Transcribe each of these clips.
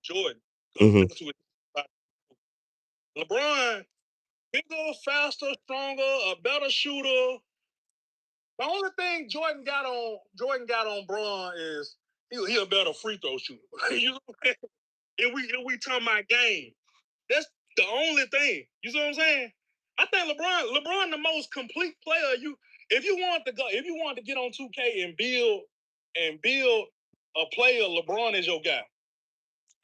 Jordan. Mhm. LeBron, bigger, faster, stronger, a better shooter. The only thing Jordan got on Bron is he a better free throw shooter. You know what I'm saying? If we talking about game, that's the only thing. You see what I'm saying? I think LeBron the most complete player. If you want to get on 2K and build a player, LeBron is your guy.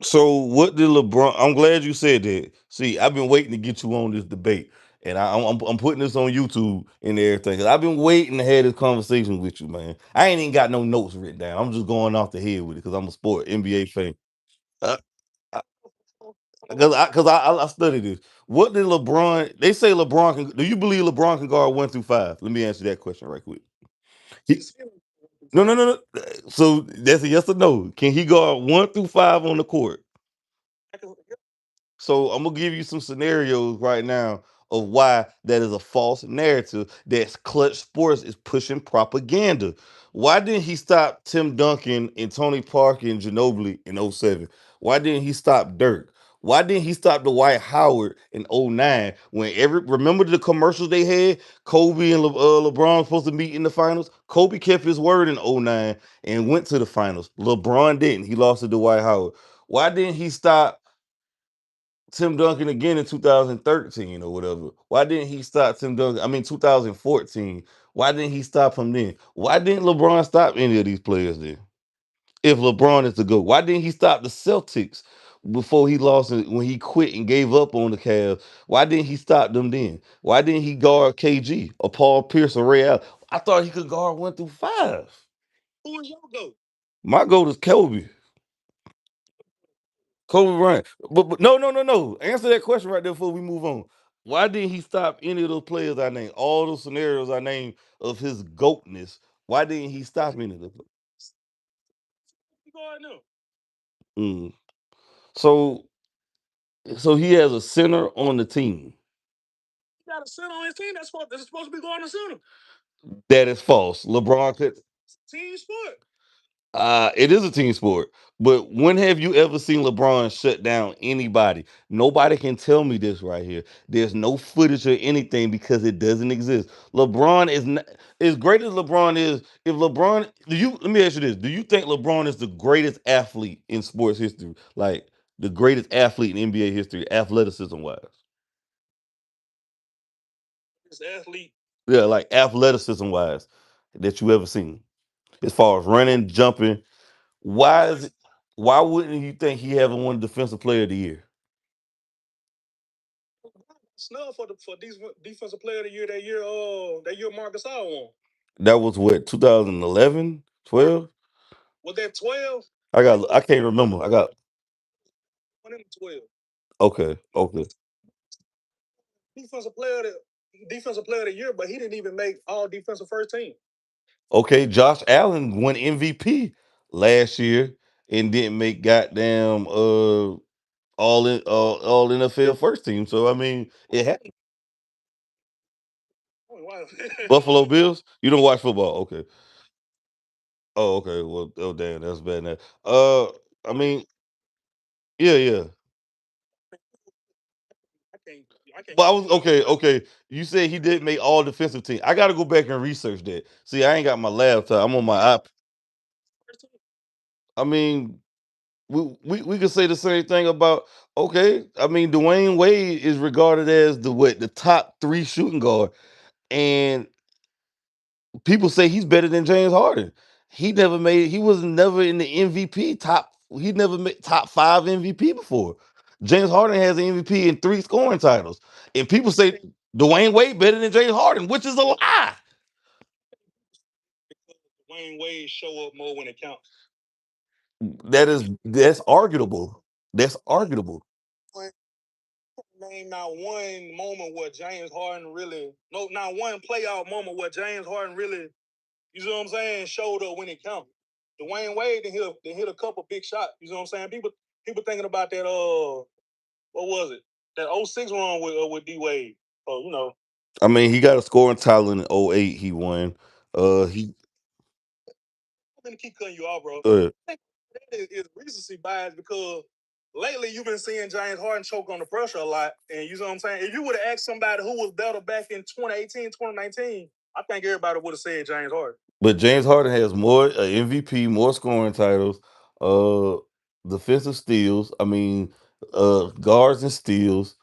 So what did LeBron? I'm glad you said that. See, I've been waiting to get you on this debate, and I'm putting this on YouTube and everything. 'Cause I've been waiting to have this conversation with you, man. I ain't even got no notes written down. I'm just going off the head with it because I'm a sport NBA fan. Uh, Because I studied this. What did LeBron? They say LeBron can. Do you believe LeBron can guard 1 through 5? Let me answer that question right quick. He, no, no, no, no. So that's a yes or no. Can he guard 1 through 5 on the court? So I'm gonna give you some scenarios right now of why that is a false narrative that Clutch Sports is pushing propaganda. Why didn't he stop Tim Duncan and Tony Parker and Ginobili in '07? Why didn't he stop Dirk? Why didn't he stop Dwight Howard in '09 when remember the commercials they had? Kobe and LeBron supposed to meet in the finals. Kobe kept his word in '09 and went to the finals. LeBron didn't. He lost to Dwight Howard. Why didn't he stop Tim Duncan again in 2013 or whatever? Why didn't he stop Tim Duncan? I mean, 2014. Why didn't he stop him then? Why didn't LeBron stop any of these players then? If LeBron is the GOAT, why didn't he stop the Celtics before he lost when he quit and gave up on the Cavs? Why didn't he stop them then? Why didn't he guard KG or Paul Pierce or Ray Allen? I thought he could guard 1 through 5. Who is your GOAT? My GOAT is Kobe. Kobe Bryant. But no, no, no, no. Answer that question right there before we move on. Why didn't he stop any of those players I named? All those scenarios I named of his goatness. Why didn't he stop any of them? You guard them. Mm. So so he has a center on the team. He got a center on his team that's supposed to be guarding the center. That is false. LeBron could Team sport. it is a team sport. But when have you ever seen LeBron shut down anybody? Nobody can tell me this right here. There's no footage or anything because it doesn't exist. LeBron is not as great as LeBron is. If LeBron, do you let me ask you this: do you think LeBron is the greatest athlete in sports history? Like the greatest athlete in NBA history, athleticism wise? This athlete. Yeah, like athleticism wise, that you ever seen. As far as running, jumping, why is it, why wouldn't you think he haven't won Defensive Player of the Year? Snub for defensive player of the year that year Marcus All won. That was what 2011, 12. Was that 12? I can't remember. I got One in 12. okay, okay, Defensive player of the defensive player of the year, but he didn't even make all defensive first team. okay. Josh Allen won MVP last year and didn't make goddamn all NFL first team. So I mean, it happened. Oh, wow. Buffalo Bills. You don't watch football, okay? Oh, okay. Well, oh damn, that's bad. Now. I mean, yeah, yeah. I can't. I can't But I give was you none of okay, them. okay. You said he didn't make all defensive team. I got to go back and research that. See, I ain't got my laptop. I'm on my iP. I mean, we could say the same thing about okay. I mean, Dwayne Wade is regarded as the top 3 shooting guard, and people say he's better than James Harden. He was never in the MVP top. He never made top 5 MVP before. James Harden has an MVP and 3 scoring titles, and people say Dwayne Wade better than James Harden, which is a lie. Dwayne Wade show up more when it counts. That's arguable. That's arguable. Name not one moment where James Harden really no not one playoff moment where James Harden really, you know what I'm saying, showed up when it counted. Dwayne Wade then hit a couple big shots. You know what I'm saying? People thinking about that what was it? That '06 run with D Wade. Oh, I mean, he got a scoring title in '08. He won. He I'm gonna keep cutting you off, bro. uh, I think that is recency bias because lately you've been seeing James Harden choke on the pressure a lot. And you know what I'm saying? If you would have asked somebody who was better back in 2018, 2019, I think everybody would have said James Harden. But James Harden has more MVP, more scoring titles, uh, defensive steals. I mean, guards and steals.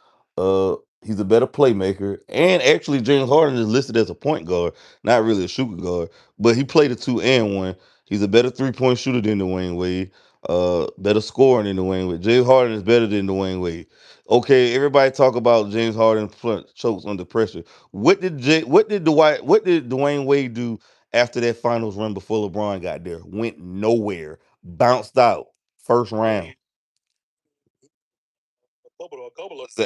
He's a better playmaker, and actually, James Harden is listed as a point guard, not really a shooting guard, but he played a two and one. He's a better 3-point shooter than Dwayne Wade. Better scoring than Dwayne Wade. James Harden is better than Dwayne Wade. Okay, everybody talk about James Harden chokes under pressure. What did Dwayne Wade do after that finals run before LeBron got there? Went nowhere. Bounced out. First round.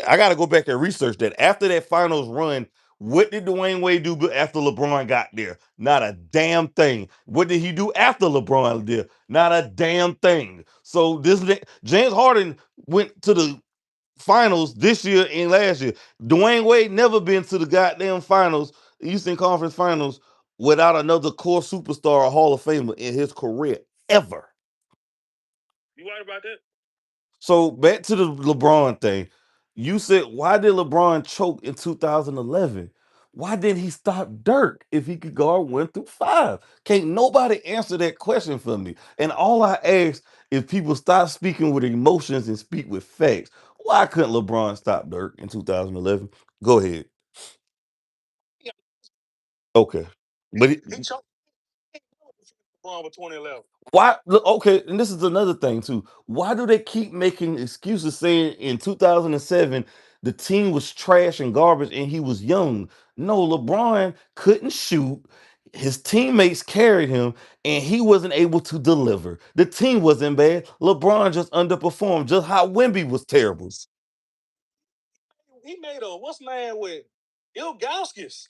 I got to go back and research that. After that finals run, what did Dwayne Wade do after LeBron got there? Not a damn thing. What did he do after LeBron did? Not a damn thing. So James Harden went to the finals this year and last year. Dwayne Wade never been to the goddamn finals, Eastern Conference Finals, without another core superstar or Hall of Famer in his career ever. You right about that? So back to the LeBron thing. You said, why did LeBron choke in 2011? Why didn't he stop Dirk if he could guard 1 through 5? Can't nobody answer that question for me. And all I ask is people stop speaking with emotions and speak with facts. Why couldn't LeBron stop Dirk in 2011? Go ahead. Okay. But He choked LeBron with 2011. why? Okay, and this is another thing too. Why do they keep making excuses saying in 2007 the team was trash and garbage and he was young? No, LeBron couldn't shoot. His teammates carried him and he wasn't able to deliver. The team wasn't bad. LeBron just underperformed, just how Wemby was terrible. He made a what's name with Ilgauskas.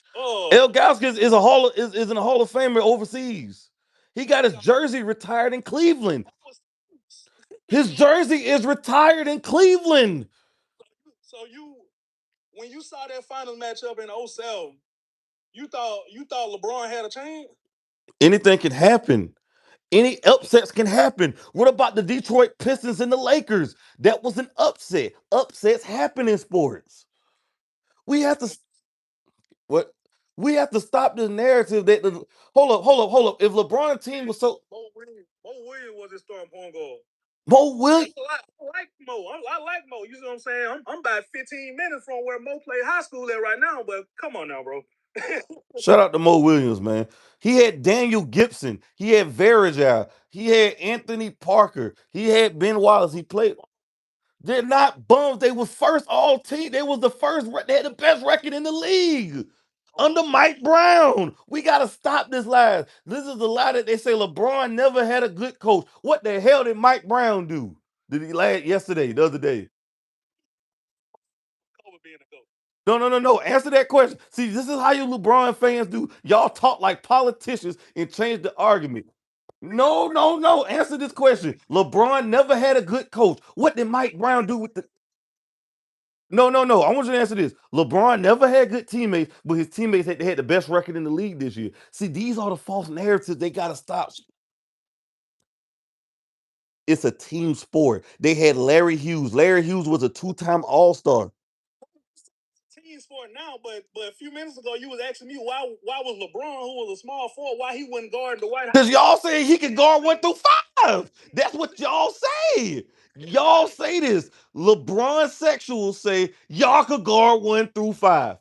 El Gaskins is in a Hall of Famer overseas. He got his jersey retired in Cleveland. His jersey is retired in Cleveland. So you when you saw that final matchup in '07, you thought LeBron had a chance? Anything can happen. Any upsets can happen. What about the Detroit Pistons and the Lakers? That was an upset. Upsets happen in sports. We have to what? We have to stop the narrative that hold up. If LeBron team was so Mo Williams was his starting point guard. Mo Williams, I like Mo. I like Mo. You know what I'm saying? I'm about 15 minutes from where Mo played high school at right now, but come on now, bro. shout out to Mo Williams, man. He had Daniel Gibson. He had Varejao. He had Anthony Parker. He had Ben Wallace. He played. They're not bums. They was first all team. They was the first. They had the best record in the league under Mike Brown. We gotta stop this lie. This is the lie that they say LeBron never had a good coach. What the hell did Mike Brown do? Did he yesterday, the other day? No. Answer that question. See, this is how you LeBron fans do. Y'all talk like politicians and change the argument. No. Answer this question. LeBron never had a good coach. What did Mike Brown do with the No. I want you to answer this. LeBron never had good teammates, but his teammates had the best record in the league this year. See, these are the false narratives they got to stop. It's a team sport. They had Larry Hughes. Larry Hughes was a two-time All-Star. Team sport now, but a few minutes ago you was asking me why was LeBron, who was a small forward, why he wasn't guarding the White Because House? y'all say he can guard 1 through 5. That's what y'all say. Y'all say this. LeBron sexuals say y'all could guard 1 through 5.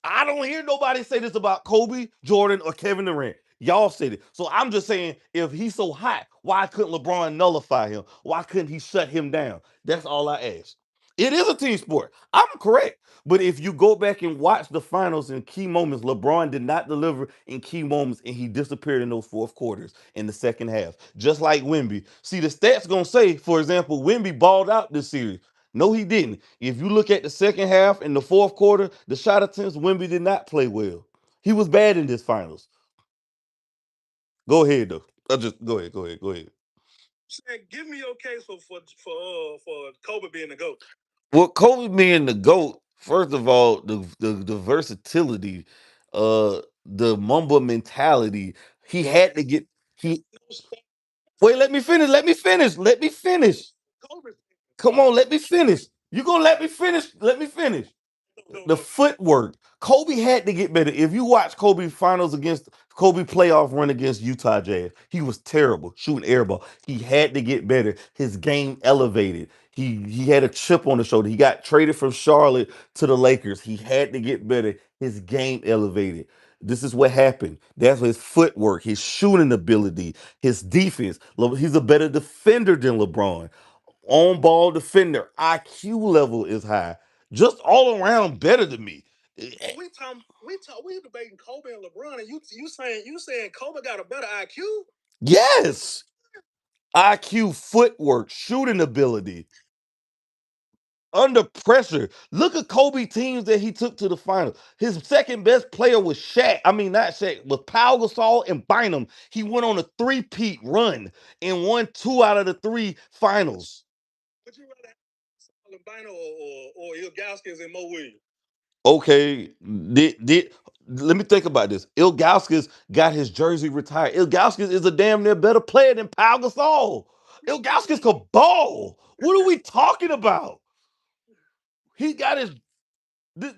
I don't hear nobody say this about Kobe, Jordan, or Kevin Durant. Y'all said it. So I'm just saying, if he's so hot, why couldn't LeBron nullify him? Why couldn't he shut him down? That's all I ask. It is a team sport. I'm correct. But if you go back and watch the finals in key moments, LeBron did not deliver in key moments and he disappeared in those fourth quarters in the second half, just like Wemby. See, the stats gonna say, for example, Wemby balled out this series. No, he didn't. If you look at the second half and the fourth quarter, the shot attempts, Wemby did not play well. He was bad in this finals. Go ahead though. I just go ahead. Saying, give me your case for Kobe being the GOAT. Well, Kobe being the GOAT, first of all, the versatility, the Mamba mentality, he had to get he wait, let me finish. Come on, let me finish. You gonna let me finish? Let me finish. No, The no. footwork. Kobe had to get better. If you watch Kobe finals against Kobe playoff run against Utah Jazz, he was terrible shooting air ball. He had to get better. His game elevated. He had a chip on the shoulder. He got traded from Charlotte to the Lakers. He had to get better. His game elevated. This is what happened. That's his footwork, his shooting ability, his defense. He's a better defender than LeBron. On ball defender, IQ level is high. Just all around better than me. We debating Kobe and LeBron, and you saying Kobe got a better IQ? Yes. IQ, footwork, shooting ability, under pressure. Look at Kobe teams that he took to the finals. His second best player was Shaq. I mean, not Shaq, was Pau Gasol and Bynum. He went on a three-peat run and won two out of the three finals. Would you rather have Albino or Ilgauskas and Mo Williams? Okay, let me think about this. Ilgauskas got his jersey retired. Ilgauskas is a damn near better player than Pau Gasol. Ilgauskas could ball. What are we talking about? He got his. This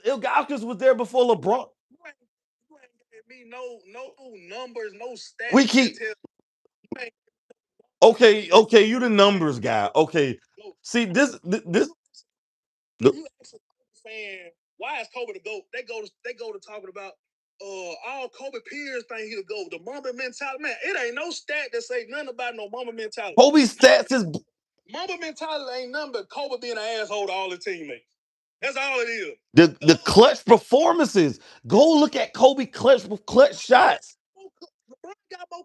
Ilgauskas was there before LeBron. You ain't giving me no numbers, no We stats that keep tell you ain't okay. You the numbers guy. Okay, go. see this. If you ask a fan why is Kobe the GOAT, they go to talking about all Kobe peers think he the GOAT. The Mamba mentality, man, it ain't no stat that say nothing about no Mamba mentality. Kobe's stats is Mamba mentality ain't nothing but Kobe being an asshole to all his teammates. That's all it is. the clutch performances. Go look at Kobe clutch shots. LeBron got more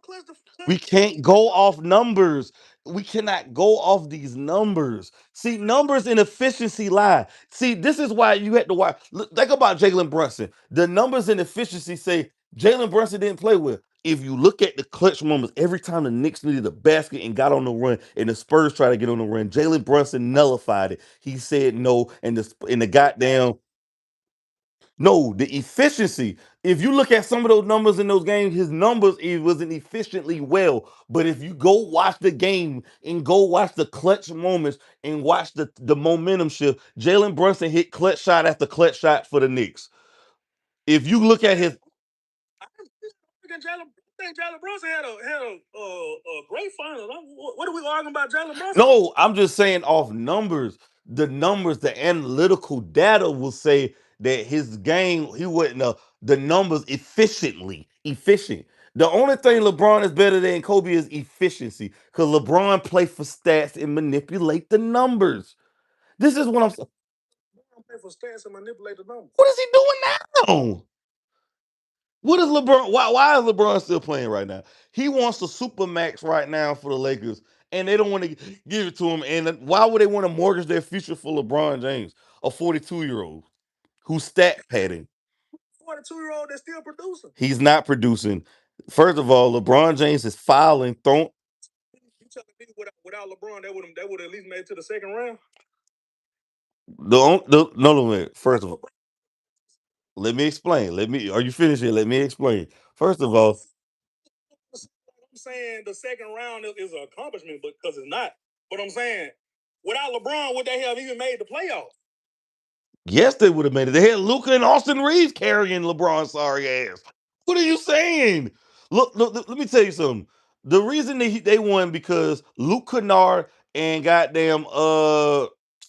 We clutch. can't go off numbers. We cannot go off these numbers. See, numbers and efficiency lie. See, this is why you had to watch. Look, think about Jalen Brunson. The numbers and efficiency say Jalen Brunson didn't play well. If you look at the clutch moments, every time the Knicks needed a basket and got on the run, and the Spurs tried to get on the run, Jalen Brunson nullified it. He said no, and the goddamn no, the efficiency. If you look at some of those numbers in those games, his numbers it wasn't efficiently well. But if you go watch the game and go watch the clutch moments and watch the momentum shift, Jalen Brunson hit clutch shot after clutch shot for the Knicks. If you look at his I think Jalen Brunson had a great final. What are we arguing about Jalen Brunson? no, I'm just saying off numbers. The numbers, the analytical data will say that his game, he wasn't the numbers efficient. The only thing LeBron is better than Kobe is efficiency. Because LeBron play for stats and manipulate the numbers. This is what I'm saying. LeBron play for stats and manipulate the numbers. What is he doing now? What is LeBron? Why is LeBron still playing right now? He wants the super max right now for the Lakers, and they don't want to give it to him. And why would they want to mortgage their future for LeBron James, a 42-year-old who's stat padding? 42-year-old that's still producing. He's not producing. First of all, LeBron James is fouling. Thrown. You telling me without LeBron, they would at least made it to the second round? No. First of all, let me explain. Let me. Are you finished here? Let me explain. First of all, I'm saying the second round is an accomplishment, but because it's not. But I'm saying without LeBron, would they have even made the playoffs? yes, they would have made it. They had Luca and Austin Reeves carrying LeBron's sorry ass. What are you saying? Look, let me tell you something. The reason they won because Luke Kennard and goddamn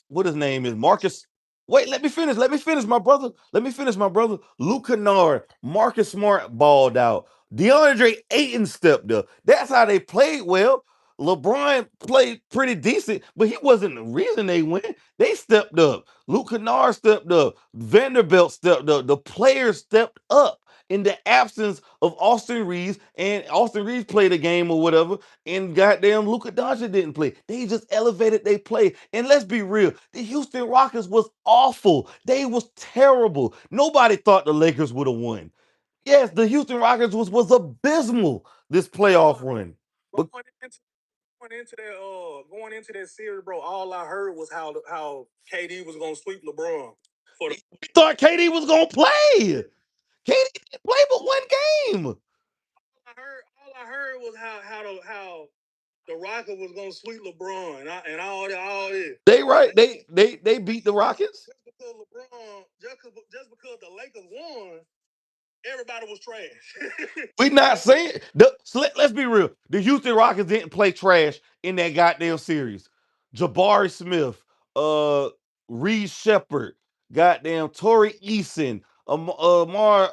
what his name is Marcus. Wait, let me finish. Let me finish, my brother. Let me finish, my brother. Luke Kennard, Marcus Smart balled out. DeAndre Ayton stepped up. That's how they played well. LeBron played pretty decent, but he wasn't the reason they win. They stepped up. Luke Kennard stepped up. Vanderbilt stepped up. The players stepped up in the absence of Austin Reeves, and Austin Reeves played a game or whatever, and goddamn Luka Doncic didn't play. They just elevated they play. And let's be real, the Houston Rockets was awful. They was terrible. Nobody thought the Lakers would have won. Yes, the Houston Rockets was abysmal this playoff run. But Going into that series, bro, all I heard was how KD was gonna sweep LeBron for the. we thought KD was gonna play. KD didn't play but one game. All I heard was how the Rockets was gonna sweep LeBron and all this. They right. They beat the Rockets. Just because LeBron, just because the Lakers won, everybody was trash. We not saying let's be real. The Houston Rockets didn't play trash in that goddamn series. Jabari Smith, Reed Shepard, goddamn Torrey Eason, Amar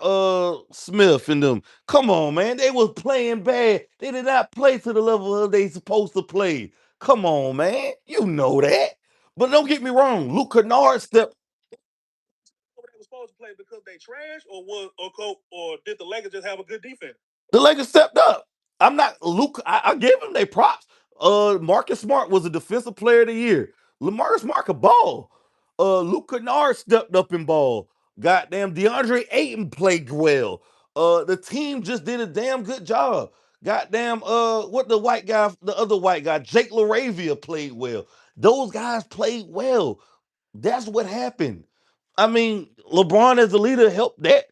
Smith, and them. Come on, man. They was playing bad. They did not play to the level they supposed to play. Come on, man. You know that. But don't get me wrong. Luke Kennard stepped. They were supposed to play because they trash, or did the Lakers just have a good defense? The Lakers stepped up. I'm not Luke. I give them their props. Marcus Smart was a defensive player of the year. Lamarcus Smart could ball. Luke Kennard stepped up in ball. Goddamn, DeAndre Ayton played well. The team just did a damn good job. Goddamn, what the other white guy, Jake LaRavia played well. Those guys played well. That's what happened. I mean, LeBron as the leader helped that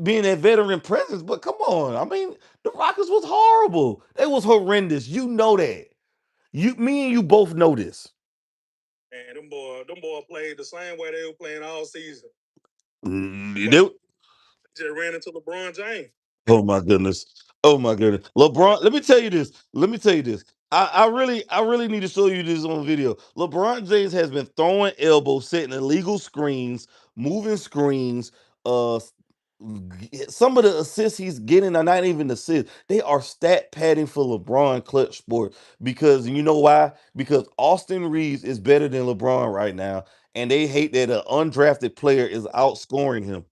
being that veteran presence, but come on. I mean, the Rockets was horrible. They was horrendous. You know that. Me and you both know this. And them boy played the same way they were playing all season. They, just ran into LeBron James. oh my goodness. Oh my goodness. LeBron, let me tell you this. Let me tell you this. I really need to show you this on video. LeBron James has been throwing elbows, setting illegal screens, moving screens. Some of the assists he's getting are not even assists. They are stat padding for LeBron clutch sport. Because you know why? Because Austin Reeves is better than LeBron right now, and they hate that an undrafted player is outscoring him.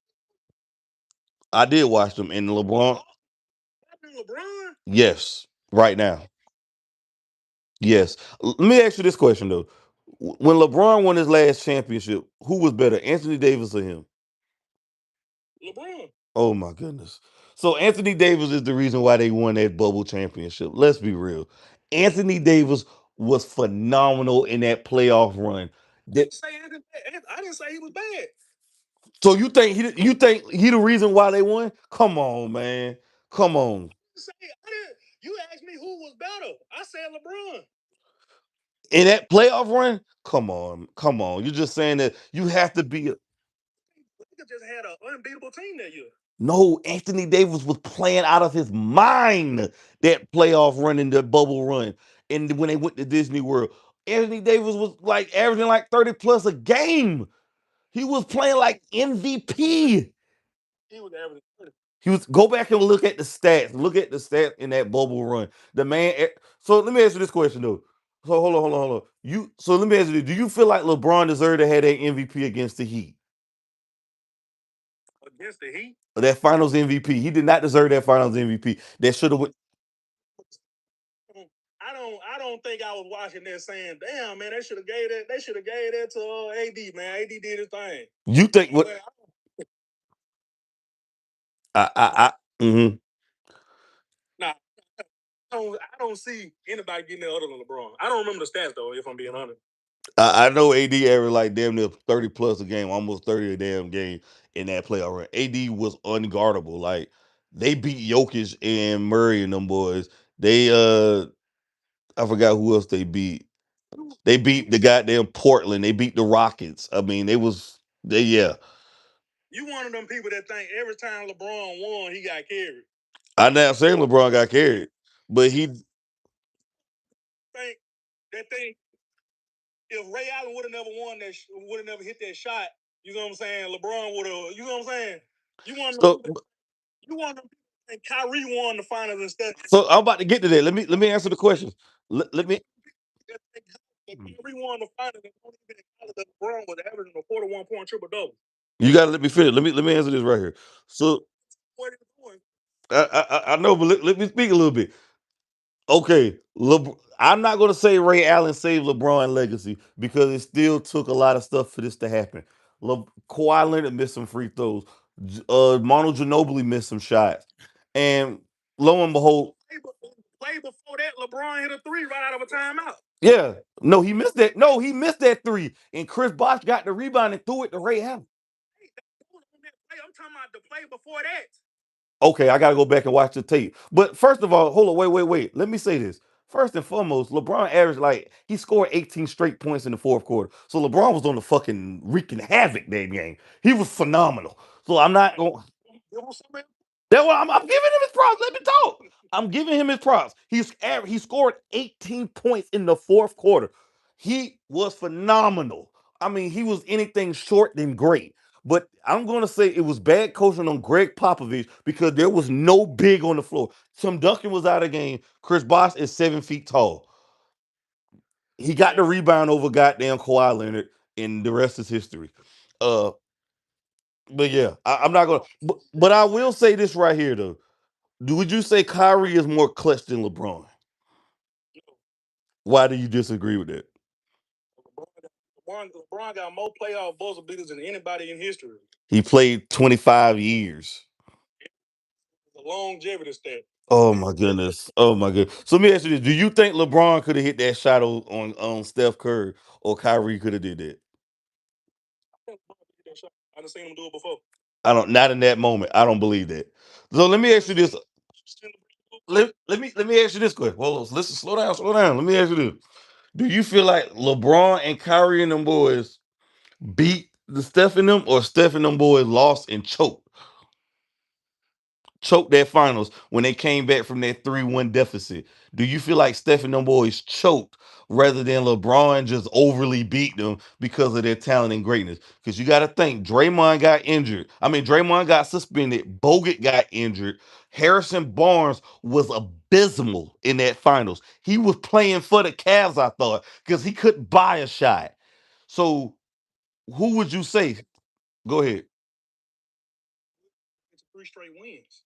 I did watch them, and LeBron. LeBron? Yes, right now. Yes. Let me ask you this question though: when LeBron won his last championship, who was better, Anthony Davis or him? LeBron. Oh my goodness. So Anthony Davis is the reason why they won that bubble championship. Let's be real. Anthony Davis was phenomenal in that playoff run. I didn't say he was bad. So you think he the reason why they won? Come on, man. Come on. You asked me who was better. I said LeBron. In that playoff run, come on, come on. You're just saying that you have to be. Just had an unbeatable team that year. No, Anthony Davis was playing out of his mind that playoff run and the bubble run. And when they went to Disney World, Anthony Davis was like averaging like 30 plus a game. He was playing like MVP. He was averaging 30. He was go back and look at the stats. Look at the stats in that bubble run. The man. So let me ask you this question though. So hold on. Let me ask you this. Do you feel like LeBron deserved to have that MVP against the Heat? Against the Heat? That finals MVP. He did not deserve that finals MVP. That should have went. I don't think I was watching that saying, damn man, they should have gave that to AD, man. AD did his thing. You think what mm-hmm. Nah, I don't see anybody getting that other than LeBron. I don't remember the stats though, if I'm being honest. I know AD averaged like damn near 30 plus a game, almost 30 a damn game in that playoff run. AD was unguardable. Like they beat Jokic and Murray and them boys. They I forgot who else they beat. They beat the goddamn Portland. They beat the Rockets. I mean, they yeah. You one of them people that think every time LeBron won, he got carried. I'm not saying LeBron got carried, but he Think that thing if Ray Allen would have never won would have never hit that shot, you know what I'm saying? LeBron would have, you know what I'm saying? You want so you want them and Kyrie won the finals instead. so I'm about to get to that. Let me answer the question. Let me Kyrie won the finals and only been that LeBron was averaging a 41-point triple double. You gotta let me finish. Let me answer this right here. So What he was doing? I know, but let me speak a little bit. Okay, I'm not going to say Ray Allen saved LeBron legacy because it still took a lot of stuff for this to happen. Kawhi Leonard missed some free throws. Mono Ginobili missed some shots, and lo and behold, Play before that, LeBron hit a three right out of a timeout. yeah, no, he missed that. No, he missed that three, and Chris Bosh got the rebound and threw it to Ray Allen. I'm talking about the play before that. Okay, I gotta go back and watch the tape. But first of all, hold on, wait. Let me say this. First and foremost, LeBron averaged like he scored 18 straight points in the fourth quarter. So LeBron was on the fucking wreaking havoc that game. He was phenomenal. So I'm not going. That's why I'm giving him his props. Let me talk. I'm giving him his props. He scored 18 points in the fourth quarter. He was phenomenal. I mean, he was anything short than great. But I'm going to say it was bad coaching on Greg Popovich because there was no big on the floor. Tim Duncan was out of game. Chris Bosh is 7 feet tall. He got the rebound over goddamn Kawhi Leonard, and the rest is history. Uh, but yeah, I'm not gonna. But I will say this right here though. Would you say Kyrie is more clutch than LeBron? Why do you disagree with that? LeBron got more playoff buzzer beaters than anybody in history. He played 25 years. The longevity stat. Oh my goodness. Oh my goodness. So let me ask you this. Do you think LeBron could have hit that shot on Steph Curry or Kyrie could have did that? I done seen him do it before. I don't not in that moment. I don't believe that. So let me ask you this. Let me ask you this question. Well, listen, slow down, slow down. Let me ask you this. Do you feel like LeBron and Kyrie and them boys beat the Steph and them, or Steph and them boys lost and choked their finals when they came back from that 3-1 deficit? Do you feel like Steph and them boys choked rather than LeBron just overly beat them because of their talent and greatness? Because you got to think, Draymond got injured. I mean, Draymond got suspended. Bogut got injured. Harrison Barnes was abysmal in that finals. He was playing for the Cavs, I thought, because he couldn't buy a shot. So, who would you say? Go ahead. It's 3 straight wins.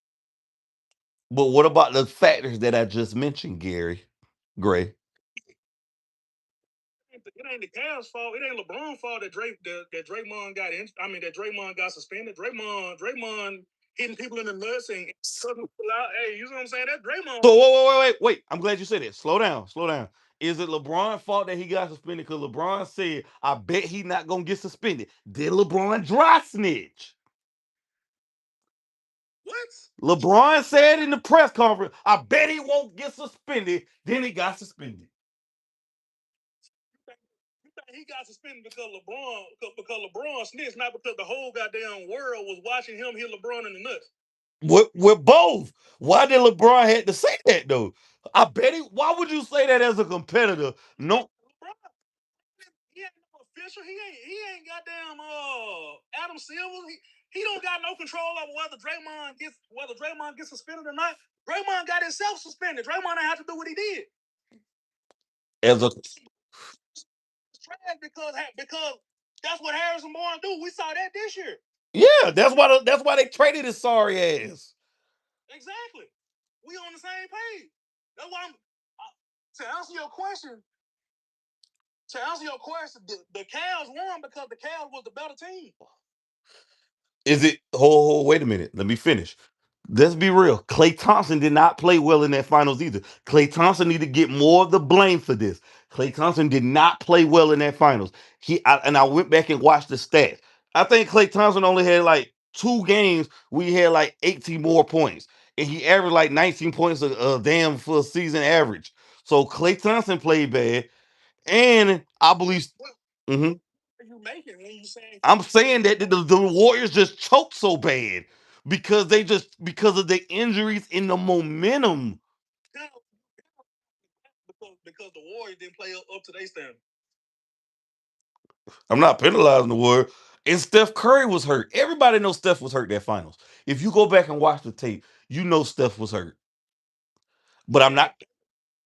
But what about the factors that I just mentioned, Gray? It ain't the Cavs' fault. It ain't LeBron's fault that Draymond got in. I mean that Draymond got suspended. Draymond hitting people in the nuts and cussing people out. Hey, you know what I'm saying? That's Draymond. So wait. I'm glad you said it. Slow down, slow down. Is it LeBron's fault that he got suspended? Because LeBron said, "I bet he not gonna get suspended." Did LeBron dry snitch? What? LeBron said in the press conference, "I bet he won't get suspended." Then he got suspended. You think he got suspended because LeBron snitched, not because the whole goddamn world was watching him hit LeBron in the nuts. We're both. Why did LeBron had to say that though? I bet he. Why would you say that as a competitor? No, LeBron, he ain't no official. He ain't goddamn Adam Silver. He don't got no control over whether Draymond gets suspended or not. Draymond got himself suspended. Draymond didn't have to do what he did. as a It's trash because that's what Harrison Barnes do. We saw that this year. yeah. That's why they traded his sorry ass. Exactly. We on the same page. That's why to answer your question. To answer your question, the Cavs won because the Cavs was the better team. Is it? Wait a minute. Let me finish. Let's be real. Klay Thompson did not play well in that finals either. Klay Thompson need to get more of the blame for this. Klay Thompson did not play well in that finals. I went back and watched the stats. I think Klay Thompson only had like 2 games. We had like 18 more points, and he averaged like 19 points a damn for a season average. So Klay Thompson played bad, and I believe. Mhm. Are you making when you saying I'm saying that the Warriors just choked so bad because of the injuries and the momentum. because the Warriors didn't play up to their standard? I'm not penalizing the Warriors. And Steph Curry was hurt. Everybody knows Steph was hurt that finals. If you go back and watch the tape, you know Steph was hurt. But I'm not.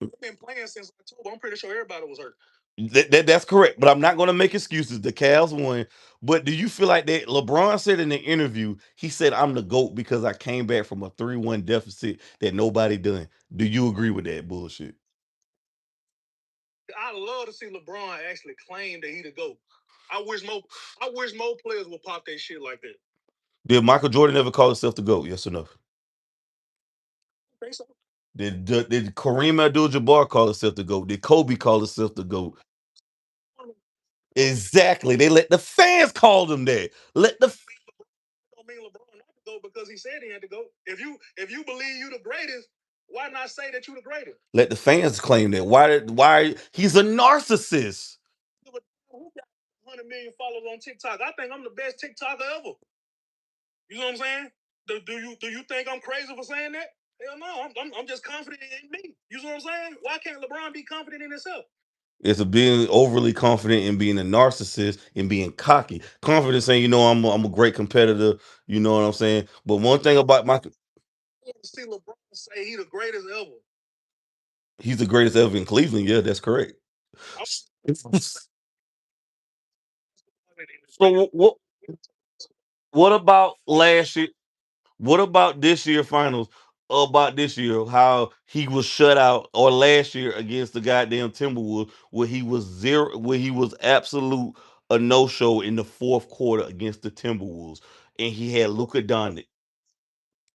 They've been playing since October. I'm pretty sure everybody was hurt. That's correct. But I'm not going to make excuses. The Cavs won. But do you feel like that? LeBron said in the interview, he said, "I'm the GOAT because I came back from a 3-1 deficit that nobody done." Do you agree with that bullshit? I love to see LeBron actually claim that he the GOAT. I wish more I wish more players would pop their shit like that. Did Michael Jordan ever call himself the GOAT? Yes or no? I think so. Did Kareem Abdul-Jabbar call himself the GOAT? Did Kobe call himself the GOAT? Exactly. They let the fans call them that. Let the Don't mean LeBron not to go because he said he had to go. If you believe you the greatest, Why not say that you the greatest? Let the fans claim that. Why he's a narcissist. Who got 100 million followers on TikTok? I think I'm the best TikToker ever. You know what I'm saying? Do you think I'm crazy for saying that? Hell no, I'm just confident in me. You know what I'm saying? Why can't LeBron be confident in himself? It's a being overly confident in being a narcissist and being cocky. Confident saying, I'm a great competitor. You know what I'm saying? But one thing about my see LeBron say he the greatest ever. He's the greatest ever in Cleveland. Yeah, that's correct. So what about last year? What about this year finals? About this year, how he was shut out, or last year against the goddamn Timberwolves, where he was zero, where he was absolute a no show in the fourth quarter against the Timberwolves, and he had Luka Doncic.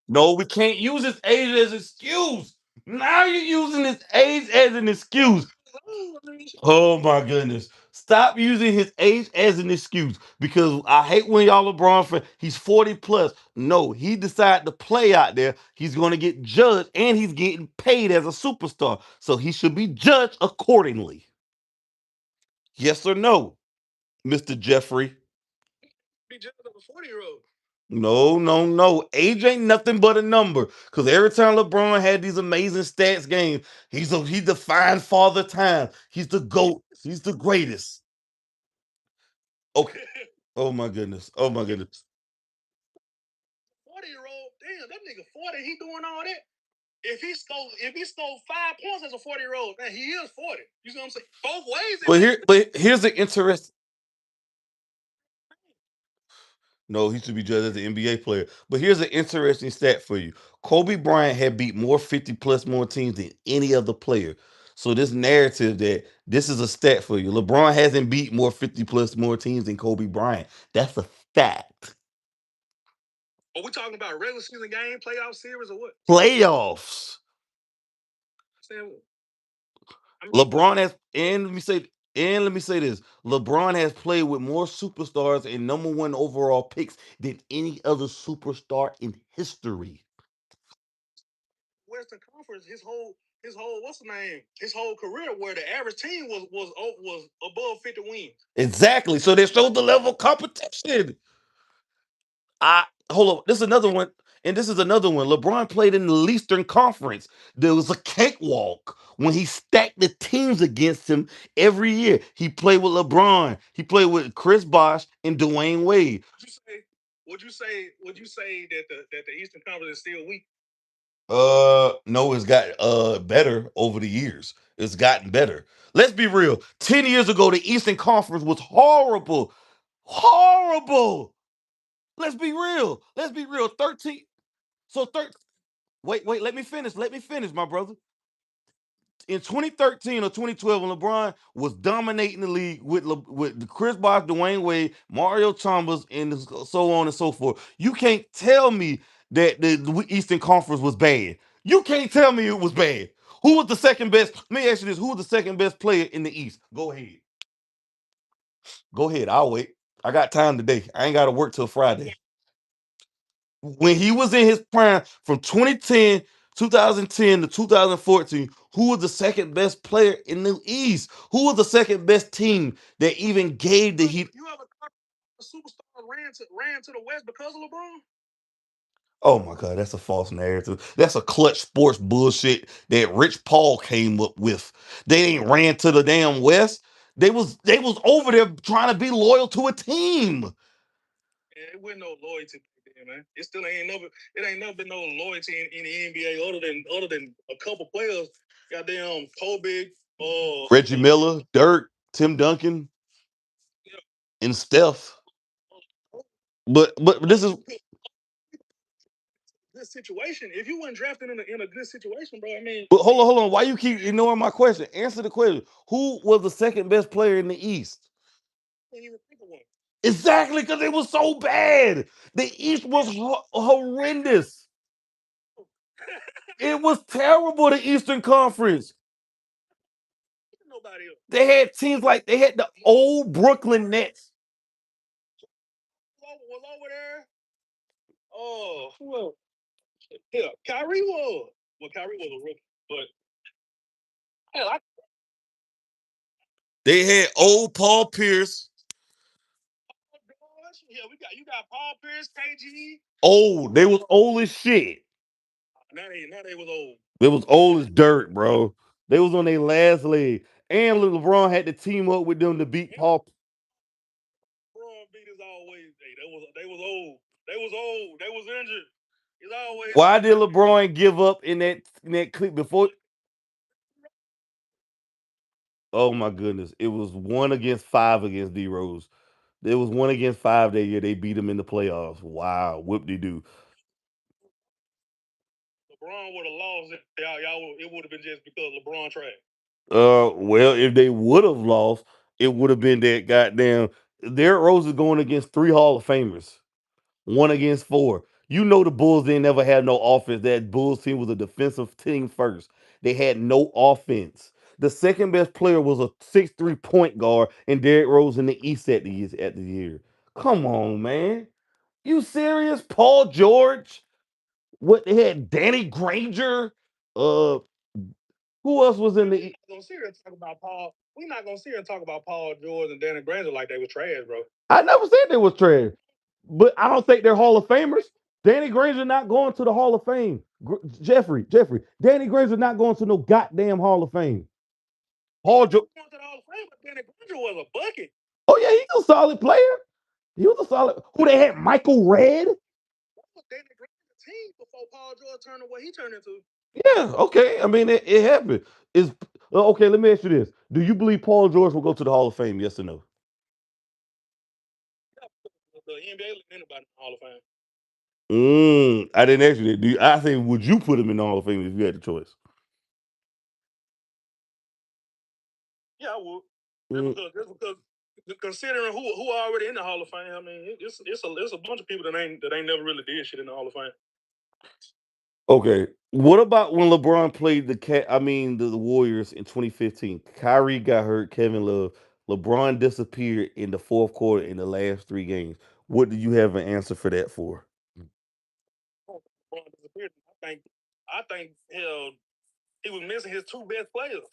No, we can't use his age as excuse. Now you're using his age as an excuse. Oh my goodness. Stop using his age as an excuse because I hate when y'all LeBron fan. He's 40 plus. No, he decided to play out there. He's going to get judged and he's getting paid as a superstar. So he should be judged accordingly. Yes or no, Mr. Jeffrey? Be judged of a 40-year-old. No, no, no. Age ain't nothing but a number. Because every time LeBron had these amazing stats games, he defined father time. He's the GOAT. He's the greatest. Okay. Oh my goodness. Oh my goodness. 40-year-old, damn, that nigga 40, he doing all that. If he stole 5 points as a 40-year-old, man, he is 40. You see what I'm saying? Both ways. But here's the interest. No, he should be judged as an NBA player. But here's an interesting stat for you. Kobe Bryant had beat more 50 plus more teams than any other player. So this narrative that this is a stat for you. LeBron hasn't beat more 50 plus more teams than Kobe Bryant. That's a fact. Are we talking about regular season game, playoff series, or what? Playoffs. LeBron has, let me say this: LeBron has played with more superstars and number one overall picks than any other superstar in history. Western Conference, his whole what's the name? His whole career, where the average team was above 50 wins. Exactly. So they showed the level of competition. I hold on. This is another one, and this is another one. LeBron played in the Eastern Conference. There was a cakewalk when he stacked the teams against him every year. He played with LeBron. He played with Chris Bosh and Dwayne Wade. Would you say that the Eastern Conference is still weak? No, it's got better over the years. It's gotten better. Let's be real. 10 years ago, the Eastern Conference was horrible. Horrible. Let's be real. Let's be real. 13. So 13. Wait, let me finish. Let me finish, my brother. In 2013 or 2012, when LeBron was dominating the league with Chris Bosh, Dwayne Wade, Mario Chalmers, and so on and so forth, you can't tell me that the Eastern Conference was bad. You can't tell me it was bad. Who was the second best? Let me ask you this: who was the second best player in the East? Go ahead. Go ahead. I'll wait. I got time today. I ain't got to work till Friday. When he was in his prime from 2010 to 2014, who was the second best player in the East? Who was the second best team that even gave the Heat? You ever thought a superstar ran to the West because of LeBron? Oh my God, that's a false narrative. That's a clutch sports bullshit that Rich Paul came up with. They ain't ran to the damn West. They was over there trying to be loyal to a team. Yeah, it wasn't no loyalty back then, man. It ain't never been no loyalty in the NBA other than a couple players. Goddamn Kobe, Reggie Miller, Dirk, Tim Duncan, yeah, and Steph. But this is good situation. If you weren't drafted in a good situation, bro, I mean. But hold on. Why you keep ignoring my question? Answer the question. Who was the second best player in the East? I can't even think of one. Exactly, because it was so bad. The East was horrendous. It was terrible. The Eastern Conference. Nobody else. They had teams like they had the old Brooklyn Nets. Was over there. Oh, well, yeah, Kyrie was. Well, Kyrie was a rookie, but hell, I They had old Paul Pierce. yeah, we got you got Paul Pierce, KG. Old. They was old as shit. Now they was old. They was old as dirt, bro. They was on their last leg. And LeBron had to team up with them to beat Paul. LeBron beat is always. Hey, they was old. They was old. They was injured. It's always. Why did LeBron give up in that clip before? Oh my goodness. It was 1-5 against D Rose. There was 1-5 that year. They beat him in the playoffs. Wow. Whoop de doo. LeBron would have lost it. It would have been just because LeBron trash. Well, if they would have lost, it would have been that goddamn Derrick Rose is going against 3 Hall of Famers. 1-4. You know the Bulls didn't ever have no offense. That Bulls team was a defensive team first. They had no offense. The second best player was a 6'3" point guard, and Derrick Rose in the East at the year. Come on, man. You serious? Paul George? What they had? Danny Granger? Uh, who else was in the? Gonna sit here and talk about Paul. We're not gonna sit here and talk about Paul George and Danny Granger like they was trash, bro. I never said they was trash, but I don't think they're Hall of Famers. Danny Granger not going to the Hall of Fame. Jeffrey, Danny Granger not going to no goddamn Hall of Fame. Paul George. Going to the Hall of Fame, but Danny Granger was a bucket. Oh yeah, he's a solid player. He was a solid. Who they had? Michael Red. What was Danny Granger's team before Paul George turned into what he turned into? Yeah, okay. I mean, it happened. Is okay. Let me ask you this: do you believe Paul George will go to the Hall of Fame? Yes or no? The NBA let anybody in the Hall of Fame. I didn't ask you that. I think would you put him in the Hall of Fame if you had the choice? Yeah, I would. Mm, Just because considering who already in the Hall of Fame, I mean, it's a bunch of people that ain't never really did shit in the Hall of Fame. okay. What about when LeBron played the Warriors in 2015? Kyrie got hurt, Kevin Love. LeBron disappeared in the fourth quarter in the last 3 games. What do you have an answer for that for? LeBron disappeared. I think hell he was missing his two best players.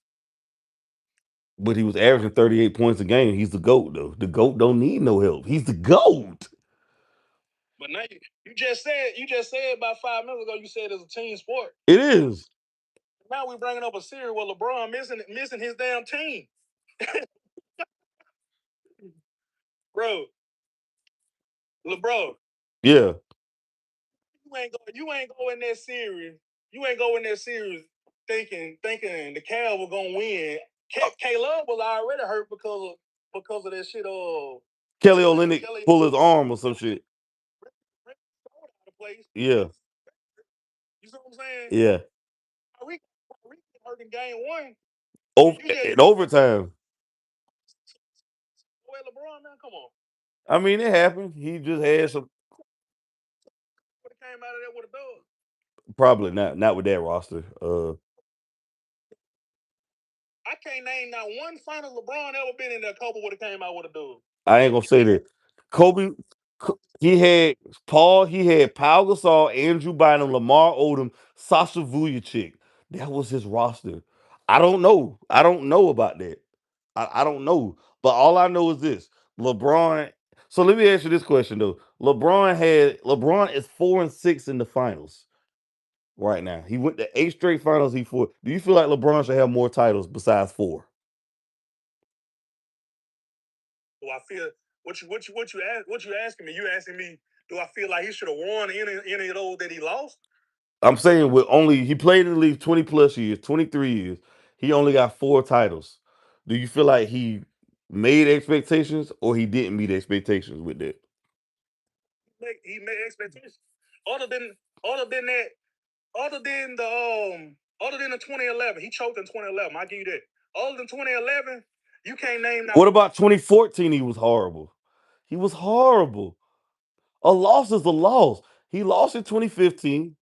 But he was averaging 38 points a game. He's the GOAT, though. The GOAT don't need no help. He's the GOAT. But now you just said about 5 minutes ago you said it's a team sport. It is. Now we bringing up a series where LeBron missing his damn team, bro. LeBron, Yeah. you ain't go in that series. You ain't go in that series thinking the Cavs were gonna win. Caleb was already hurt because of that shit. Kelly Olynyk Kelly pull his arm or some shit. out of place. Yeah. You see what I'm saying? Yeah. Kyrie hurt in game one. Over You just in overtime. well, LeBron, man, come on. I mean, it happened. He just had some. Would have came out of there with a dub. Probably not with that roster. I can't name not one final LeBron ever been in there. Kobe would have came out with a dub. I ain't gonna say that. Kobe, he had he had Pau Gasol, Andrew Bynum, Lamar Odom, Sasha Vujacic. That was his roster. I don't know. I don't know about that. I don't know. But all I know is this: LeBron. So let me ask you this question though. LeBron is 4-6 in the finals right now. He went to 8 straight finals. He four. Do you feel like LeBron should have more titles besides 4? Do I feel what you asking me? You asking me? Do I feel like he should have won any of those that he lost? I'm saying with only he played in the league 20 plus years, 23 years. He only got 4 titles. Do you feel like he made expectations or he didn't meet expectations with that? He made expectations. Other than other than that, other than the 2011, he choked in 2011. I give you that. Other than 2011, you can't name that. What about 2014? He was horrible. He was horrible. A loss is a loss. He lost in 2015.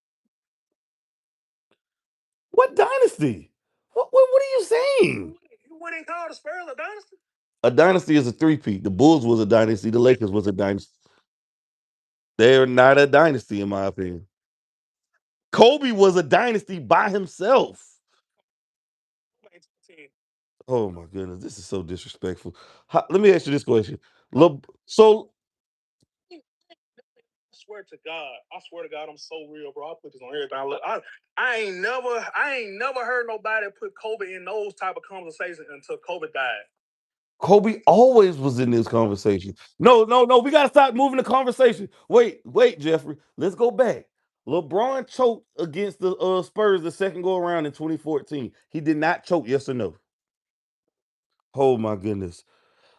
What dynasty? What are you saying? You wouldn't call the Spurs a dynasty. A dynasty is a three-peat. The Bulls was a dynasty. The Lakers was a dynasty. They're not a dynasty, in my opinion. Kobe was a dynasty by himself. Oh my goodness, this is so disrespectful. Let me ask you this question. So I swear to God, I'm so real, bro. I put this on everything. I ain't never heard nobody put Kobe in those type of conversations until Kobe died. Kobe always was in this conversation. No, no, no. We gotta stop moving the conversation. Wait, Jeffrey. Let's go back. LeBron choked against the Spurs the second go around in 2014. He did not choke, yes or no? Oh my goodness.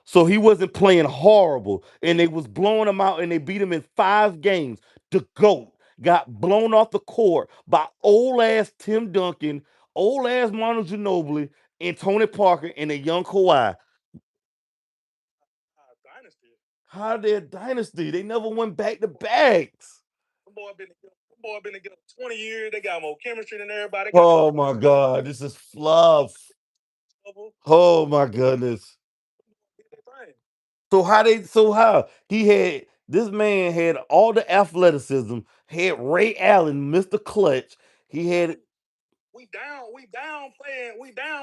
So he wasn't playing horrible, and they was blowing him out, and they beat him in 5 games. The GOAT got blown off the court by old ass Tim Duncan, old ass Manu Ginobili, and Tony Parker, and a young Kawhi. Dynasty. How their dynasty? They never went back to backs. Them boy been together 20 years. They got more chemistry than everybody. Oh my god, this is fluff. Oh my goodness. So how he had this man had all the athleticism, had Ray Allen, Mr. Clutch. He had we down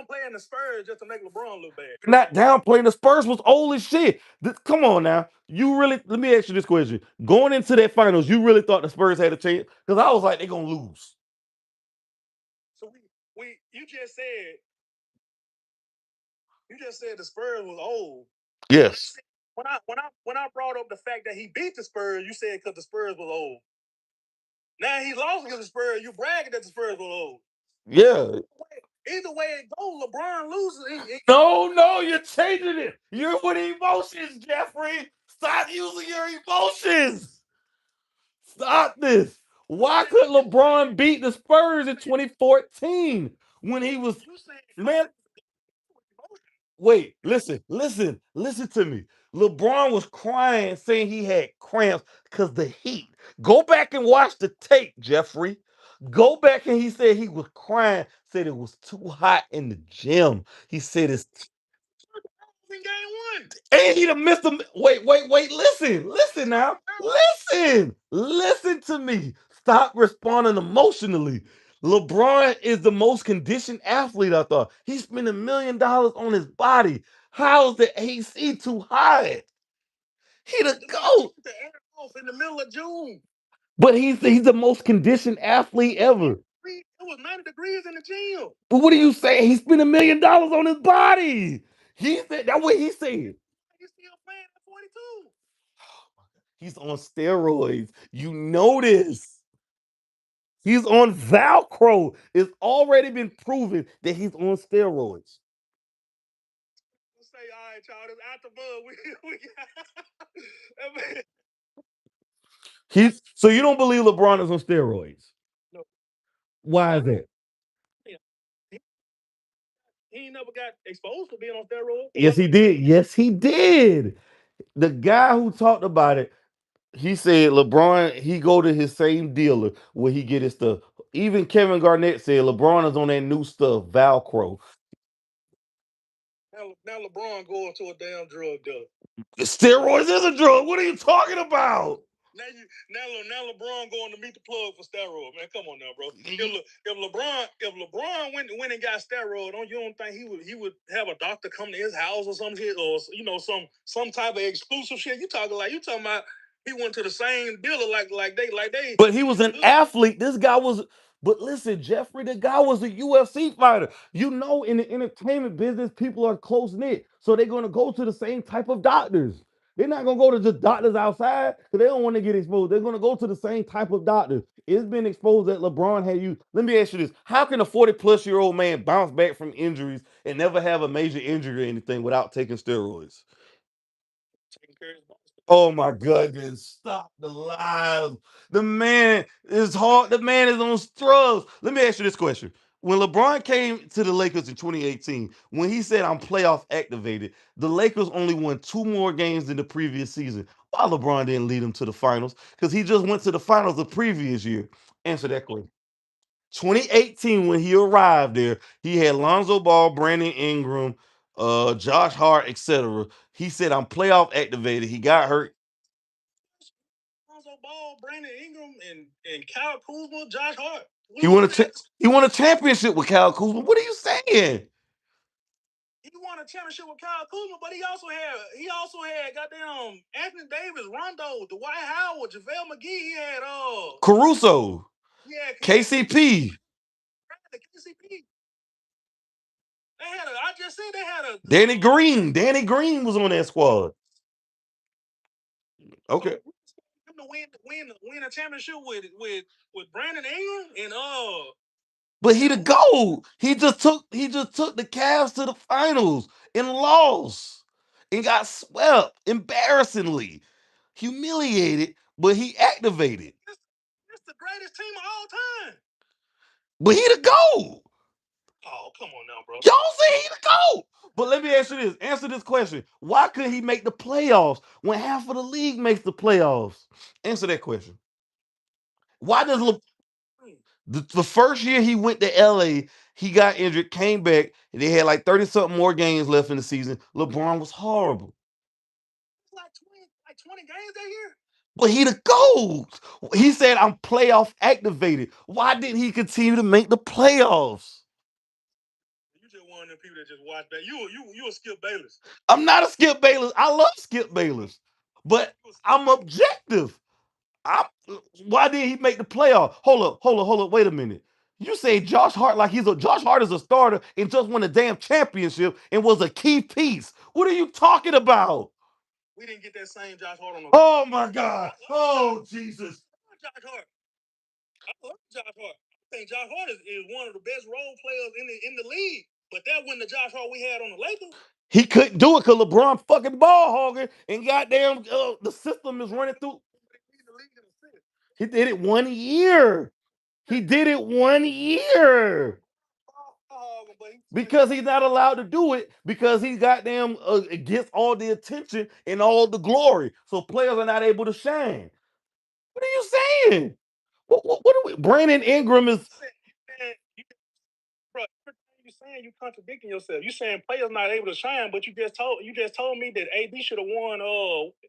playing the Spurs just to make LeBron look bad. not downplaying the Spurs was old as shit. Come on now. You really let me ask you this question. Going into that finals, you really thought the Spurs had a chance? Because I was like, they're gonna lose. So we you just said the Spurs was old. Yes. When I brought up the fact that he beat the Spurs, you said because the Spurs was old. Now he lost against the Spurs, you bragging that the Spurs was old. Yeah. Either way it goes, LeBron loses. No, no, you're changing it. You're with emotions, Jeffrey. Stop using your emotions. Stop this. Why could LeBron beat the Spurs in 2014 when he was man? Wait, listen to me. LeBron was crying, saying he had cramps because the heat. Go back and watch the tape, Jeffrey. Go back and he said he was crying, said it was too hot in the gym. He said it's in game one. and he'd have missed him. Wait. Listen now. Listen to me. Stop responding emotionally. LeBron is the most conditioned athlete, I thought. He spent $1 million on his body. How's the AC too high? He the GOAT. The air off in the middle of June. But he's the most conditioned athlete ever. It was 90 degrees in the gym. But what do you say? He spent $1 million on his body. He said that's what he said. He's still playing at 42. He's on steroids. You know this. He's on Velcro. It's already been proven that he's on steroids. Let's say, all right, y'all, this out the bud. We got. So you don't believe LeBron is on steroids? No. Why is that? He ain't never got exposed to being on steroids. Yes, he did. Yes, he did. The guy who talked about it, he said LeBron, he go to his same dealer where he get his stuff. Even Kevin Garnett said LeBron is on that new stuff, Velcro. Now LeBron going to a damn drug dealer. Steroids is a drug. What are you talking about? Now LeBron going to meet the plug for steroid, man. Come on now, bro. If LeBron went and got steroid, you don't think he would have a doctor come to his house or some shit, or some type of exclusive shit? You talking about he went to the same dealer like they. But he was an athlete. This guy was. But listen, Jeffrey, the guy was a UFC fighter. You know, in the entertainment business, people are close knit, so they're gonna go to the same type of doctors. They're not gonna go to just doctors outside because they don't want to get exposed. They're gonna go to the same type of doctors. It's been exposed that LeBron had you. Let me ask you this: how can a 40-plus-year-old man bounce back from injuries and never have a major injury or anything without taking steroids? Oh my goodness. Stop the lies. The man is hard. The man is on drugs. Let me ask you this question. When LeBron came to the Lakers in 2018, when he said I'm playoff activated, the Lakers only won 2 more games than the previous season. Why LeBron didn't lead them to the finals? Because he just went to the finals the previous year. Answer that question. 2018, when he arrived there, he had Lonzo Ball, Brandon Ingram, Josh Hart, etc. He said, I'm playoff activated. He got hurt. Ball, Brandon Ingram, and Kyle Kuzma, Josh Hart. He won a championship with Kyle Kuzma. What are you saying? He won a championship with Kyle Kuzma, but he also had goddamn Anthony Davis, Rondo, Dwight Howard, JaVale McGee. He had Caruso, KCP, the KCP. They had I just said they had a Danny Green. Danny Green was on that squad. Okay. Him to win a championship with Brandon Ingram and But he the GOAT. He just took the Cavs to the finals and lost and got swept embarrassingly, humiliated. But he activated. it's the greatest team of all time. But he the GOAT. Oh, come on now, bro. Y'all say he the GOAT. But let me ask you this. Answer this question. Why couldn't he make the playoffs when half of the league makes the playoffs? Answer that question. Why does the first year he went to LA, he got injured, came back, and they had like 30 something more games left in the season. LeBron was horrible. Like 20 games that year. But he the GOAT. He said, I'm playoff activated. Why didn't he continue to make the playoffs? You just one of them people that just watch that. You a Skip Bayless. I'm not a Skip Bayless. I love Skip Bayless, but I'm objective. I, why did he make the playoff? Hold up. Wait a minute. You say Josh Hart like Josh Hart is a starter and just won a damn championship and was a key piece. What are you talking about? We didn't get that same Josh Hart on the. Oh my God. Oh Jesus. Josh Hart. I love Josh Hart. I think Josh Hart is one of the best role players in the league. But that wasn't the Josh Hart we had on the Lakers. He couldn't do it because LeBron fucking ball hogging and goddamn the system is running through. He did it 1 year. He did it 1 year. Because he's not allowed to do it because he goddamn gets all the attention and all the glory. So players are not able to shine. What are you saying? What are we? Brandon Ingram is. Bro, everything you saying, you contradicting yourself. You saying players not able to shine, but you just told me that AD should have won.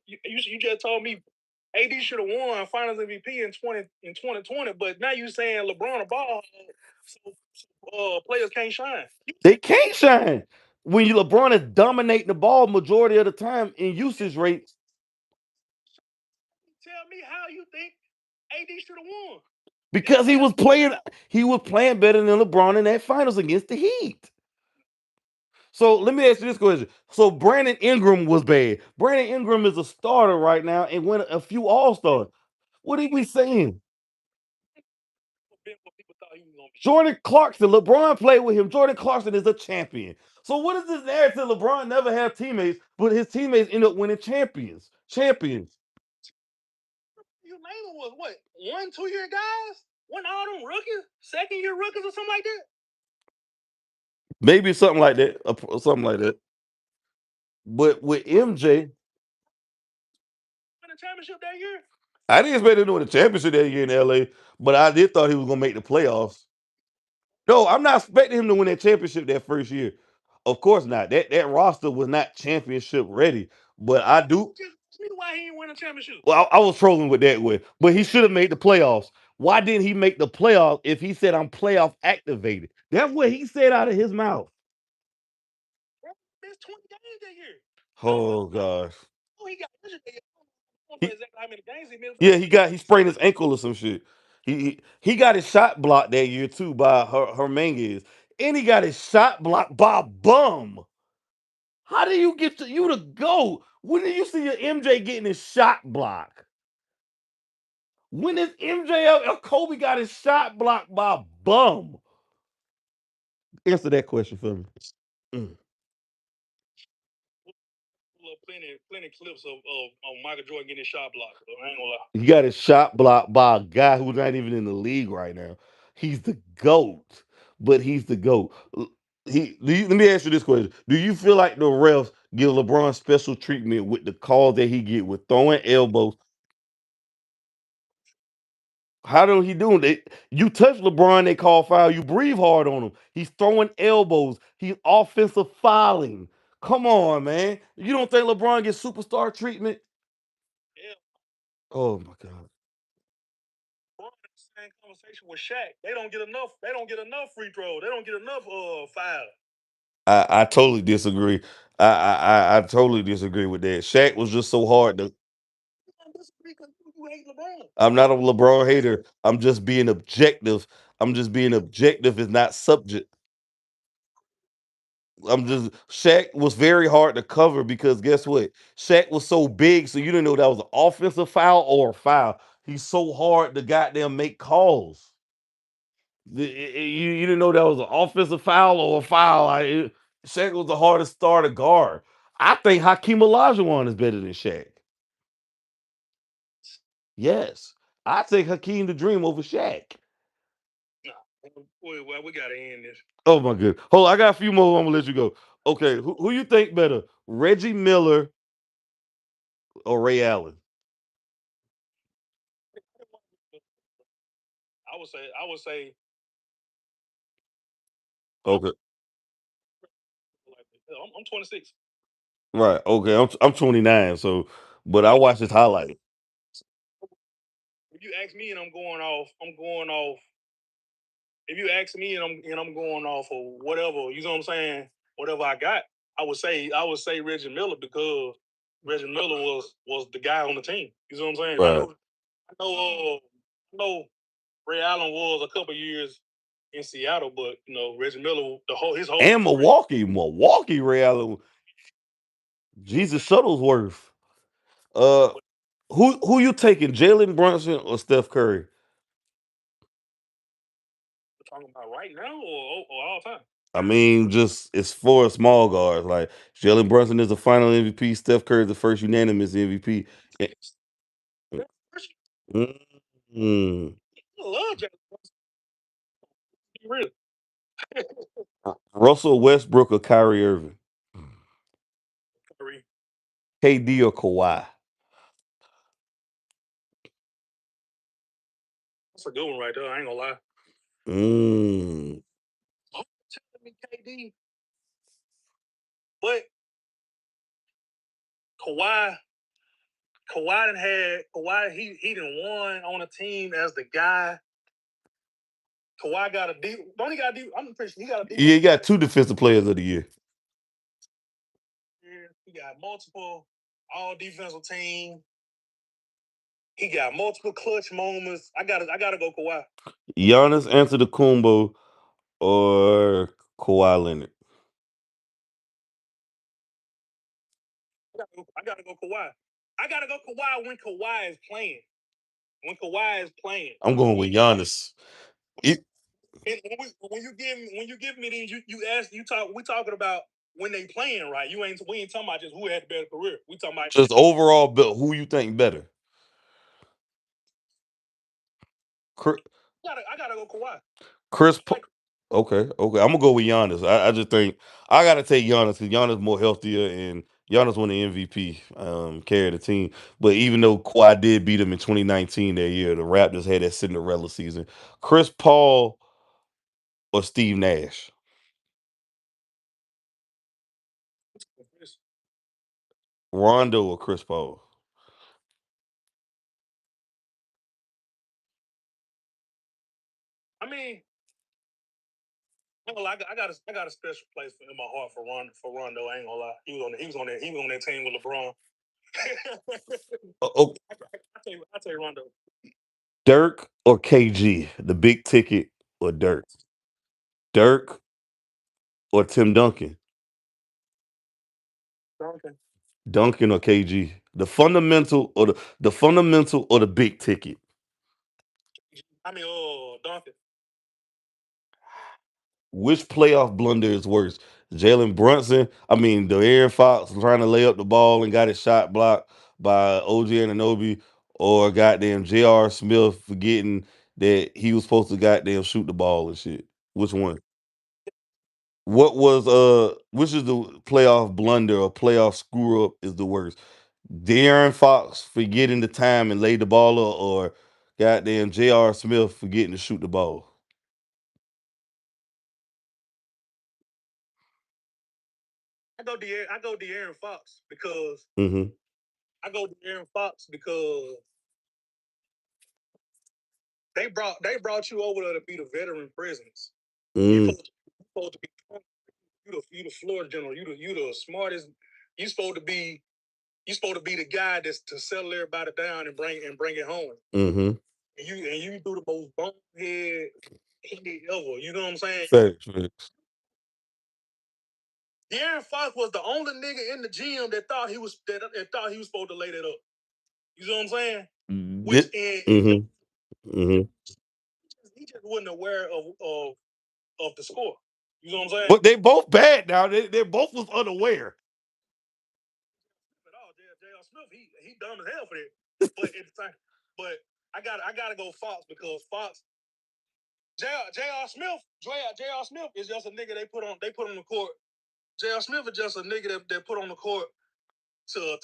You just told me AD should have won Finals MVP in 2020, but now you saying LeBron a ball, so players can't shine. They can't shine when you LeBron is dominating the ball majority of the time in usage rates. Tell me how you think AD should have won. Because he was playing better than LeBron in that finals against the Heat. So let me ask you this question. So Brandon Ingram was bad. Brandon Ingram is a starter right now and won a few All-Stars. What are we saying? Jordan Clarkson, LeBron played with him. Jordan Clarkson is a champion. So what is this narrative? LeBron never had teammates, but his teammates end up winning champions. Champions. You name it was what? 1-2 year guys? One all them rookies? Second year rookies or something like that? Maybe something like that. Something like that. But with MJ, Win the championship that year? I didn't expect him to win the championship that year in LA, but I did thought he was gonna make the playoffs. No, I'm not expecting him to win that championship that first year. Of course not. That roster was not championship ready. But I do. Why he didn't win a championship? Well, I was trolling with that one, but he should have made the playoffs. Why didn't he make the playoffs if he said I'm playoff activated? That's what he said out of his mouth. Missed 20 games that year. Oh gosh. Oh, he got injured that year. I don't know He, exactly how many games he missed. yeah, he sprained his ankle or some shit. He got his shot blocked that year too by Hermanguez, and he got his shot blocked by a bum. How do you get to you to go? When do you see your MJ getting his shot blocked? When is MJ or Kobe got his shot blocked by a bum? Answer that question for me. Mm. Plenty clips of Michael Jordan getting his shot blocked. So I ain't gonna lie. He got his shot blocked by a guy who's not even in the league right now. He's the GOAT, but he's the GOAT. Let me ask you this question. Do you feel like the refs give LeBron special treatment with the call that he get with throwing elbows? How do he doing it? You touch LeBron, they call foul. You breathe hard on him. He's throwing elbows. He's offensive fouling. Come on, man. You don't think LeBron gets superstar treatment? Yeah. Oh my God. Same conversation with Shaq. They don't get enough. They don't get enough free throws. They don't get enough foul. I totally disagree. I totally disagree with that. Shaq was just so hard to. You don't disagree because you hate LeBron. I'm not a LeBron hater. I'm just being objective. I'm just being objective is not subject. I'm just Shaq was very hard to cover because guess what? Shaq was so big, so you didn't know that was an offensive foul or a foul. He's so hard to goddamn make calls. You didn't know that was an offensive foul or a foul. Shaq was the hardest starter guard. I think Hakeem Olajuwon is better than Shaq. Yes, I take Hakeem the Dream over Shaq. Nah, well, we gotta end this. Oh my good. Hold on, I got a few more. I'm gonna let you go. Okay, who you think better, Reggie Miller or Ray Allen? I would say Okay, I'm 26. right. Okay, I'm 29. So, but I watched his highlight. If you ask me and I'm going off, I'm going off. If you ask me and I'm going off of whatever, you know what I'm saying? Whatever I got, I would say Reggie Miller because Reggie Miller was the guy on the team. You know what I'm saying? Right. I know Ray Allen was a couple years in Seattle, but Reggie Miller, his whole And Milwaukee Ray Allen, Jesus Shuttlesworth. Uh, who you taking, Jalen Brunson or Steph Curry? talking about right now or all time. I mean, just it's for small guards. Like Jalen Brunson is the final MVP. Steph Curry is the first unanimous MVP. Eh, mm, I love Jalen Brunson. Be real. Russell Westbrook or Kyrie Irving? Curry. KD or Kawhi? That's a good one right there. I ain't gonna lie. Mm. I'm telling me KD, but Kawhi, Kawhi. He done won on a team as the guy. Kawhi got a deep. Don't he got a deep? I'm pretty sure he got a deep. Yeah, you got two defensive players of the year. He got multiple all defensive team. He got multiple clutch moments. I gotta go Kawhi. Giannis Antetokounmpo or Kawhi Leonard? I gotta go Kawhi. I gotta go Kawhi when Kawhi is playing. When Kawhi is playing. I'm going with Giannis. It, And when you give me these, we talking about when they playing, right? We ain't talking about just who had the better career. We talking about just overall, but who you think better? Chris, I gotta go Kawhi. Chris Like, Okay, okay. I'm gonna go with Giannis. I just think I gotta take Giannis because Giannis more healthier and Giannis won the MVP, carried the team. But even though Kawhi did beat him in 2019 that year, the Raptors had that Cinderella season. Chris Paul or Steve Nash? Rondo or Chris Paul? I mean, I got a special place in my heart for Rondo. I ain't gonna lie. He was on that team with LeBron. Oh, I tell you Rondo. Dirk or KG? The big ticket or Dirk? Dirk or Tim Duncan? Duncan. Duncan or KG? The fundamental or the big ticket? Duncan. Which playoff blunder is worse? Jalen Brunson, the Aaron Fox trying to lay up the ball and got his shot blocked by OG Ananobi, or goddamn J.R. Smith forgetting that he was supposed to goddamn shoot the ball and shit. Which one? Which is the playoff blunder or playoff screw up is the worst? De'Aaron Fox forgetting the time and laid the ball up, or goddamn J.R. Smith forgetting to shoot the ball? I go De'Aaron Fox because Hmm. I go De'Aaron Fox because they brought you over there to be the veteran presence. You Mm, supposed to be you the floor general. You the smartest. You supposed to be you supposed to be the guy that's to settle everybody down and bring it home. mm-hmm. And you do the most bonehead hit ever. You know what I'm saying? Facts, facts. De'Aaron Fox was the only nigga in the gym that thought he was supposed to lay that up. You know what I'm saying? Which and Mm-hmm. Mm-hmm. he just wasn't aware of the score. You know what I'm saying? But they both bad now. They both was unaware. But J.R. Smith, he dumb as hell for that. But at the time, but I gotta go Fox because Fox J.R. Smith J.R. Smith is just a nigga they put on the court. J.R. Smith is just a nigga that put on the court to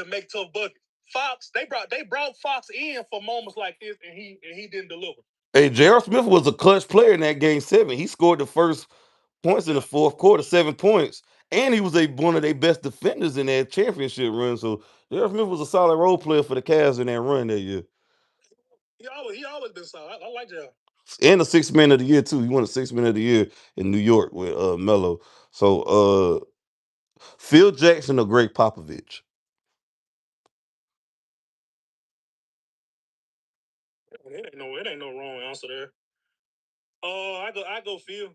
make tough buckets. Fox they brought Fox in for moments like this and he didn't deliver. Hey, J.R. Smith was a clutch player in that game 7. He scored the first points in the Yeah. fourth quarter, 7 points, and he was one of their best defenders in that championship run. So J.R. Smith was a solid role player for the Cavs in that run that year, He always been solid. I like J.R. and the sixth man of the year too. He won the sixth man of the year in New York with Melo. So Phil Jackson or Greg Popovich? It ain't no wrong answer there. I go Phil.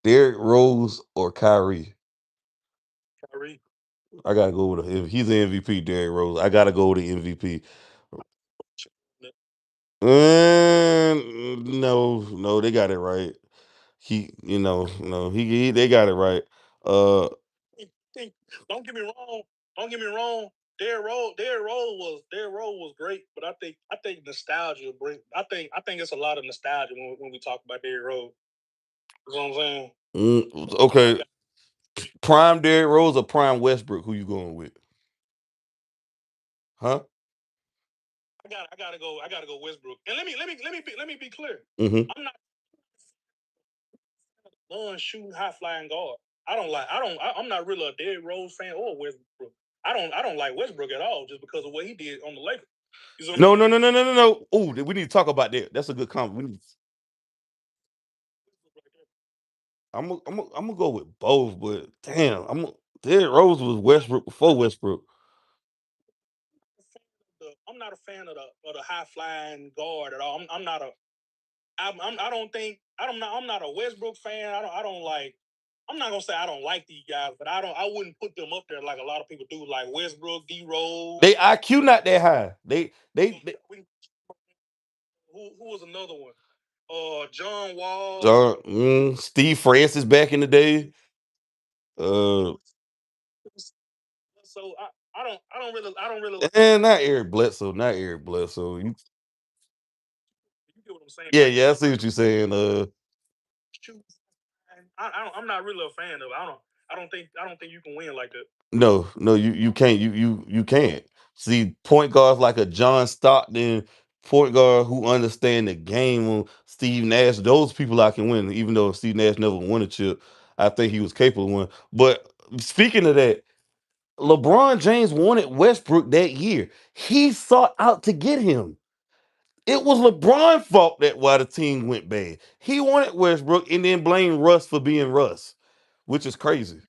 Derrick Rose or Kyrie? Kyrie. I gotta go with if he's the MVP. Derrick Rose. I gotta go with the MVP. No, no, they got it right. No, they got it right. Uh, Don't get me wrong. Don't get me wrong. Derrick Rose was great, but I think nostalgia bring. I think it's a lot of nostalgia when we talk about Derrick Rose. You know what I'm saying? I okay, got prime Derrick Rose or prime Westbrook? Who you going with? Huh? I gotta go Westbrook. And let me be clear. Mm-hmm. I'm not one shooting high flying guard. I'm not really a Derrick Rose fan or Westbrook. I don't like Westbrook at all just because of what he did on the Lakers. You know what I'm No, saying? no, no, no, no, no, no. Oh, we need to talk about that. That's a good comment. I'm gonna go with both, but damn, Derrick Rose was Westbrook before Westbrook. I'm not a fan of the high flying guard at all. I'm not a I don't think I'm not a Westbrook fan. I don't like I'm not gonna say I don't like these guys, but I wouldn't put them up there like a lot of people do, like Westbrook, D Rose. They IQ not that high. They Who was another one? John Wall. Steve Francis back in the day. Uh, So I don't really like and not Eric Bledsoe, not Eric Bledsoe. you get what I'm saying. Yeah, Like yeah, I see what you're saying. shoot, I'm not really a fan of it. I don't think you can win like that. No, no, you can't. You can't. See, point guards like a John Stockton, point guard who understand the game. Steve Nash, those people I can win. Even though Steve Nash never won a chip, I think he was capable of one. But speaking of that, LeBron James wanted Westbrook that year. He sought out to get him. It was LeBron's fault that why the team went bad. He wanted Westbrook and then blamed Russ for being Russ, which is crazy.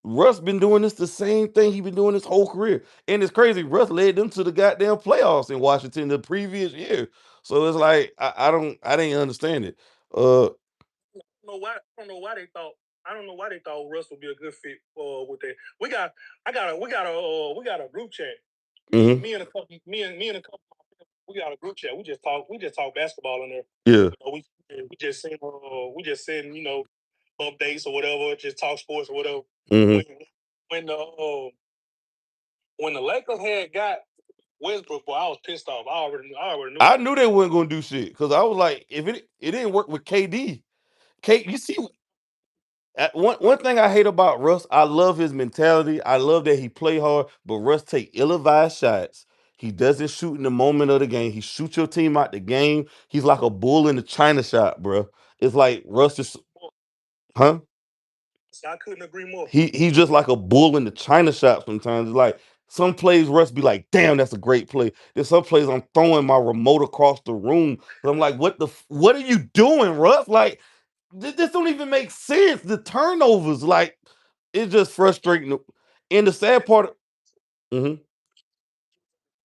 Russ been doing this the same thing he been doing his whole career, and it's crazy. Russ led them to the goddamn playoffs in Washington the previous year. So it's like I didn't understand it. Uh, I don't know why they thought Russ would be a good fit with that. We got a group chat. Me mhm, me and a couple me and a couple we got a group chat. We just talk basketball in there. yeah, We just send updates or whatever. Just talk sports or whatever. hmm When when the when the Lakers had got Westbrook, boy, I was pissed off. I already knew. I knew they weren't gonna do shit because I was like, if it didn't work with KD, you see, one thing I hate about Russ, I love his mentality. I love that he play hard, but Russ take ill-advised shots. He doesn't shoot in the moment of the game. He shoots your team out the game. He's like a bull in the china shop, bro. It's like Russ is, huh? I couldn't agree more. He's just like a bull in the china shop sometimes. It's like Some plays Russ be like, damn, that's a great play. There's some plays I'm throwing my remote across the room. I'm like, what are you doing, Russ? Like, this don't even make sense. The turnovers, like, it's just frustrating. And the sad part, mhm.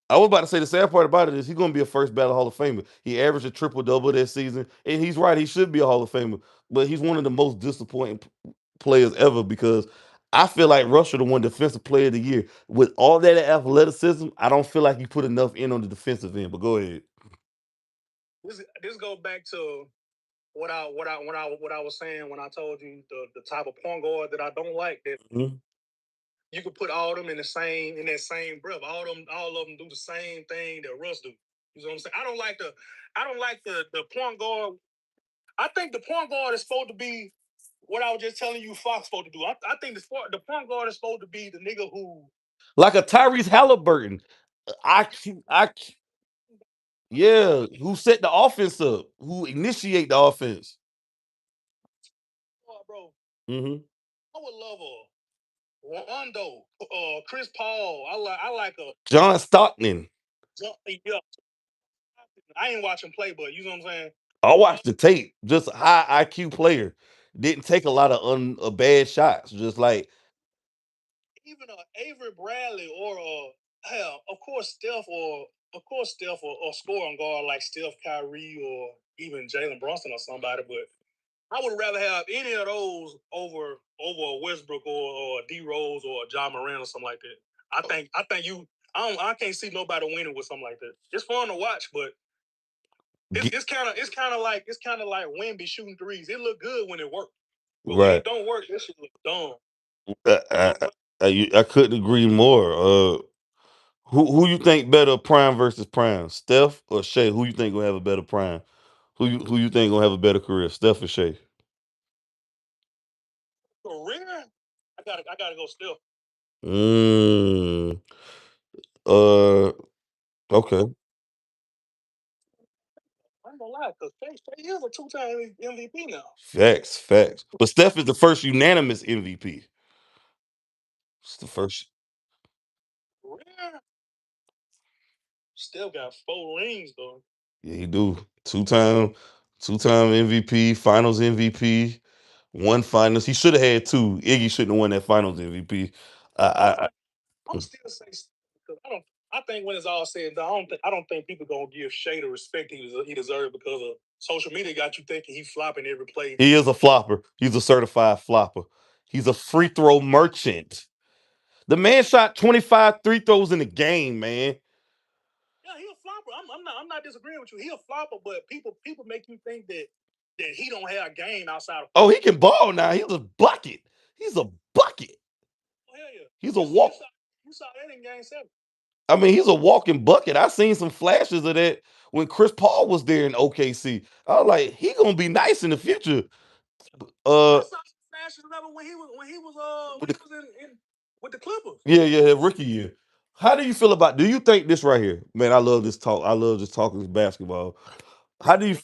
I was about to say the sad part about it is he's gonna be a first ballot Hall of Famer. He averaged a triple double that season, and he's right. He should be a Hall of Famer, but he's one of the most disappointing players ever because I feel like Russ should have won Defensive Player of the Year with all that athleticism. I don't feel like he put enough in on the defensive end. But go ahead. This goes back to what I was saying when I told you the type of point guard that I don't like, that Mhm. you could put all of them in that same breath. All of them do the same thing that Russ do. You know what I'm saying? I don't like the point guard. I think the point guard is supposed to be what I was just telling you Fox supposed to do. I think the point guard is supposed to be the nigga who, Like a Tyrese Halliburton. I, yeah, who set the offense up, who initiate the offense. oh, bro. Hmm. I would love Rondo, Chris Paul. I like a John Stockton. yeah. I ain't watching play, but you know what I'm saying. I watched the tape. Just a high IQ player. Didn't take a lot of bad shots. Just like Even Avery Bradley or hell, of course Steph or scoring guard like Steph, Kyrie, or even Jalen Brunson or somebody. But I would rather have any of those over a Westbrook or a D Rose or a John Moran or something like that. I think you. I can't see nobody winning with something like that. It's fun to watch, but it's kind of like Wemby shooting threes. It look good when it works, but when right. it don't work, this shit look dumb. I couldn't agree more. Who you think better prime versus prime? Steph or Shea? Who you think gonna have a better prime? Who you think gonna have a better career? Steph or Shea? Career, I gotta go Steph. Mm, uh okay. I ain't gonna lie, because Shay is a two-time MVP now. Facts. But Steph is the first unanimous MVP. It's the first. Career, Steph got 4 rings though. Yeah, he do. Two time MVP, finals MVP, one finals. He should have had two. Iggy shouldn't have won that finals MVP. I'm, I I'm still say because I don't. I think when it's all said and done, I don't think people gonna give Shay the respect he deserves because of social media. Got you thinking he flopping every play. He is a flopper. He's a certified flopper. He's a free throw merchant. The man shot 25 free throws in the game, man. Yeah, he a flopper. I'm not disagreeing with you. He a flopper, but people make you think that he don't have a game outside of Oh, flopping. he can ball now. He's a bucket. He's a bucket. Oh, hell yeah, He's a walk. you saw that in Game 7. I mean, he's a walking bucket. I seen some flashes of that when Chris Paul was there in OKC. I was like, he gonna be nice in the future. I Uh, saw some flashes of it with when he the was in with the Clippers. yeah, rookie year. How do you feel about? Do you think this right here, man? I love this talk. I love just talking basketball. How do you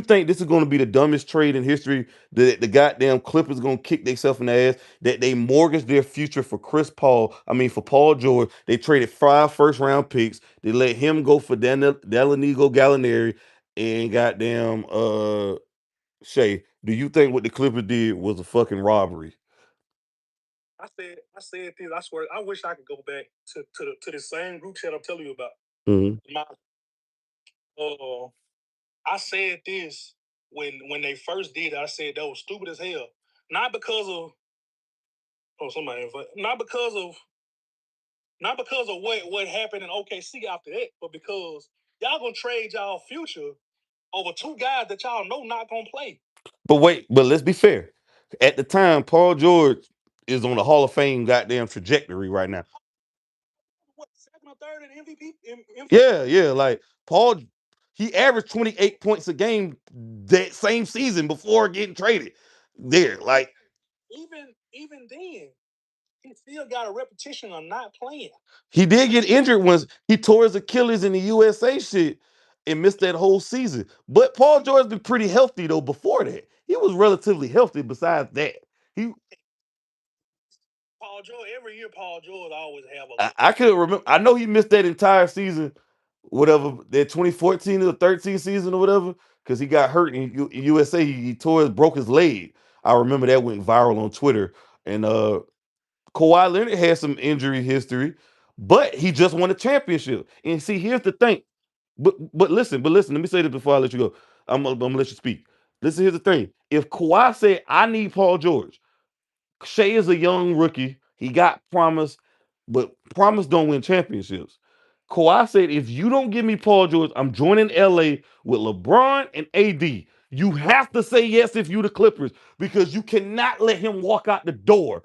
think this is going to be the dumbest trade in history? That the goddamn Clippers going to kick themselves in the ass that they mortgaged their future for Chris Paul. I mean for Paul George. They traded 5 first-round picks. They let him go for Delanigo Gallinari and goddamn Shay. Do you think what the Clippers did was a fucking robbery? I said this. I swear, I wish I could go back to the same group chat I'm telling you about. Mhm. My, uh, I said this when they first did it. I said that was stupid as hell. Not because of not because of what happened in OKC after that, but because y'all gonna trade y'all future over two guys that y'all know not gonna play. But wait, but let's be fair. At the time, Paul George is on the Hall of Fame goddamn trajectory right now. What, second or third in MVP? Yeah. Like Paul, he averaged 28 points a game that same season before getting traded. There, like Even then, he still got a repetition of not playing. he did get injured once. He tore his Achilles in the USA shit and missed that whole season. But Paul George's been pretty healthy though before that. He was relatively healthy besides that. He Paul George, every year Paul George always have I couldn't remember. I know he missed that entire season, whatever that 2014 or 13 season or whatever, because he got hurt in USA. He broke his leg. I remember that went viral on Twitter. And Kawhi Leonard had some injury history, but he just won a championship. And see, here's the thing. But listen. Let me say this before I let you go. I'm gonna let you speak. Listen, here's the thing. If Kawhi said, "I need Paul George," Shea is a young rookie. He got promise, but promise don't win championships. Kawhi said, if you don't give me Paul George, I'm joining LA with LeBron and AD. You have to say yes if you the Clippers because you cannot let him walk out the door.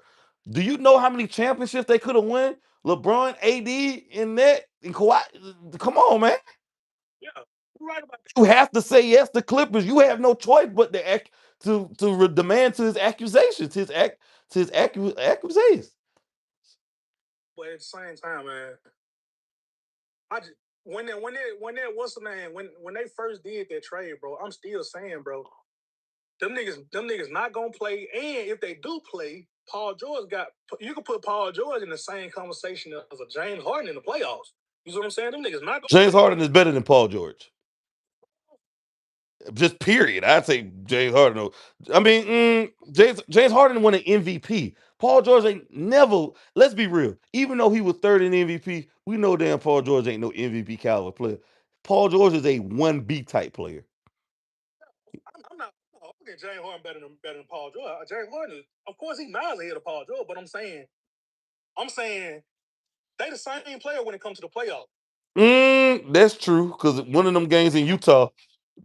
Do you know how many championships they could have won? LeBron, AD, in that, and Kawhi. Come on, man. Yeah, you're right about You have to say yes to Clippers. You have no choice but to demand to his accusations, accusations. but at the same time, man, I just when that what's the name when they first did that trade, bro. I'm still saying, bro, them niggas not gonna play, and if they do play, Paul George got you can put Paul George in the same conversation as a James Harden in the playoffs. You see what I'm saying? Them niggas not gonna James play. Harden is better than Paul George. Just period. I'd say James Harden. I mean, James Harden won an MVP. Paul George ain't never. Let's be real. Even though he was third in MVP, we know damn Paul George ain't no MVP caliber player. Paul George is a 1B type player. I'm not. Okay, James Harden better than Paul George. James Harden, of course, he's miles ahead of Paul George, but I'm saying they the same player when it comes to the playoffs. That's true because one of them games in Utah,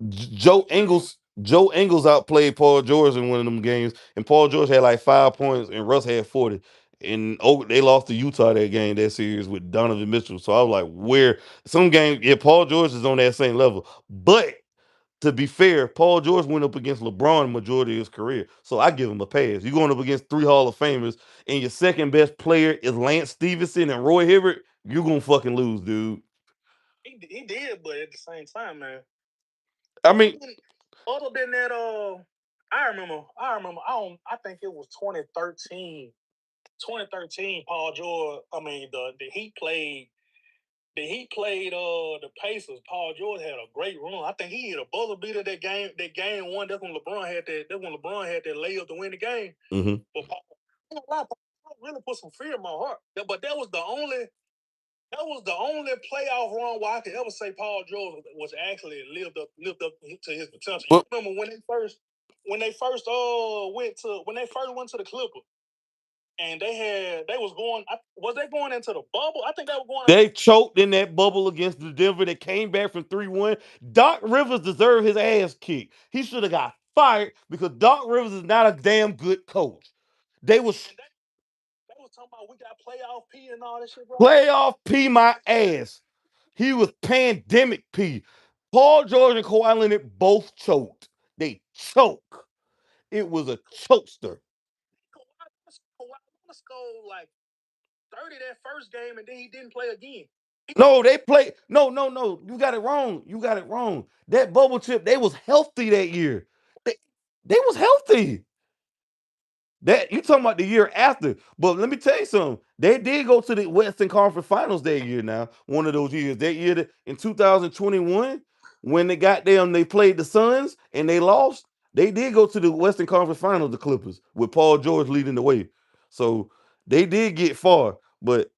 Joe Ingles outplayed Paul George in one of them games, and Paul George had like 5 points, and Russ had 40. And they lost to Utah that series with Donovan Mitchell. So I was like, where some games, yeah, Paul George is on that same level. But to be fair, Paul George went up against LeBron the majority of his career. So I give him a pass. You're going up against three Hall of Famers, and your second best player is Lance Stevenson and Roy Hibbert, you're gonna fucking lose, dude. He did, but at the same time, man. I mean, Other than that, I think it was 2013. 2013, Paul George. I mean, the Heat played. The Heat played the Pacers. Paul George had a great run. I think he hit a buzzer beater that game. That game one. That's when LeBron had that. That's when LeBron had that layup to win the game. mhm. But Paul really put some fear in my heart. But that was the only playoff run where I could ever say Paul George was actually lived up to his potential. You Well, remember when they first went to the Clippers and they was they going into the bubble? I think they were going into they choked in that bubble against the Denver. They came back from 3-1. Doc Rivers deserved his ass kicked. He should have got fired because Doc Rivers is not a damn good coach. They was they was talking about we got playoff P and all this shit, bro. playoff P my ass. He was pandemic P. Paul George and Kawhi Leonard both choked. They choke. It was a chokester. Kawhi scored like 30 that first game and then he didn't play again. No, they play. No. You got it wrong. You got it wrong. That bubble chip, they was healthy that year. They, they was healthy. That you talking about the year after. But let me tell you something. They did go to the Western Conference Finals that year now. One of those years. That year in 2021, when they played the Suns and they lost, they did go to the Western Conference Finals, the Clippers, with Paul George leading the way. So they did get far, but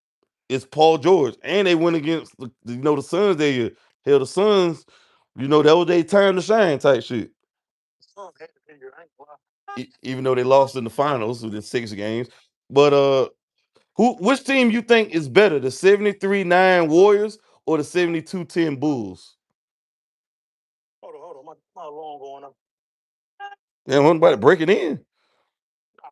it's Paul George. And they went against the Suns that year. Hell, the Suns, that was their time to shine type shit. Even though they lost in the finals within 6 games. But which team you think is better, the 73-9 Warriors or the 72-10 Bulls? Hold on. My alarm going up. Damn, wasn't about to break it in.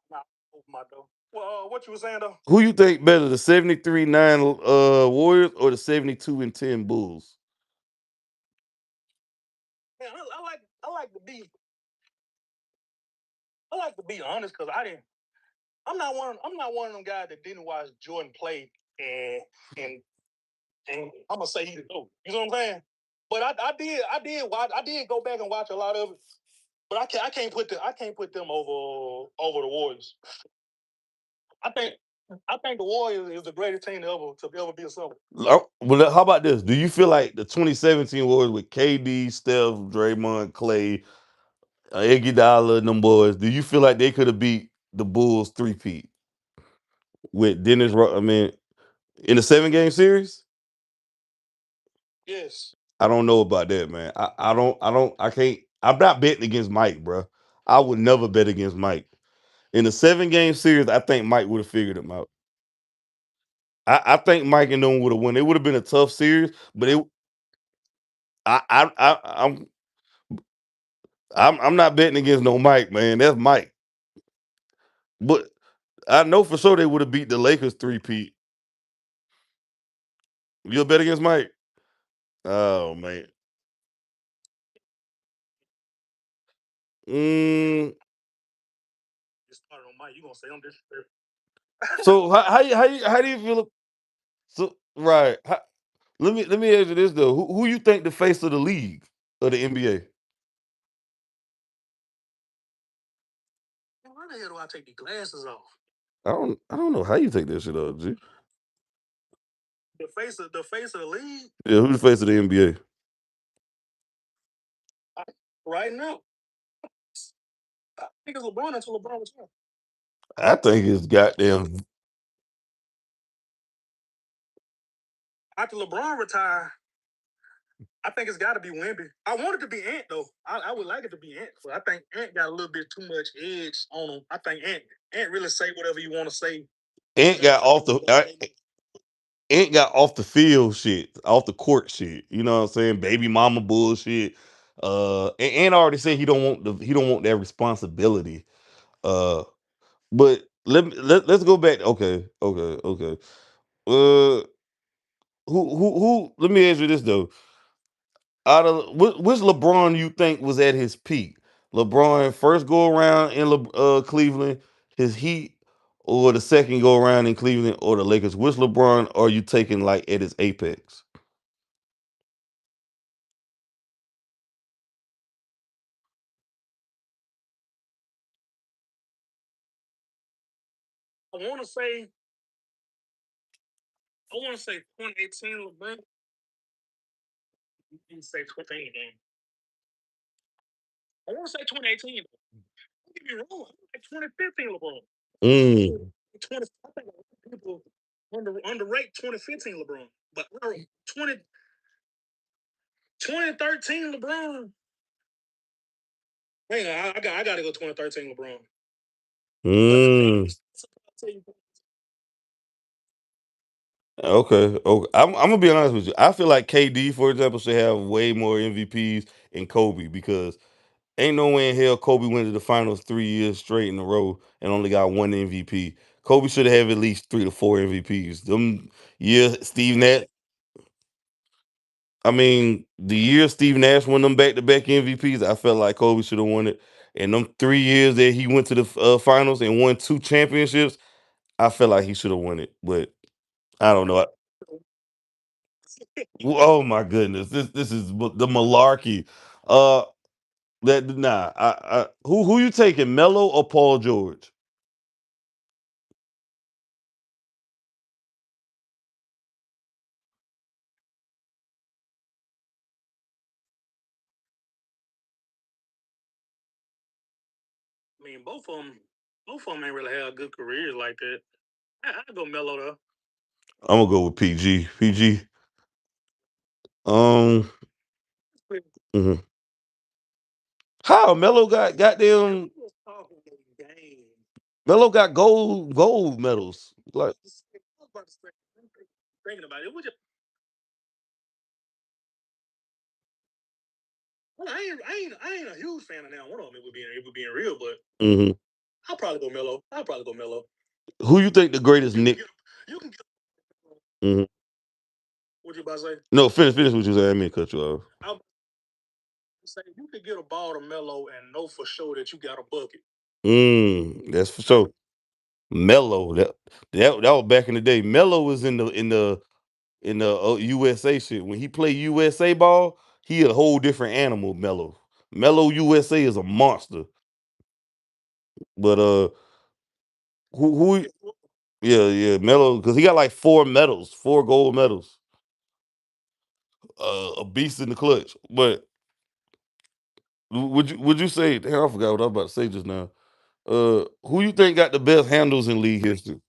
Nah, open my door. Well, what you were saying though? Who you think better, the 73-9 Warriors or the 72-10 Bulls? Man, I like to be honest because I didn't. I'm not one of them guys that didn't watch Jordan play and and and I'm gonna say he the GOAT. You know what I'm saying? But I did go back and watch a lot of it. But I can't put them over the Warriors. I think I think the Warriors is the greatest team to ever be assembled. Well, how about this? Do you feel like the 2017 Warriors with KD, Steph, Draymond, Clay, Iguodala, and them boys? Do you feel like they could have beat the Bulls three-peat with I mean, in a 7-game series? Yes. I don't know about that, man. I can't. I'm not betting against Mike, bro. I would never bet against Mike. In a 7-game series, I think Mike would have figured him out. I think Mike and them would have won. It would have been a tough series, but it. I'm I'm not betting against no Mike, man. That's Mike. But I know for sure they would have beat the Lakers three-peat. You'll bet against Mike? Oh man. Mm, You started on Mike. You gonna say I'm disrespectful? so how do you feel? So right. Let me ask you this though. Who you think the face of the league of the NBA? Why the hell do I take the glasses off? I don't know how you take that shit off, G. The face of the league Yeah, who's the face of the NBA? right now. I think it's LeBron until LeBron retires. I think it's goddamn After LeBron retire, I think it's got to be Wemby. I want it to be Ant though. I would like it to be Ant, but I think Ant got a little bit too much edge on him. I think Ant really say whatever you want to say. Ant got off the Ant got off the field shit, off the court shit. You know what I'm saying? Baby mama bullshit. And Ant already said he don't want that responsibility. Uh, but let's go back. Okay. Uh, who? Let me ask you this though. Out of which LeBron you think was at his peak? LeBron first go around in Cleveland, his Heat, or the second go around in Cleveland or the Lakers? Which LeBron are you taking like at his apex? I want to say I want to say 2018 LeBron. You can say 2018 game. I want to say 2018. Don't get me wrong. I like 2015 LeBron. Mm. 20. I think a lot of people underrate 2015 LeBron, but 20 2013 LeBron. Hang on, I got to go 2013 LeBron. But the thing Mm. is, I'll tell you, Okay. I'm gonna be honest with you. I feel like KD, for example, should have way more MVPs than Kobe because ain't no way in hell Kobe went to the finals 3 years straight in a row and only got one MVP. Kobe should have at least 3 to 4 MVPs. Them years Steve Nash. I mean, the year Steve Nash won them back-to-back MVPs, I felt like Kobe should have won it. And them 3 years that he went to the finals and won 2 championships, I felt like he should have won it. But I don't know. Oh my goodness, this is the malarkey. Uh, that nah. Who you taking, Melo or Paul George? I mean, both of them ain't really had good careers like that. I go Melo though. I'm gonna go with PG. PG. Um, mhm. How Melo got goddamn He was talking the game. Melo got gold medals. Like, I was about to say, thinking about it. Well, I ain't a huge fan of now one of them. It would be real, but mhm. I'll probably go Melo. I'll probably go Melo. Who you think the greatest You can Nick? get you can get. Mhm. What you about to say? No, finish what you saying. I mean, cut you off. I would say you could get a ball to Melo and know for sure that you got a bucket. That's for sure. Melo, that was back in the day. Melo was in the USA shit. When he played USA ball, he a whole different animal. Melo USA is a monster. But who? Yeah, yeah, Melo, because he got like 4 medals, 4 gold medals. A beast in the clutch. But would you say? Damn, I forgot what I was about to say just now. Who you think got the best handles in league history?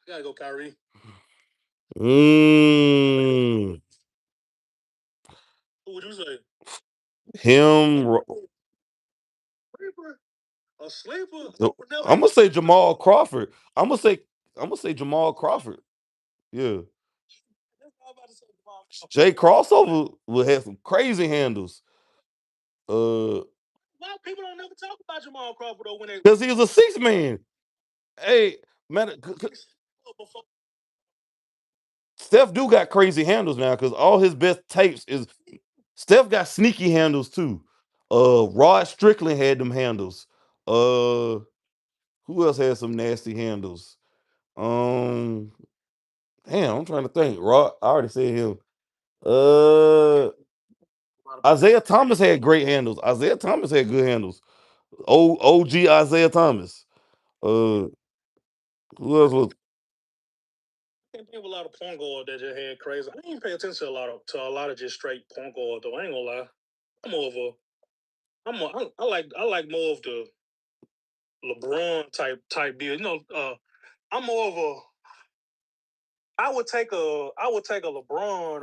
I gotta go Kyrie. Mm, Who would you say? him. Sleeper? A sleeper? No, Never I'm heard gonna no say sleeper. Jamal Crawford. I'm gonna say Jamal Crawford. Yeah, That's what I'm about to say. Jamal Crawford. Jay Crossover will have some crazy handles. Uh, Why people don't never talk about Jamal Crawford though when they because he was a 6 man. Hey, man, before Steph do got crazy handles now because all his best tapes is Steph got sneaky handles too. Rod Strickland had them handles. Uh, who else had some nasty handles? Um, damn, I'm trying to think. Rod, I already said him. Uh, Isaiah Thomas had great handles. Isaiah Thomas had good handles. OG Isaiah Thomas. Uh, who else was? I can't think of a lot of point guard that just had crazy. I didn't pay attention to a lot of just straight point guard though. I ain't gonna lie. I'm more of a I like more of the LeBron type deal. I'm more of a I would take a LeBron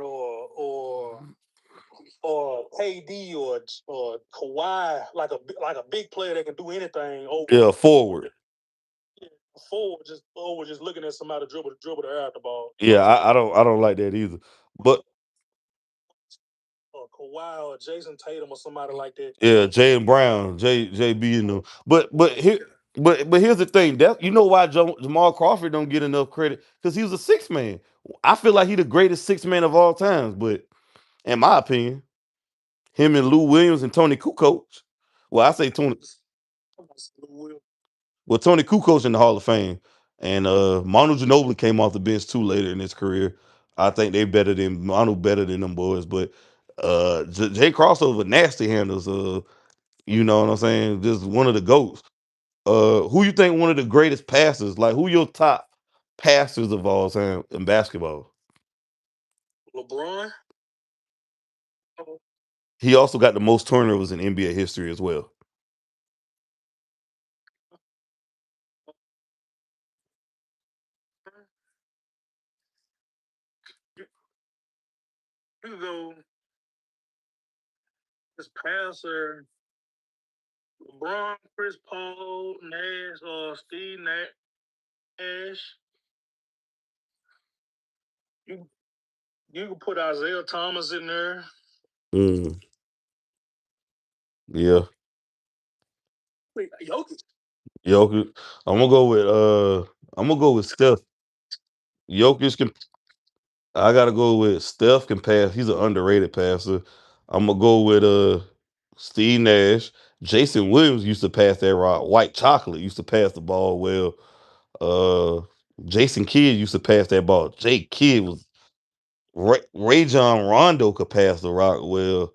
or KD or Kawhi like a big player that can do anything over Yeah, forward. forward just looking at somebody dribble the air out the ball. You know Yeah, what I'm saying? I don't like that either. But Or Kawhi or Jason Tatum or somebody like that. You yeah, know, Jalen Brown, JB, and them. But yeah. here, but here's the thing. That you know why Jamal Crawford don't get enough credit because he was a 6 man. I feel like he the greatest 6 man of all times. But in my opinion, him and Lou Williams and Tony Kukoc. Well, I say Tony. Well, Tony Kukoc in the Hall of Fame, and Manu Ginobili came off the bench too later in his career. I think they better than Manu, better than them boys. But Jay Crossover nasty handles. You know what I'm saying? Just one of the goats. Who you think one of the greatest passers? Like who your top passers of all time in basketball? LeBron. He also got the most turnovers in NBA history as well. You could go this passer, LeBron, Chris Paul, Nash, or Steve Nash. You you can put Isaiah Thomas in there. Mm, yeah, Wait, Jokic. Jokic. I'm gonna go with Steph. Jokic can. I gotta go with Steph can pass. He's an underrated passer. I'm gonna go with Steve Nash. Jason Williams used to pass that rock. White Chocolate used to pass the ball well. Uh, Jason Kidd used to pass that ball. Jake Kidd was Ray John Rondo could pass the rock well.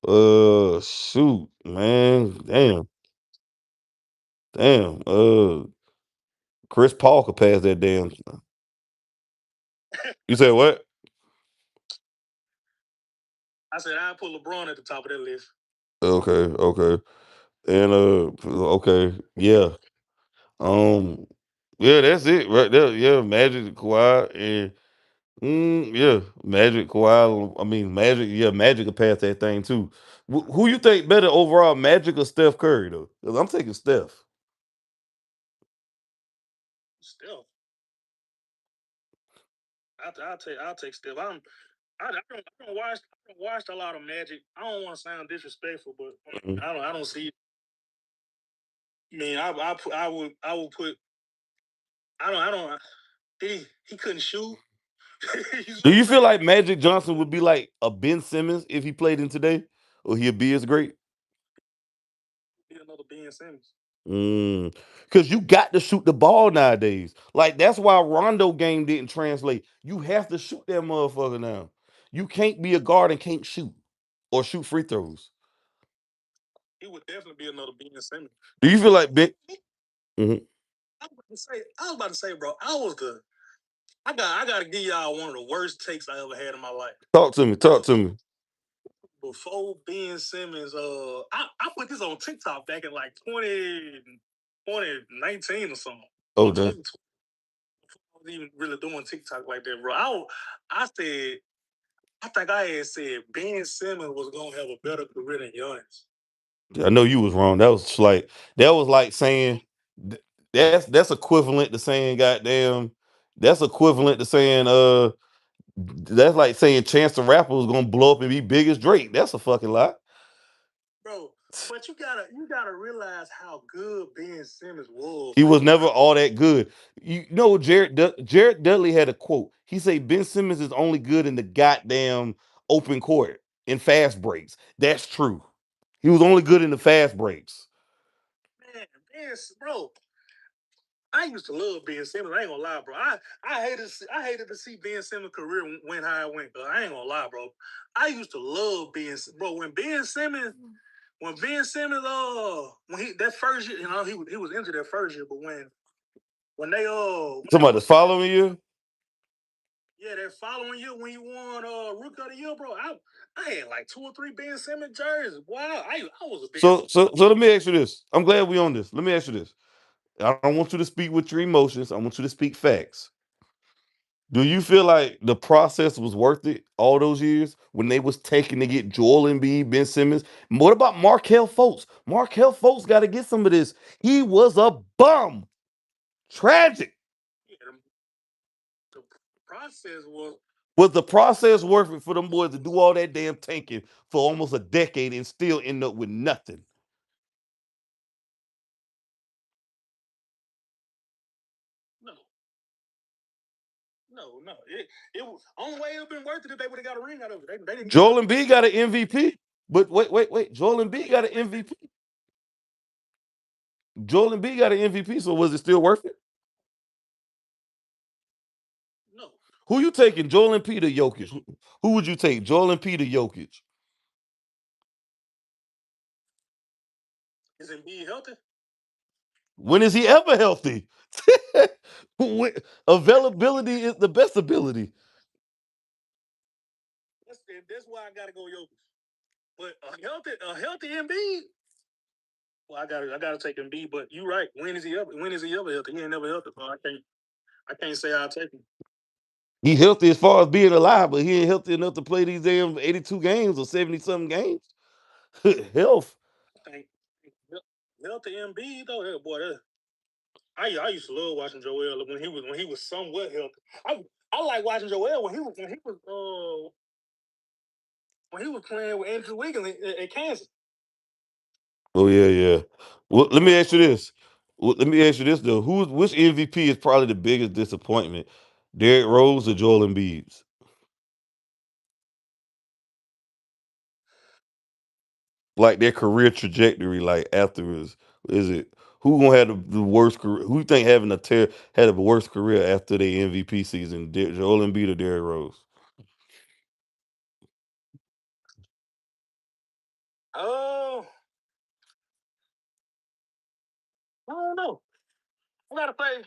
Uh, shoot, man, damn. Chris Paul could pass that damn. You said what? I said I'd put LeBron at the top of that list. Okay, okay, and okay, yeah. Um, yeah, that's it right there. Yeah, Magic, Kawhi, and yeah, Magic, Kawhi. I mean, Magic. Yeah, Magic could pass that thing too. Who you think better overall, Magic or Steph Curry though? 'Cause I'm taking Steph. Still, I'll take Steph. I don't watch a lot of Magic. I don't want to sound disrespectful, but Mhm. I don't see. I mean, I would put. I don't. He couldn't shoot. You know Do what I'm you feel saying? like Magic Johnson would be like a Ben Simmons if he played in today, or he'd be as great? Be another Ben Simmons. Because you got to shoot the ball nowadays. Like that's why Rondo game didn't translate. You have to shoot that motherfucker now. You can't be a guard and can't shoot or shoot free throws. He would definitely be another Ben Simmons. Do you feel like Ben? Mhm. I was about to say, bro, I gotta give y'all one of the worst takes I ever had in my life. Talk to me. Talk to me. Before Ben Simmons, I put this on TikTok back in like 2019 or something. Oh, Or damn. 2020. I wasn't even really doing TikTok like that, bro. I said, I think I had said Ben Simmons was gonna have a better career than Giannis. I know you was wrong. That was like saying that's equivalent to saying goddamn. That's equivalent to saying that's like saying Chance the Rapper was gonna blow up and be big as Drake. That's a fucking lie. Bro, but you gotta realize how good Ben Simmons was, He was bro. never all that good. You know, Jared Dudley had a quote. He said Ben Simmons is only good in the goddamn open court in fast breaks. That's true. He was only good in the fast breaks. Man, bro, I used to love Ben Simmons. I ain't gonna lie, bro. I hated to see Ben Simmons' career went how it went. Bro. I ain't gonna lie, bro. I used to love bro. When Ben Simmons, when he that first year, he was injured that first year, but when they Somebody won, following you. yeah, that following year when he won Rookie of the Year, bro. I had like two or three Ben Simmons jerseys. Wow, I was a Ben. So let me ask you this. I'm glad we on this. Let me ask you this. I don't want you to speak with your emotions. I want you to speak facts. Do you feel like the process was worth it all those years when they was taking to get Joel Embiid, Ben Simmons? What about Markel Fultz? Markel Fultz got to get some of this. He was a bum. Tragic. Yeah, the process was Was the process worth it for them boys to do all that damn tanking for almost a decade and still end up with nothing? no, no. It was only way it would have been worth it if they would have got a ring out of it. They didn't get Joel nothing. Embiid got an MVP. But wait. Joel Embiid got an MVP. Joel Embiid got an MVP. So was it still worth it? No, Who you taking, Joel Embiid or Jokic? Who would you take, Joel Embiid or Jokic? is Embiid healthy? When is he ever healthy? When- Availability is the best ability. That's why I gotta go Jokic. But a healthy Embiid. Well, I gotta take Embiid. But you right. When is he ever healthy? He ain't never healthy. So I can't say I'll take him. He healthy as far as being alive, but he ain't healthy enough to play these damn 82 games or 70 something games. Health. I think healthy Embiid though. Yeah, boy, I used to love watching Joel when he was somewhat healthy. I like watching Joel when he was playing with Andrew Wiggins at Kansas. Oh yeah. Well, let me ask you this. Let me ask you this though. Which MVP is probably the biggest disappointment? Derrick Rose or Joel Embiid? Like their career trajectory, like afterwards, is it who gonna have the worst career? Who you think had a worse career after their MVP season? Joel Embiid or Derrick Rose? Oh, I don't know. I gotta say,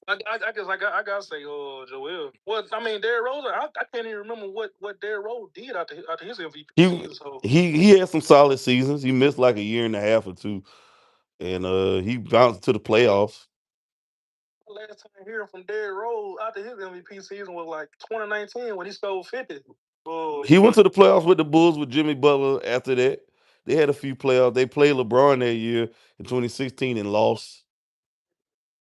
I guess I gotta say, Joel. Well, I mean, Derrick Rose. I can't even remember what Derrick Rose did after his MVP He season. So he had some solid seasons. He missed like a year and a half or two, and he bounced to the playoffs. last time hearing from Derrick Rose after his MVP season was like 2019 when he scored 50. He went to the playoffs with the Bulls with Jimmy Butler. After that, they had a few playoffs. They played LeBron that year in 2016 and lost.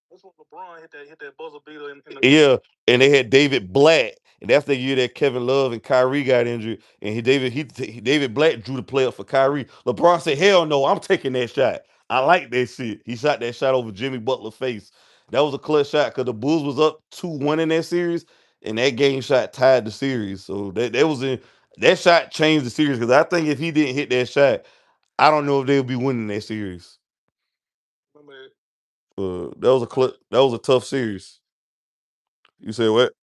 That's when LeBron hit that buzzer beater in the. Yeah, and they had David Blatt, and that's the year that Kevin Love and Kyrie got injured, and David Blatt drew the play up for Kyrie. LeBron said, "Hell no, I'm taking that shot. I like that shit." He shot that shot over Jimmy Butler's face. That was a clutch shot because the Bulls was up 2-1 in that series, and that game shot tied the series. So that shot changed the series because I think if he didn't hit that shot, I don't know if they would be winning that series. Remember That was a tough series. You said what?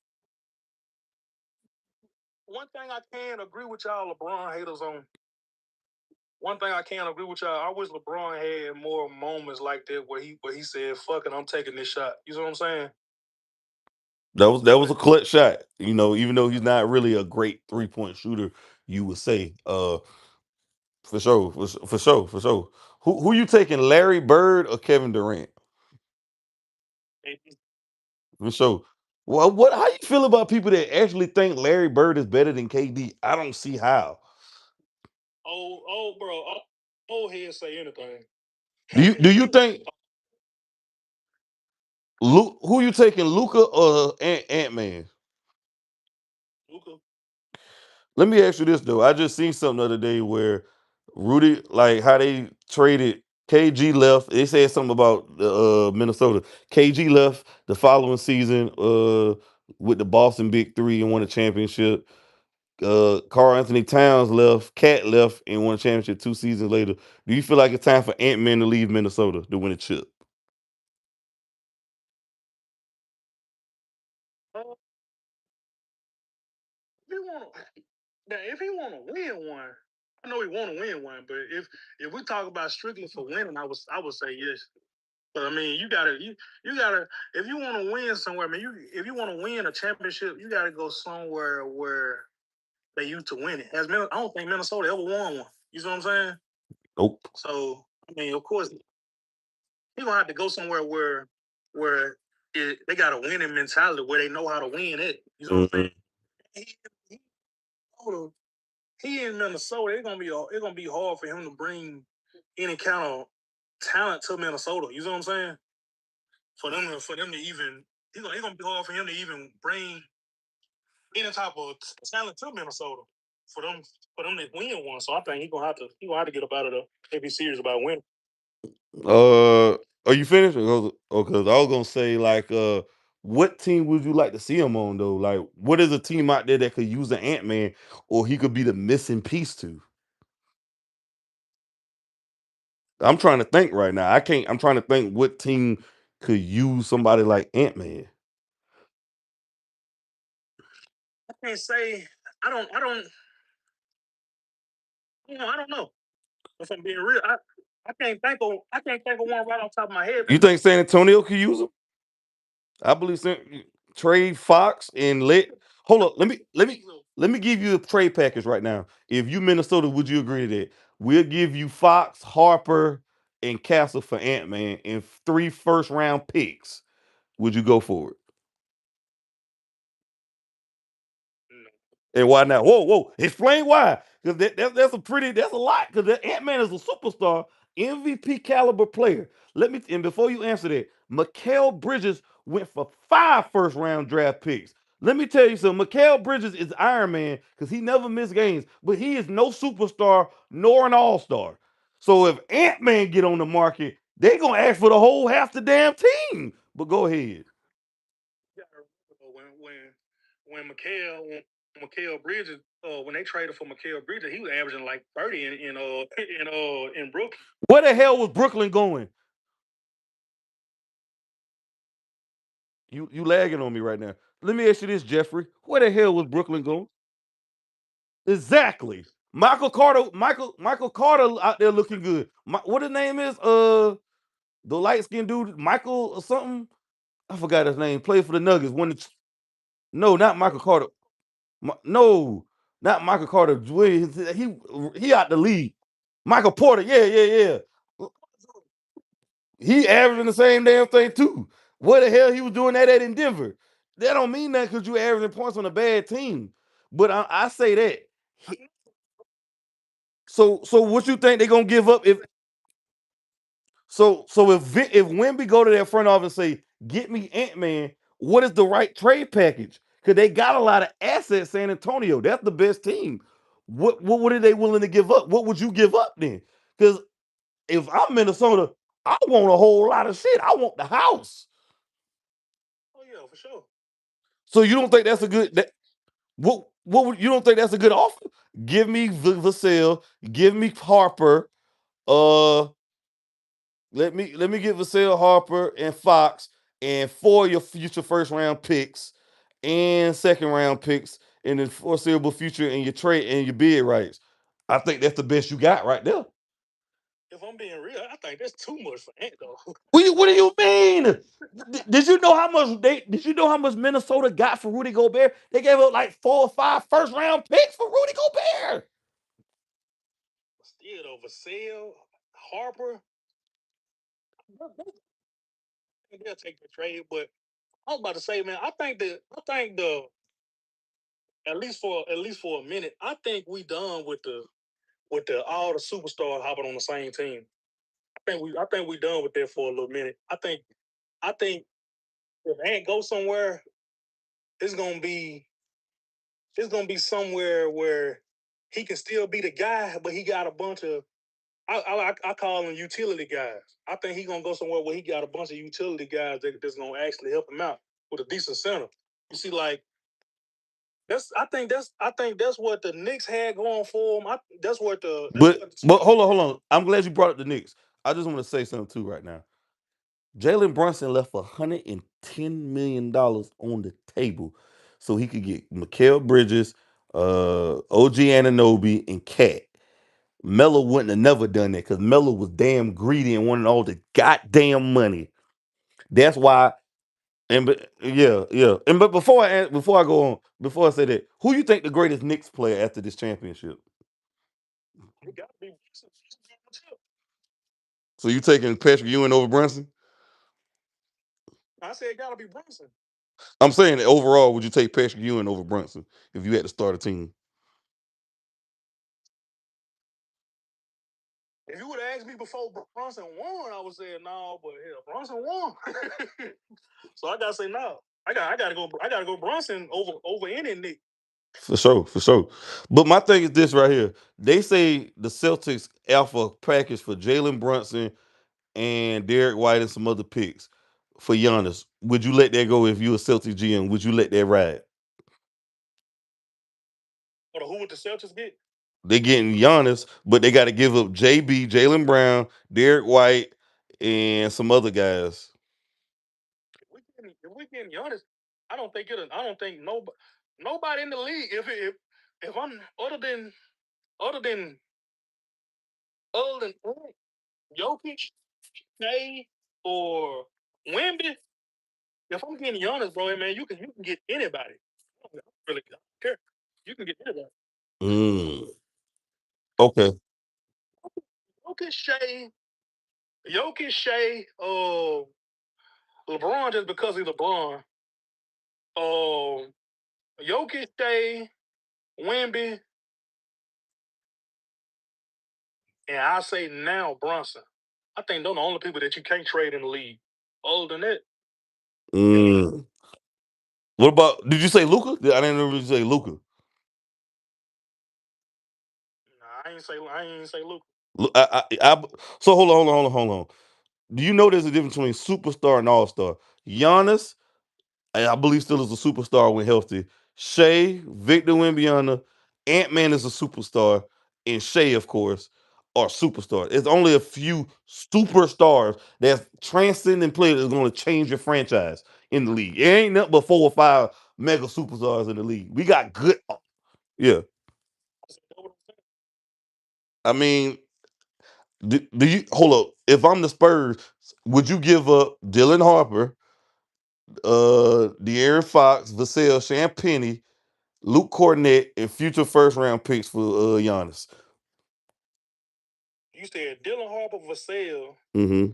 one thing I can agree with y'all LeBron haters on. one thing I can't agree with y'all. I wish LeBron had more moments like that where he said, "Fuck it, I'm taking this shot." You know what I'm saying? That was a clutch shot. You know, even though he's not really a great 3-point shooter, you would say. For sure, for sure, for sure. Who you taking, Larry Bird or Kevin Durant? For sure. Well, what? How you feel about people that actually think Larry Bird is better than KD? I don't see how. Bro, old head say anything. Do you think who you taking, Luca or Ant Man? Luka. Let me ask you this though. I just seen something the other day where Rudy, like how they traded KG left. They said something about Minnesota. KG left the following season with the Boston Big Three and won a championship. Carl Anthony Towns left, Cat left, and won a championship 2 seasons later. Do you feel like it's time for Ant Man to leave Minnesota to win a chip? Uh, if he want now, if he want to win one, I know he want to win one. But if we talk about strictly for winning, I would say yes. But I mean, you gotta if you want to win somewhere, I mean, if you want to win a championship, you gotta go somewhere where they used to win it. I don't think Minnesota ever won one. You know what I'm saying? Nope. So I mean, of course, he gonna have to go somewhere where they got a winning mentality where they know how to win it. You know what I'm Mhm. saying? He, he, he in Minnesota. It's gonna be hard for him to bring any kind of talent to Minnesota. You know what I'm saying? For them to even it's gonna be hard for him to even bring any type of talent to Minnesota for them for them to win one. So I think he gonna have to get up out of the be serious about winning. Are you finished? Because I was gonna say like, what team would you like to see him on though? Like, what is a team out there that could use an Ant Man, or he could be the missing piece to? I'm trying to think right now. I can't. I'm trying to think what team could use somebody like Ant Man. I can't say I don't know. If I'm being real, I can't think of one right off the top of my head. You think San Antonio could use him? I believe trade Fox and let. Hold up. Let me give you a trade package right now. If you Minnesota, would you agree to that? We'll give you Fox, Harper, and Castle for Ant Man, and 3 first-round picks. Would you go for it? And why not? Whoa, whoa. Explain why. Because that's a lot. Because Ant Man is a superstar, MVP caliber player. And before you answer that, Mikal Bridges went for 5 first-round draft picks. Let me tell you something. Mikal Bridges is Iron Man because he never missed games, but he is no superstar nor an all-star. So if Ant Man get on the market, they gonna ask for the whole half the damn team. But go ahead. You gotta remember when Mikael Bridges when they traded for Mikael Bridges, he was averaging like 30 in Brooklyn. Where the hell was Brooklyn going? You lagging on me right now. Let me ask you this, Jeffrey. Where the hell was Brooklyn going? Exactly. Michael Carter out there looking good. What his name is? The light skinned dude, Michael or something. I forgot his name. Played for the Nuggets. No, not Michael Carter. No, not Michael Carter. He out the league. Michael Porter. Yeah, yeah, yeah. He averaging the same damn thing too. What the hell he was doing that at in Denver? That don't mean that because you averaging points on a bad team. But I say that. So what you think they gonna give up if if Wimby go to their front office and say, get me Ant-Man, what is the right trade package? Because they got a lot of assets, San Antonio. That's the best team. What are they willing to give up? What would you give up then? Because if I'm Minnesota, I want a whole lot of shit. I want the house. Oh yeah, for sure. So you don't think that's a good you don't think that's a good offer? Give me Vassell, give me Harper, uh let me get Vassell, Harper, and Fox, and 4 of your future first-round picks and second-round picks in the foreseeable future in your trade and your bid rights. I think that's the best you got right there. If I'm being real, I think that's too much for Ant though. What do you mean? Did you know how much they? Did you know how much Minnesota got for Rudy Gobert? They gave up like 4 or 5 first round picks for Rudy Gobert. Still though, Vassell, Harper, they'll take the trade. But I was about to say, man, I think the at least for a minute, I think we done with the all the superstars hopping on the same team. I think we done with that for a little minute. I think if Ant goes somewhere, it's gonna be it's gonna be somewhere where he can still be the guy, but he got a bunch of I call them utility guys. I think he's gonna go somewhere where he got a bunch of utility guys that's gonna actually help him out with a decent center. You see, like I think that's what the Knicks had going for them. That's what But hold on. I'm glad you brought up the Knicks. I just want to say something too right now. Jalen Brunson left $110 million on the table so he could get Mikal Bridges, OG Ananobi, and Cat. Melo wouldn't have never done that because Melo was damn greedy and wanted all the goddamn money. That's why. And but yeah, yeah. And but before I go on, before I say that, who you think the greatest Knicks player after this championship? it got to be. So you taking Patrick Ewing over Brunson? I said it got to be Brunson. I'm saying that overall, would you take Patrick Ewing over Brunson if you had to start a team? If you would have asked me before Brunson won, I would say no. But hell, Brunson won, so I gotta say no. I gotta go Brunson over any Nick. For sure, for sure. But my thing is this right here. They say the Celtics alpha package for Jalen Brunson and Derek White and some other picks for Giannis. Would you let that go if you a Celtics GM? Would you let that ride? Or who would the Celtics get? They getting Giannis, but they got to give up JB, Jalen Brown, Derek White, and some other guys. If we getting Giannis, I don't think nobody in the league. If I'm other than other than Jokic, Shea, or Wemby, if I'm getting Giannis, bro, man, you can get anybody. I don't really care. You can get anybody. Mm, okay. Jokic, Shea, LeBron just because he's LeBron. Uh, Jokic, Shea, Wemby, and I say now Brunson. I think those are the only people that you can't trade in the league. Other than that, Mm. What about? Did you say Luca? I didn't really say Luca. nah, I ain't say Luke. So hold on. Do you know there's a difference between superstar and all star? Giannis, I believe, still is a superstar when healthy. Shea, Victor Wembanyama, Ant Man is a superstar, and Shea, of course, are superstars. It's only a few superstars that's transcending players that's going to change your franchise in the league. It ain't nothing but 4 or 5 mega superstars in the league. We got good. Yeah, I mean, do you hold up? If I'm the Spurs, would you give up Dylan Harper, De'Aaron Fox, Vassell, Champagnie, Luke Cornett, and future first round picks for Giannis? You said Dylan Harper, Vassell. Hmm.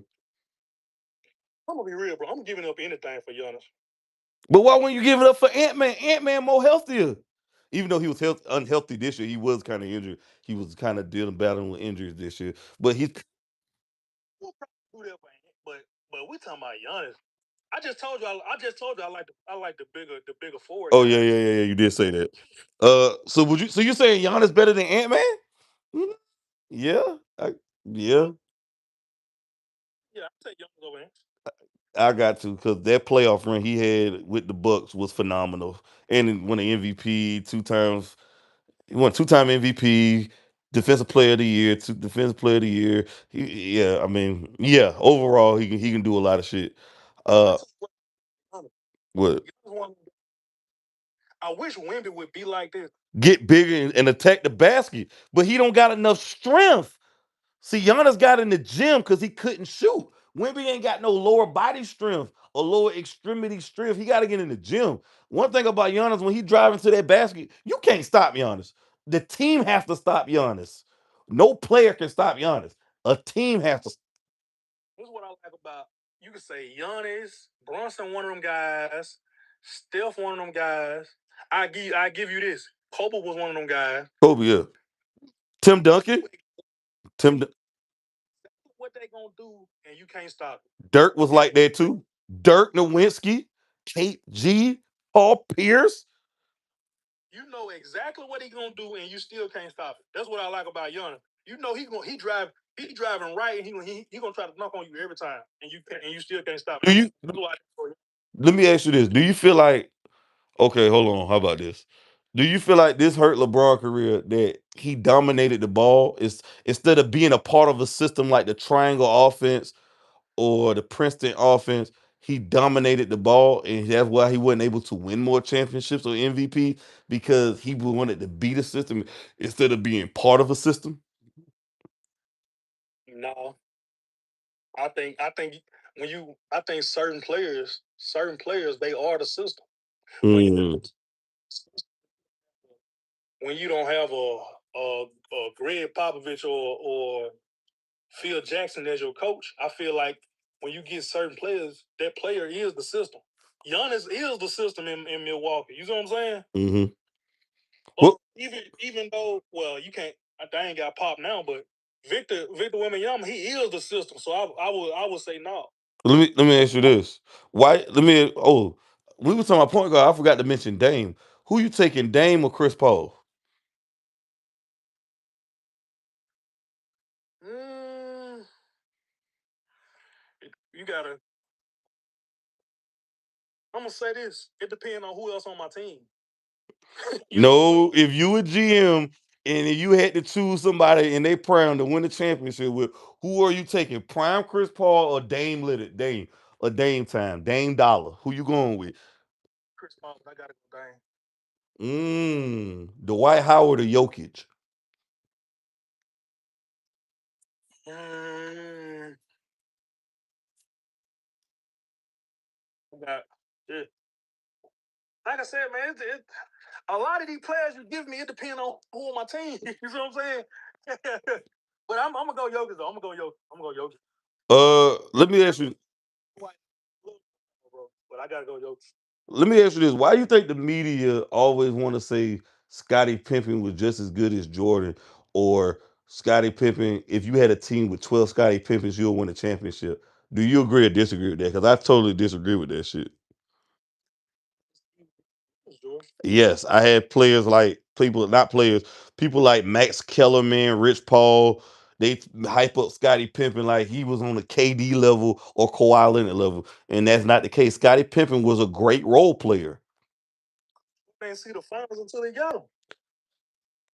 I'm gonna be real, bro. I'm giving up anything for Giannis. But why wouldn't you give it up for Ant Man? Ant Man more healthier. Even though he was unhealthy this year, he was kind of injured. He was kind of dealing battling with injuries this year. But he's We'll probably do that for Ant, but we talking about Giannis. I just told you I like the bigger forward oh guy. yeah. You did say that. So would you? So you saying Giannis better than Ant Man? Yeah, yeah. Yeah, I take Giannis over Ant. I got to because that playoff run he had with the Bucks was phenomenal, and he won an MVP 2 times. He won 2 time MVP, Defensive Player of the Year, Defensive Player of the Year. Yeah, I mean, yeah. Overall, he can do a lot of shit. I Uh, took Giannis. what? Giannis won I wish Wemby would be like this. Get bigger and attack the basket, but he don't got enough strength. See, Giannis got in the gym because he couldn't shoot. Wemby ain't got no lower body strength or lower extremity strength. He got to get in the gym. One thing about Giannis, when he driving to that basket, you can't stop Giannis. The team has to stop Giannis. No player can stop Giannis. A team has to. This is what I like about, you could say Giannis, Brunson, one of them guys, Steph, one of them guys. I give you this. Kobe was one of them guys. Kobe, yeah. Tim Duncan. Tim What they gonna do, and you can't stop it. Dirk was like that too. Dirk Nowitzki, Kate G, Paul Pierce. You know exactly what he gonna do, and you still can't stop it. That's what I like about Giannis. You know he driving right, and he gonna try to knock on you every time, and you still can't stop Do it. you? That's why. Let me ask you this: do you feel like? Okay, hold on. How about this? Do you feel like this hurt LeBron career that he dominated the ball is instead of being a part of a system like the triangle offense or the Princeton offense, he dominated the ball and that's why he wasn't able to win more championships or MVP because he wanted to beat a system instead of being part of a system? No, I think I think certain players they are the system. When Mm. when you don't have a Greg Popovich or Phil Jackson as your coach, I feel like when you get certain players, that player is the system. Giannis is the system in Milwaukee. You know what I'm saying? Hmm. Or Well, even though, well, you can't. I ain't got Pop now, but Victor Wembanyama, he is the system. So I would say no. let me ask you this. Why let me we were talking about point guard. I forgot to mention Dame. Who you taking, Dame or Chris Paul? Mm, you gotta. I'm gonna say this. It depends on who else on my team. You know what I'm No, saying? if you a GM and you had to choose somebody in their prime to win the championship with, who are you taking? Prime Chris Paul or Dame Lillard? Dame or Dame time? Dame Dollar. Who you going with? Chris Paul, I gotta go down. Dwight Howard or Jokic? Mm, I got, yeah. Like I said, man, a lot of these players you give me, it depends on who on my team. You know what I'm saying? But I'm gonna go Jokic though. I'm gonna go Jokic. Let me ask you. But I gotta go Jokic. Let me ask you this: why do you think the media always want to say Scottie Pippen was just as good as Jordan, or Scottie Pippen? If you had a team with 12 Scottie Pippens, you'll win a championship. Do you agree or disagree with that? Because I totally disagree with that shit. Yes, I had players like people, not players, people like Max Kellerman, Rich Paul. They hype up Scottie Pippen like he was on the KD level or Kawhi Leonard level, and that's not the case. Scottie Pippen was a great role player. They didn't see the finals until they got him.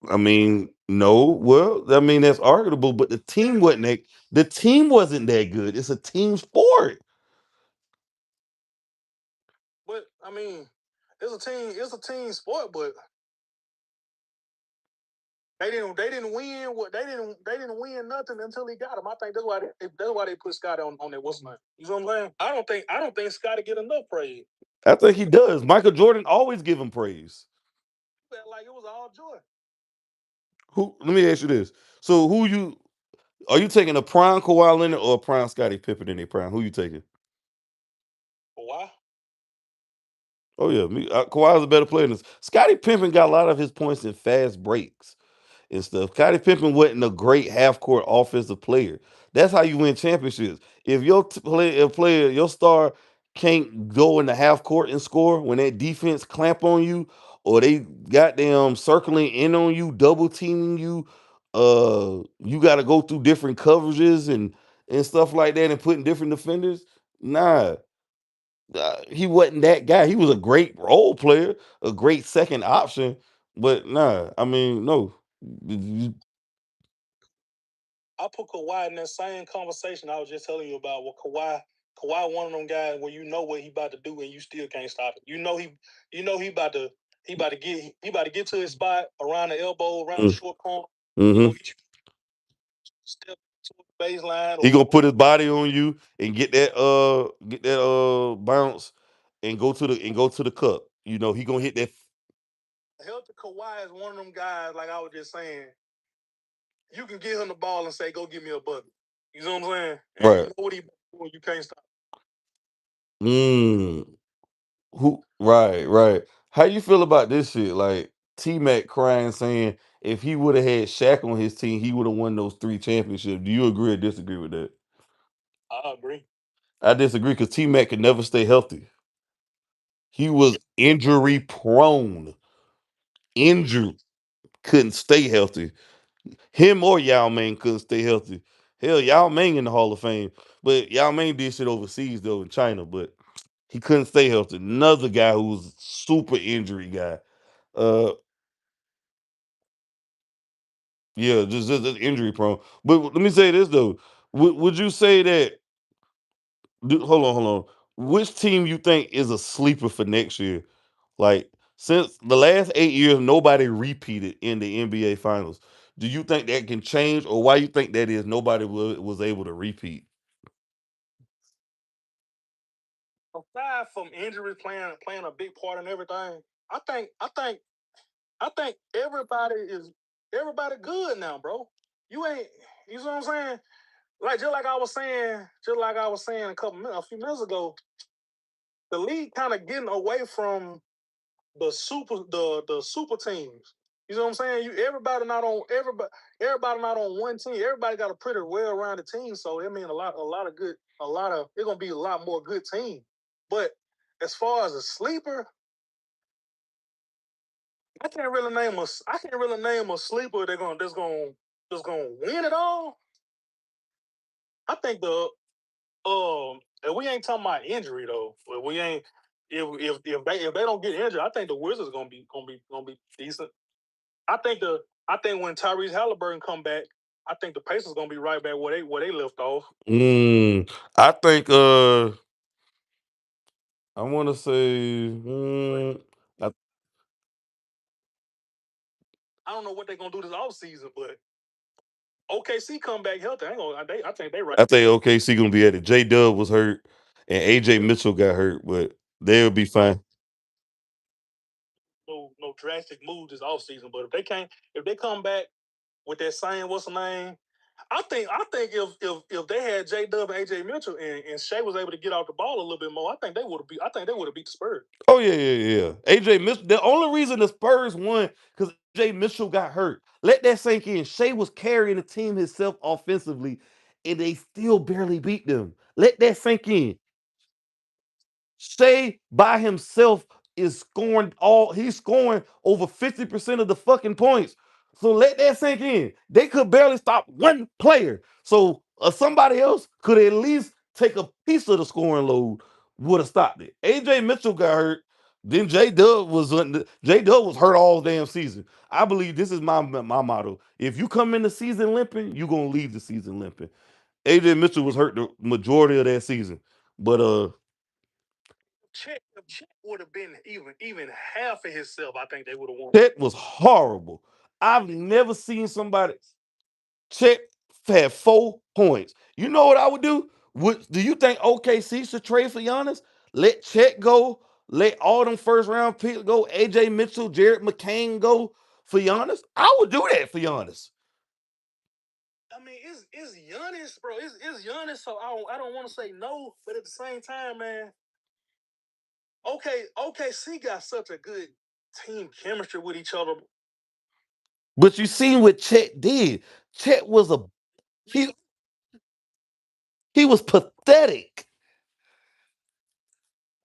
I mean, no, well, I mean that's arguable, but the team wasn't that good. It's a team sport. But I mean, it's a team sport, but they didn't win they didn't win nothing until he got him. I think that's why they put Scotty on that what's name. You know what I'm saying? I don't think Scotty get enough praise. I think he does. Michael Jordan always give him praise. Felt like it was all joy. Who? Let me ask you this. So, who you are you taking a prime Kawhi Leonard or a prime Scottie Pippen in their prime? Who you taking? But why? Oh yeah, Kawhi's a better player than Scottie Pippen. Got a lot of his points in fast breaks and stuff. Scottie Pippen wasn't a great half court offensive player. That's how you win championships. If your player, your star can't go in the half court and score when that defense clamp on you, or they got them circling in on you, double teaming you, you got to go through different coverages and stuff like that, and putting different defenders. Nah, he wasn't that guy. He was a great role player, a great second option, but nah, I mean, no. I put Kawhi in that same conversation I was just telling you about. What Kawhi, one of them guys where you know what he about to do and you still can't stop it. You know he about to he about to get to his spot around the elbow, around the Mm. short corner. You Hmm. know, he step to the baseline He or gonna put his body on you and get that bounce and go to the cup. You know, he gonna hit that. healthy Kawhi is one of them guys, like I was just saying, you can give him the ball and say, go give me a bucket. You know what I'm saying? And you Right. know what he doing, you can't stop. Mm. Who right, right. How you feel about this shit? Like T Mac crying saying if he would have had Shaq on his team, he would have won those 3 championships. Do you agree or disagree with that? I agree. I disagree because T Mac could never stay healthy. He was injury prone. Injured. Couldn't stay healthy. Him or Yao Ming couldn't stay healthy. Hell, Yao Ming in the Hall of Fame. But Yao Ming did shit overseas though in China, but he couldn't stay healthy. Another guy who was super injury guy. Uh Yeah, just injury prone. But let me say this though. Would you say that hold on, hold on. Which team you think is a sleeper for next year? Like since the last 8 years, nobody repeated in the NBA finals. Do you think that can change, or why you think that is nobody was able to repeat? Aside from injuries playing a big part in everything, I think I think I think everybody good now, bro. You ain't you know what I'm saying? Like just like I was saying a few minutes ago, the league kind of getting away from the super teams. You know what I'm saying? Everybody not on one team. Everybody got a pretty well rounded team. So it mean a lot of it's gonna be a lot more good team. But as far as a sleeper, I can't really name a sleeper that's gonna win it all. I think and we ain't talking about injury though. But we ain't if they don't get injured, I think the Wizards gonna be decent. I think I think when Tyrese Halliburton come back, I think the Pacers gonna be right back where they left off. I think I want to say I, I don't know what they're gonna do this offseason, but OKC come back healthy. I think they right. I think OKC gonna be at it. J Dub was hurt and AJ Mitchell got hurt, but they'll be fine. No drastic moves this offseason. But if they come back with that same what's the name, I think if they had J Dub and AJ Mitchell and Shea was able to get out the ball a little bit more, I think they would have beat the Spurs. Oh yeah, yeah, yeah. AJ Mitchell. The only reason the Spurs won because AJ Mitchell got hurt. Let that sink in. Shea was carrying the team himself offensively, and they still barely beat them. Let that sink in. Shea by himself is scoring he's scoring over 50% of the fucking points. So let that sink in. They could barely stop one player. So somebody else could at least take a piece of the scoring load, would have stopped it. AJ Mitchell got hurt. Then J Dub was hurt all damn season. I believe this is my motto. If you come in the season limping, you're gonna leave the season limping. AJ Mitchell was hurt the majority of that season. But If Chet would have been even half of himself, I think they would have won. Chet was horrible. I've never seen somebody. Chet had 4 points. You know what I would do? Do you think OKC should trade for Giannis? Let Chet go. Let all them first round picks go. AJ Mitchell, Jared McCain go for Giannis. I would do that for Giannis. I mean, it's Giannis, bro. It's Giannis, so I don't want to say no, but at the same time, man, OKC got such a good team chemistry with each other. But you seen what Chet did. Chet was a he he was pathetic.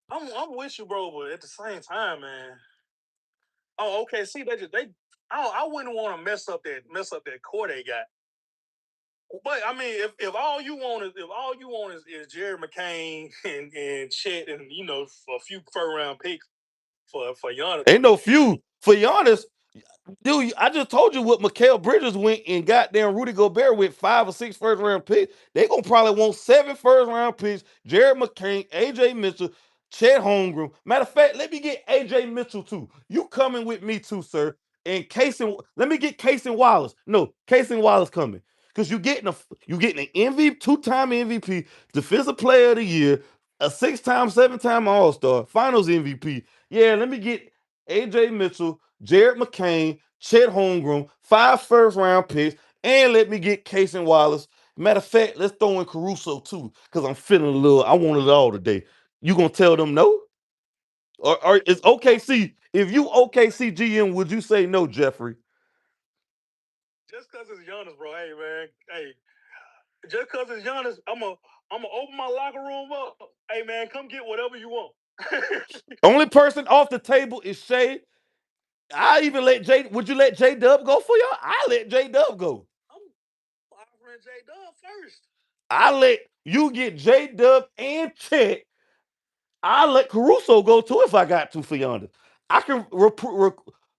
I'm with you, bro, but at the same time, man. Oh, OKC, I wouldn't want to mess up that core they got. But I mean, if all you want is Jerry McCain and Chet and a few first round picks for Giannis. Ain't no few for Giannis. Dude, I just told you what Mikal Bridges went and goddamn Rudy Gobert with 5 or 6 first round picks. They gonna probably want 7 first round picks. Jared McCain, AJ Mitchell, Chet Holmgren. Matter of fact, let me get AJ Mitchell too. You coming with me too, sir. And Casey, let me get Casey Wallace. No, Casey Wallace coming. Because you getting an MVP, two-time MVP, defensive player of the year, a six-time, seven-time All-Star, finals MVP. Yeah, let me get AJ Mitchell, Jared McCain, Chet Holmgren, five first-round picks, and let me get Casey Wallace. Matter of fact, let's throw in Caruso too, because I'm feeling a little, I want it all today. You gonna tell them no? Or is OKC, if you OKC GM, would you say no, Jeffrey? Just because it's Giannis, bro. Hey, man. Hey, just because it's Giannis, I'm gonna open my locker room up. Hey, man, come get whatever you want. Only person off the table is Shay. I even let J. Would you let J Dub go for y'all? I let J Dub go. I'm offering J Dub first. I let you get J Dub and Chet. I let Caruso go too if I got to for Giannis. I can.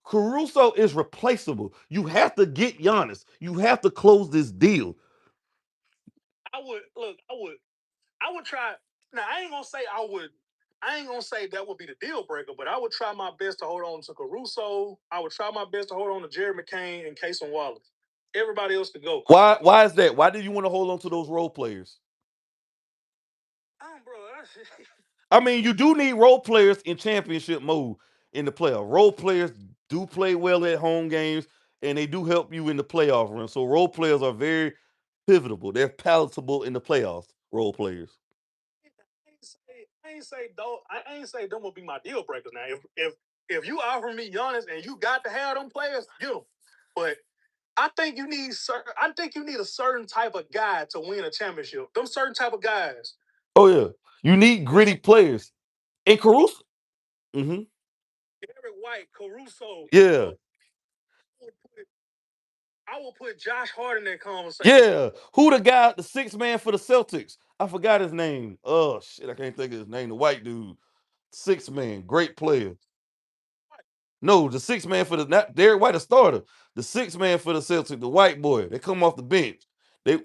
Caruso is replaceable. You have to get Giannis. You have to close this deal. I would look. I would try. Now I ain't gonna say I would. I ain't gonna say that would be the deal breaker, but I would try my best to hold on to Caruso. I would try my best to hold on to Jared McCain and Casey Wallace. Everybody else could go. Why is that? Why do you want to hold on to those role players? Bro, I mean, you do need role players in championship mode in the playoff. Role players do play well at home games, and they do help you in the playoff run. So role players are very pivotal. They're palatable in the playoffs. Role players. I ain't say them will be my deal breakers. Now, if you offer me Giannis and you got to have them players, get them. But I think you need a certain type of guy to win a championship. Them certain type of guys. Oh yeah, you need gritty players. And Caruso. Hmm. Derek White, Caruso. Yeah, I will put Josh Hart in that conversation. yeah. Who the guy, the sixth man for the Celtics? I forgot his name. Oh shit, I can't think of his name. The white dude, six man, great player. No, the six man for the not Derek White, a starter. The six man for the Celtics, the white boy. They come off the bench. They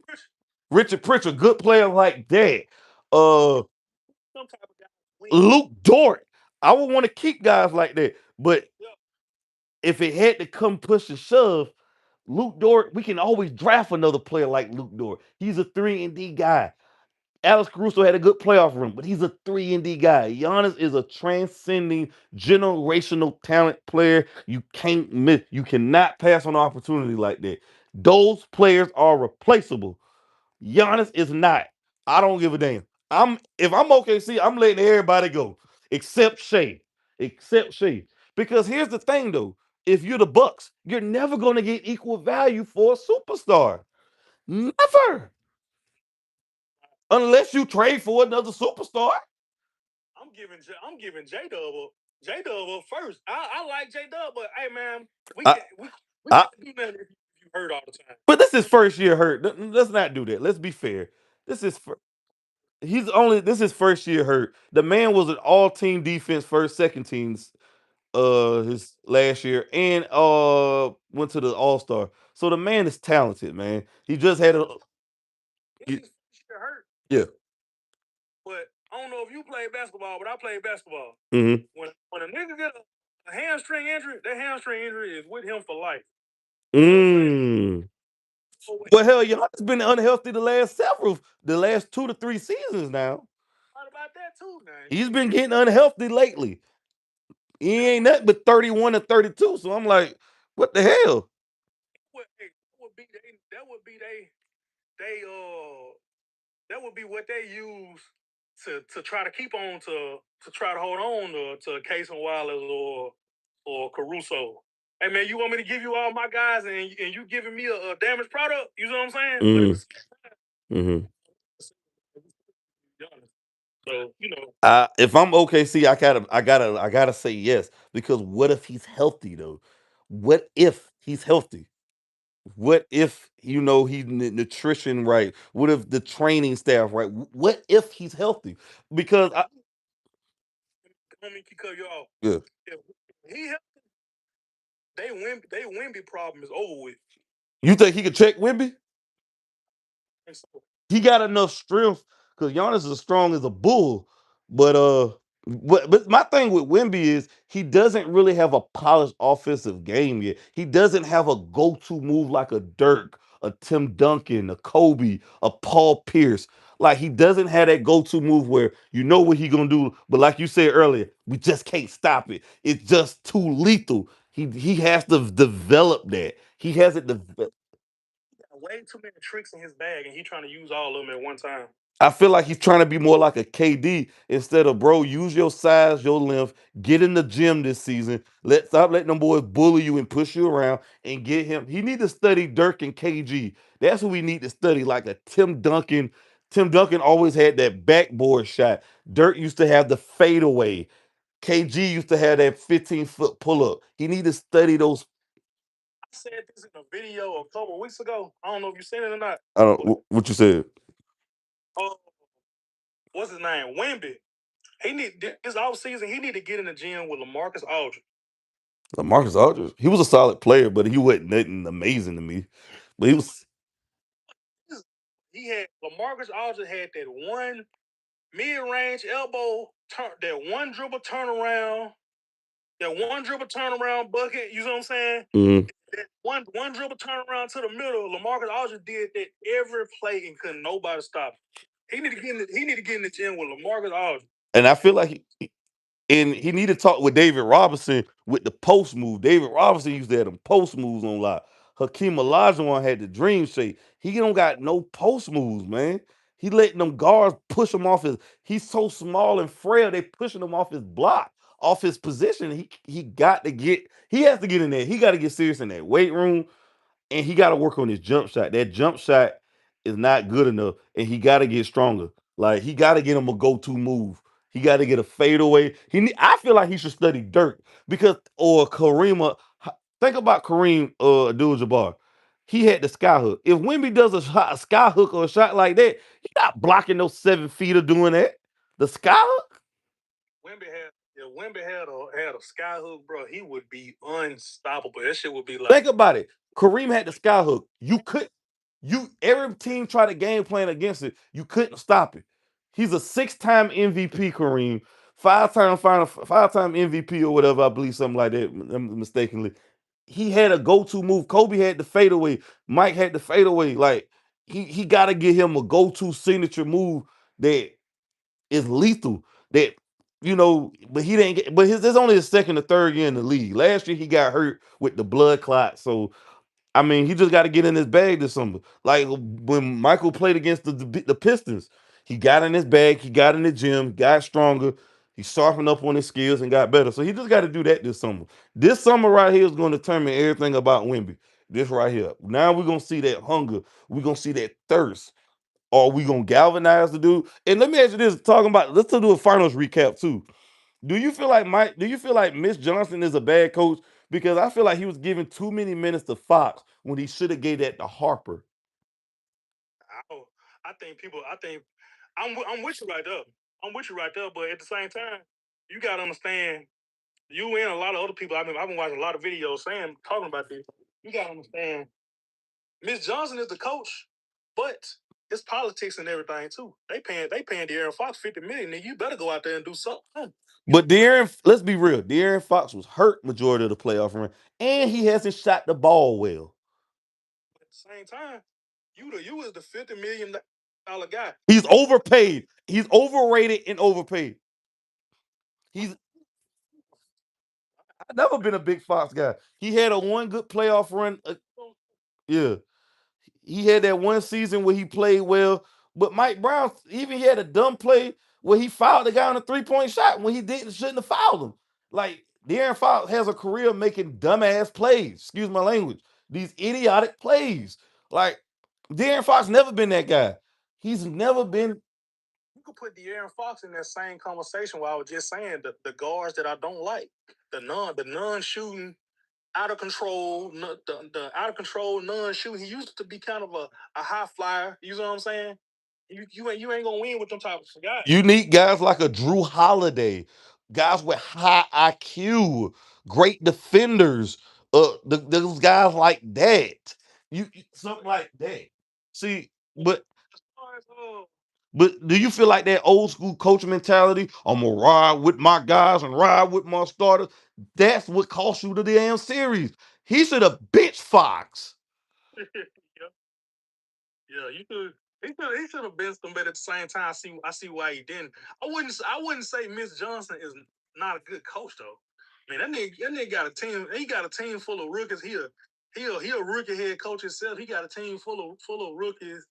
Richard Pritchard, good player like that. Uh, Some type of guy. Luke Dort. I would want to keep guys like that. But if it had to come push and shove, Luke Dort, we can always draft another player like Luke Dort. He's a 3-and-D guy. Alex Caruso had a good playoff run, but he's a 3-and-D guy. Giannis is a transcending generational talent player. You can't miss. You cannot pass on an opportunity like that. Those players are replaceable. Giannis is not. I don't give a damn. If I'm OKC, I'm letting everybody go except Shea. Except Shea. Because here's the thing though. If you're the Bucks, you're never going to get equal value for a superstar. Never. Unless you trade for another superstar. I'm giving J Dub up first. I like J Dub, but hey man, I, we I, can't do nothing if you hurt all the time. but this is first year hurt. Let's not do that. Let's be fair. This is this is first year hurt. The man was an all team defense first, second teams his last year and went to the All-Star. So the man is talented, man. He just had a This is first year hurt, yeah. but I don't know if you play basketball, but I play basketball. Hmm. When a nigga get a hamstring injury, that hamstring injury is with him for life. You know what I'm saying? Mm. So, Well, hell, y'all has been unhealthy the last 2 to 3 seasons now. what about that too, man? He's been getting unhealthy lately. He ain't nothing but 31 and 32. So I'm like, what the hell? That would be they that would be what they use to try to keep on to try to hold on to Case and Wallace or Caruso. Hey man, you want me to give you all my guys and you giving me a damaged product? You know what I'm saying? But at the Mm-hmm. same Mm-hmm. time, so you know, If I'm OKC, I gotta say yes because what if he's healthy though? What if he's healthy? What if he's nutrition right? What if the training staff right? What if he's healthy? Because let me cut you off. yeah, If he they Wimby problem is over with. you think he could check Wimby? And so He got enough strength because Giannis is as strong as a bull, but But my thing with Wimby is he doesn't really have a polished offensive game yet. He doesn't have a go-to move like a Dirk, a Tim Duncan, a Kobe, a Paul Pierce. Like he doesn't have that go-to move where you know what he gonna do. But like you said earlier, we just can't stop it. It's just too lethal. He has to develop that. He hasn't developed. Way too many tricks in his bag, and he trying to use all of them at one time. I feel like he's trying to be more like a KD instead of bro. Use your size, your length. Get in the gym this season. Stop letting them boys bully you and push you around and get him. He need to study Dirk and KG. That's who we need to study, like a Tim Duncan. Tim Duncan always had that backboard shot. Dirk used to have the fadeaway. KG used to have that 15-foot pull up. He need to study those. I said this in a video a couple weeks ago. I don't know if you seen it or not. I don't what you said. Uh, what's his name? Wimby. He need this off season. He need to get in the gym with LaMarcus Aldridge. Marcus Aldridge. He was a solid player, but he wasn't nothing amazing to me. But he was. He had LaMarcus Aldridge had that one mid-range elbow turn, that one dribble turnaround, that one dribble turnaround bucket. You know what I'm saying? Mhm. That one dribble turnaround to the middle. LaMarcus Aldridge did that every play and couldn't nobody stop him. He need to get in the gym with LaMarcus Aldridge. And I feel like and he need to talk with David Robinson with the post move. David Robinson used to have them post moves on lot. Hakeem Olajuwon had the dream shake. He don't got no post moves, man. He letting them guards push him off his. He's so small and frail. They pushing him off his block, off his position. He got to get. He has to get in there. He got to get serious in that weight room and he got to work on his jump shot. That jump shot is not good enough, and he got to get stronger. Like he got to get him a go-to move. He got to get a fadeaway. I feel like he should study Dirk because or Kareem. Think about Kareem Abdul-Jabbar. He had the sky hook. If Wimby does a sky hook or a shot like that, he's not blocking those 7 feet of doing that. The sky hook. Wimby had if Wimby had a sky hook, bro, he would be unstoppable. That shit would be like Think about it. Kareem had the sky hook. You could you every team tried to game plan against it. You couldn't stop it. He's a 6-time MVP, Kareem. Five-time MVP or whatever, I believe something like that, mistakenly. He had a go-to move. Kobe had the fadeaway. Mike had the fadeaway. Like he gotta get him a go-to signature move that is lethal. That but he didn't get. But this only his second or third year in the league. Last year he got hurt with the blood clot. So I mean, he just got to get in his bag this summer. Like when Michael played against the Pistons, he got in his bag. He got in the gym, got stronger. He sharpened up on his skills and got better. So he just got to do that this summer. This summer right here is going to determine everything about Wimby. This right here. Now we're gonna see that hunger. We're gonna see that thirst. Are we gonna galvanize the dude? And let me ask you this: talking about, let's do a finals recap too. Do you feel like Mitch Johnson is a bad coach? Because I feel like he was giving too many minutes to Fox when he should have gave that to Harper. I, I think people. I think I'm with you right there. I'm with you right there. But at the same time, you gotta understand. You and a lot of other people. I've been watching a lot of videos saying talking about this. You gotta understand. Miss Johnson is the coach, but it's politics and everything too. They paying De'Aaron Fox $50 million. And you better go out there and do something. But let's be real, De'Aaron Fox was hurt majority of the playoff run, and he hasn't shot the ball well. At the same time, you was the $50 million guy. He's overpaid. He's overrated and overpaid. He's I've never been a big Fox guy. He had a one good playoff run. Yeah. He had that one season where he played well, but Mike Brown even he had a dumb play where he fouled the guy on a 3-point shot when he shouldn't have fouled him. Like De'Aaron Fox has a career making dumbass plays. Excuse my language. These idiotic plays. Like De'Aaron Fox never been that guy. He's never been. You could put De'Aaron Fox in that same conversation where I was just saying the guards that I don't like, the non shooting, out of control, the out of control non shooting. He used to be kind of a high flyer. You know what I'm saying? You ain't gonna win with them type of guys. You need guys like a Drew Holiday, guys with high IQ, great defenders. Those guys like that. Something like that. See, but But do you feel like that old school coach mentality? I'm gonna ride with my guys and ride with my starters. That's what cost you the damn series. He should have bitch Fox. Yeah, yeah, you could. He should have been some, but at the same time, I see why he didn't. I wouldn't say Miss Johnson is not a good coach though. I mean, that nigga got a team. He got a team full of rookies. He a rookie head coach himself. He got a team full of rookies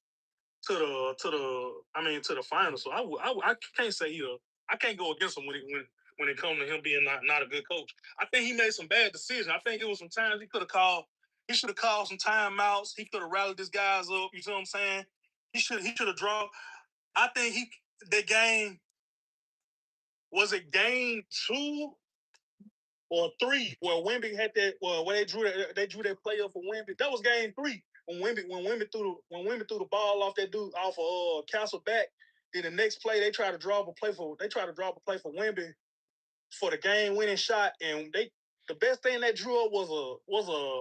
to the finals. So I can't say I can't go against him when it comes to him being not a good coach. I think he made some bad decisions. I think it was some times he could have called. He should have called some timeouts. He could have rallied his guys up. You see what I'm saying? He should have drawn. I think the game was it game 2 or 3 where Wemby had that where they drew that play up for Wemby. That was game 3 when Wemby threw the ball off that dude off of Castle back. Then the next play they tried to drop a play for Wemby for the game winning shot, and the best thing that drew up was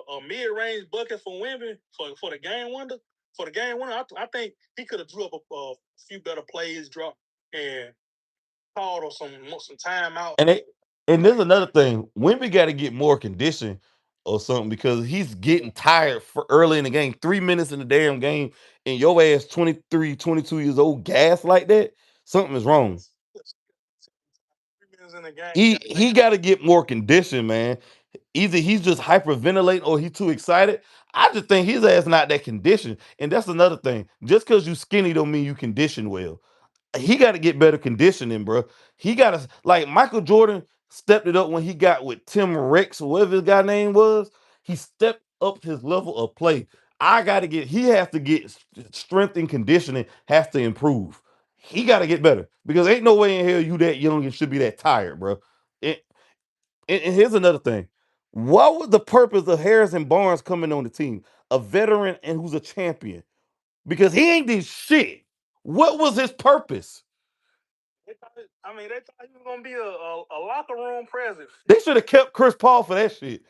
a mid range bucket for Wemby for the game winner. For the game winner, I think he could have drew up a few better plays, drop and called or some timeout. And they, and there's another thing. Wimby got to get more condition or something because he's getting tired for early in the game. 3 minutes in the damn game, and your ass 23, 22 years old, gas like that. Something is wrong. 3 minutes in the game, you got to He got to get more condition, man. Either he's just hyperventilating or he's too excited. I just think his ass not that conditioned, and that's another thing. Just because you skinny don't mean you condition well. He got to get better conditioning, bro. He got to like Michael Jordan stepped it up when he got with Tim Rex, whatever his guy name was. He stepped up his level of play. I got to get. He has to get strength and conditioning has to improve. He got to get better because ain't no way in hell you that young and should be that tired, bro. And, and here's another thing. What was the purpose of Harrison Barnes coming on the team? A veteran and who's a champion because he ain't did shit. What was his purpose? they thought he was gonna be a locker room presence. They should have kept Chris Paul for that shit.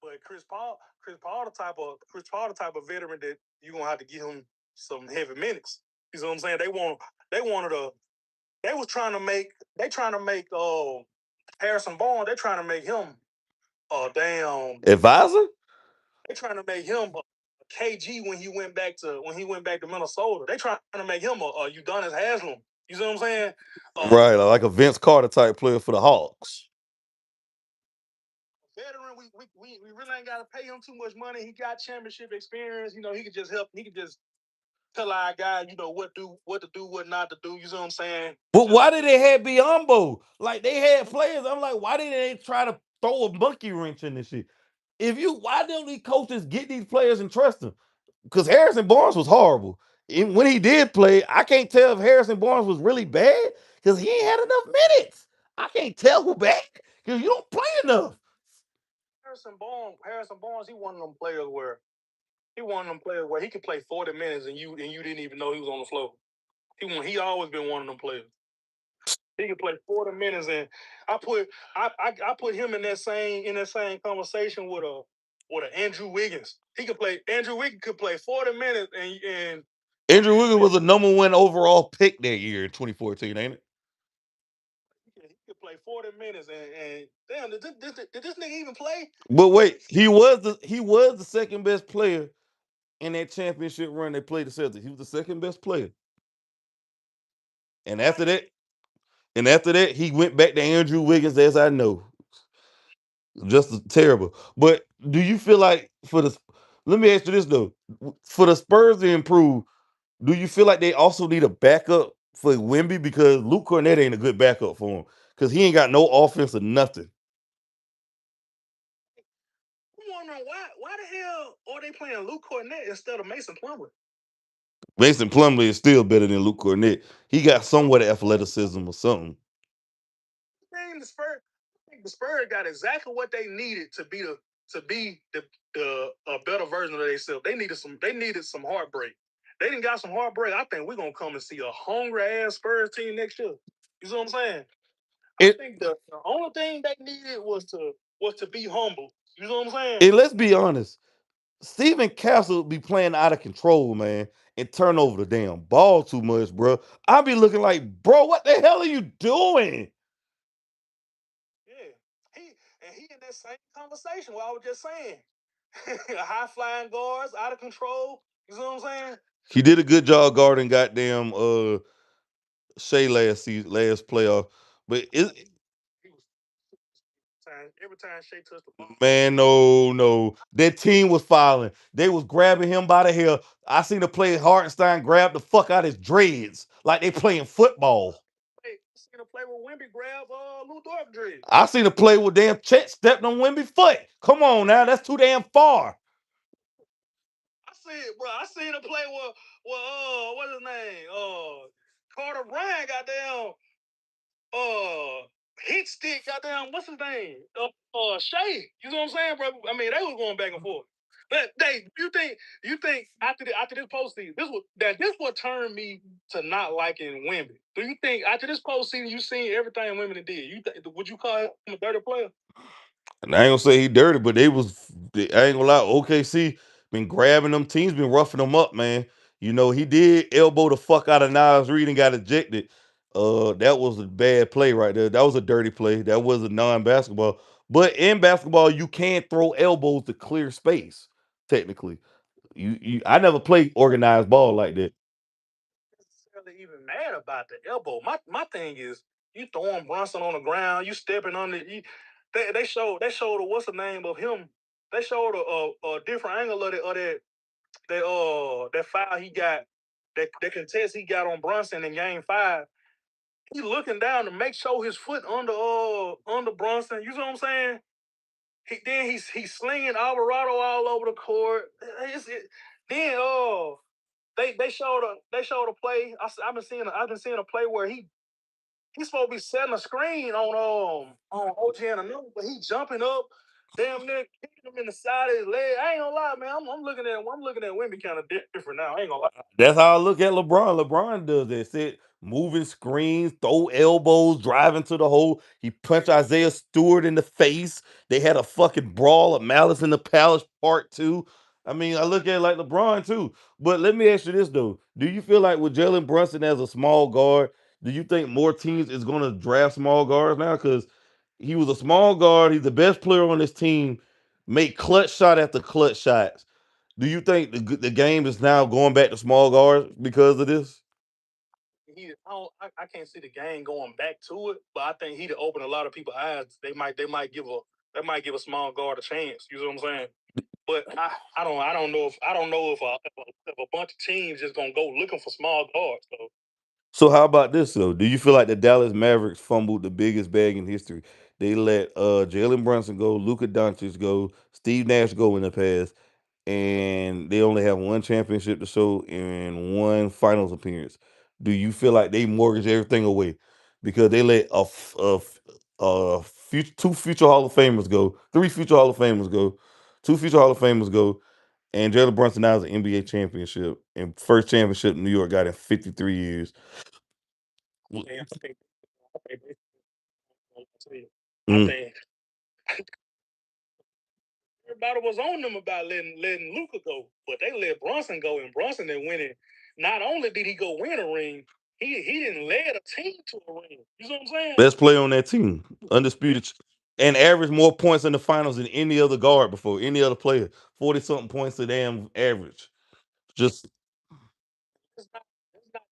But Chris Paul the type of veteran that you gonna have to give him some heavy minutes. You know what I'm saying? They wanted a they was trying to make Harrison Barnes. They trying to make him a damn. Advisor? They trying to make him a KG when he went back to Minnesota. They trying to make him a Udonis Haslam. You see what I'm saying? Right, like a Vince Carter type player for the Hawks. Veteran, we really ain't got to pay him too much money. He got championship experience. You know, he could just help. He could just tell our guy, you know, what to do, what not to do. You know what I'm saying? But why did they have Biombo? Like they had players. I'm like, why didn't they try to throw a monkey wrench in this shit? Why don't these coaches get these players and trust them? Because Harrison Barnes was horrible. And when he did play, I can't tell if Harrison Barnes was really bad because he ain't had enough minutes. I can't tell who back because you don't play enough. Harrison Barnes, he one of them players where he could play 40 minutes and you didn't even know he was on the floor. He always been one of them players. He could play 40 minutes, and I put I put him in that same conversation with a Andrew Wiggins. Andrew Wiggins could play 40 minutes and Andrew Wiggins was a number 1 overall pick that year in 2014, ain't it? he could play 40 minutes and damn did this nigga even play? But wait, he was the second best player in that championship run they played the Celtics. He was the second best player. And after that, he went back to Andrew Wiggins, as I know. Just terrible. But do you feel like let me ask you this though. For the Spurs to improve, do you feel like they also need a backup for Wemby? Because Luke Cornett ain't a good backup for him. Because he ain't got no offense or nothing. I'm wondering why the hell are they playing Luke Cornett instead of Mason Plumlee? Mason Plumlee is still better than Luke Cornett. He got somewhat of athleticism or something. I think the Spurs got exactly what they needed to be the a better version of themselves. They needed some heartbreak. They didn't got some heartbreak. I think we're gonna come and see a hungry ass Spurs team next year. You see what I'm saying? I It, think the only thing they needed was to be humble. You know what I'm saying? and let's be honest. Stephen Castle be playing out of control, man, and turn over the damn ball too much, bro. I be looking like, bro, what the hell are you doing? Yeah, he in that same conversation. What I was just saying, high flying guards, out of control. You know what I'm saying? He did a good job guarding goddamn Shea last season, last playoff. But He was every time Shea touched the ball. man, no. That team was fouling. They was grabbing him by the hair. I seen the play Hartenstein grab the fuck out his dreads like they playing football. Hey, seen him play with Wimby grab Lou Dort dread. I seen a play with damn Chet stepped on Wimby's foot. Come on now, that's too damn far. I see it, bro. I seen him play with what's his name? Carter Bryant, goddamn hit stick, goddamn, what's his name? Shay. You know what I'm saying, bro? I mean, they was going back and forth. But they, you think after this postseason, this what turned me to not liking women. Do you think after this postseason, you seen everything women did? Would you call him a dirty player? And I ain't gonna say he dirty, but I ain't gonna lie, OKC been grabbing them teams, been roughing them up, man. You know, he did elbow the fuck out of Nas Reed and got ejected. That was a bad play right there. That was a dirty play. That was a non-basketball. But in basketball, you can throw elbows to clear space, technically. I never played organized ball like that. Necessarily even mad about the elbow. My thing is you throwing Brunson on the ground, you stepping on it. They showed what's the name of him. They showed a different angle that foul he got, that contest he got on Brunson in game 5. He looking down to make sure his foot under Brunson. You know what I'm saying? He's slinging Alvarado all over the court. Then they showed a play. I've been seeing a play where he's supposed to be setting a screen on OG and another, but he jumping up, damn near kicking him in the side of his leg. I ain't gonna lie, man. I'm looking at Wimby kind of different now. I ain't gonna lie. That's how I look at LeBron. LeBron does that. Sit, moving screens, throw elbows, driving to the hole. He punched Isaiah Stewart in the face. They had a fucking brawl of Malice in the Palace part 2. I mean, I look at it like LeBron too. But let me ask you this though: do you feel like with Jalen Brunson as a small guard, do you think more teams is going to draft small guards now? Because he was a small guard. He's the best player on this team. Make clutch shot after clutch shots. Do you think the game is now going back to small guards because of this? I can't see the game going back to it, but I think he'd open a lot of people's eyes. They might give a small guard a chance. You know what I'm saying? But I don't know if a bunch of teams just gonna go looking for small guards. So So how about this though? Do you feel like the Dallas Mavericks fumbled the biggest bag in history? They let Jalen Brunson go, Luka Doncic go, Steve Nash go in the past, and they only have one championship to show and one finals appearance. Do you feel like they mortgage everything away because they let two future Hall of Famers go, three future Hall of Famers go, two future Hall of Famers go, and Jalen Brunson now is an NBA championship and first championship New York got in 53 years. yeah, I Mm. think everybody was on them about letting Luca go, but they let Brunson go, and Brunson then winning. Not only did he go win a ring, he didn't lead a team to a ring. You know what I'm saying? Best player on that team, undisputed, and averaged more points in the finals than any other guard before any other player. 40 something points a damn average. Just Let's not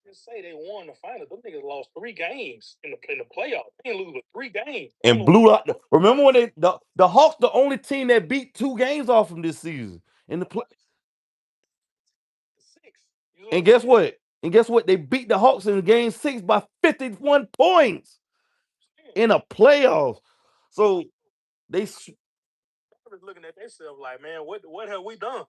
just say they won the final. Them niggas lost 3 games in the playoffs. They didn't lose but 3 games. I don't and know. blew out. Remember when the Hawks the only team that beat 2 games off them this season in the play. 6. You know what And I'm guess saying? what? And guess what? They beat the Hawks in game 6 by 51 points in a playoffs. So they I was looking at themselves like, man, what have we done?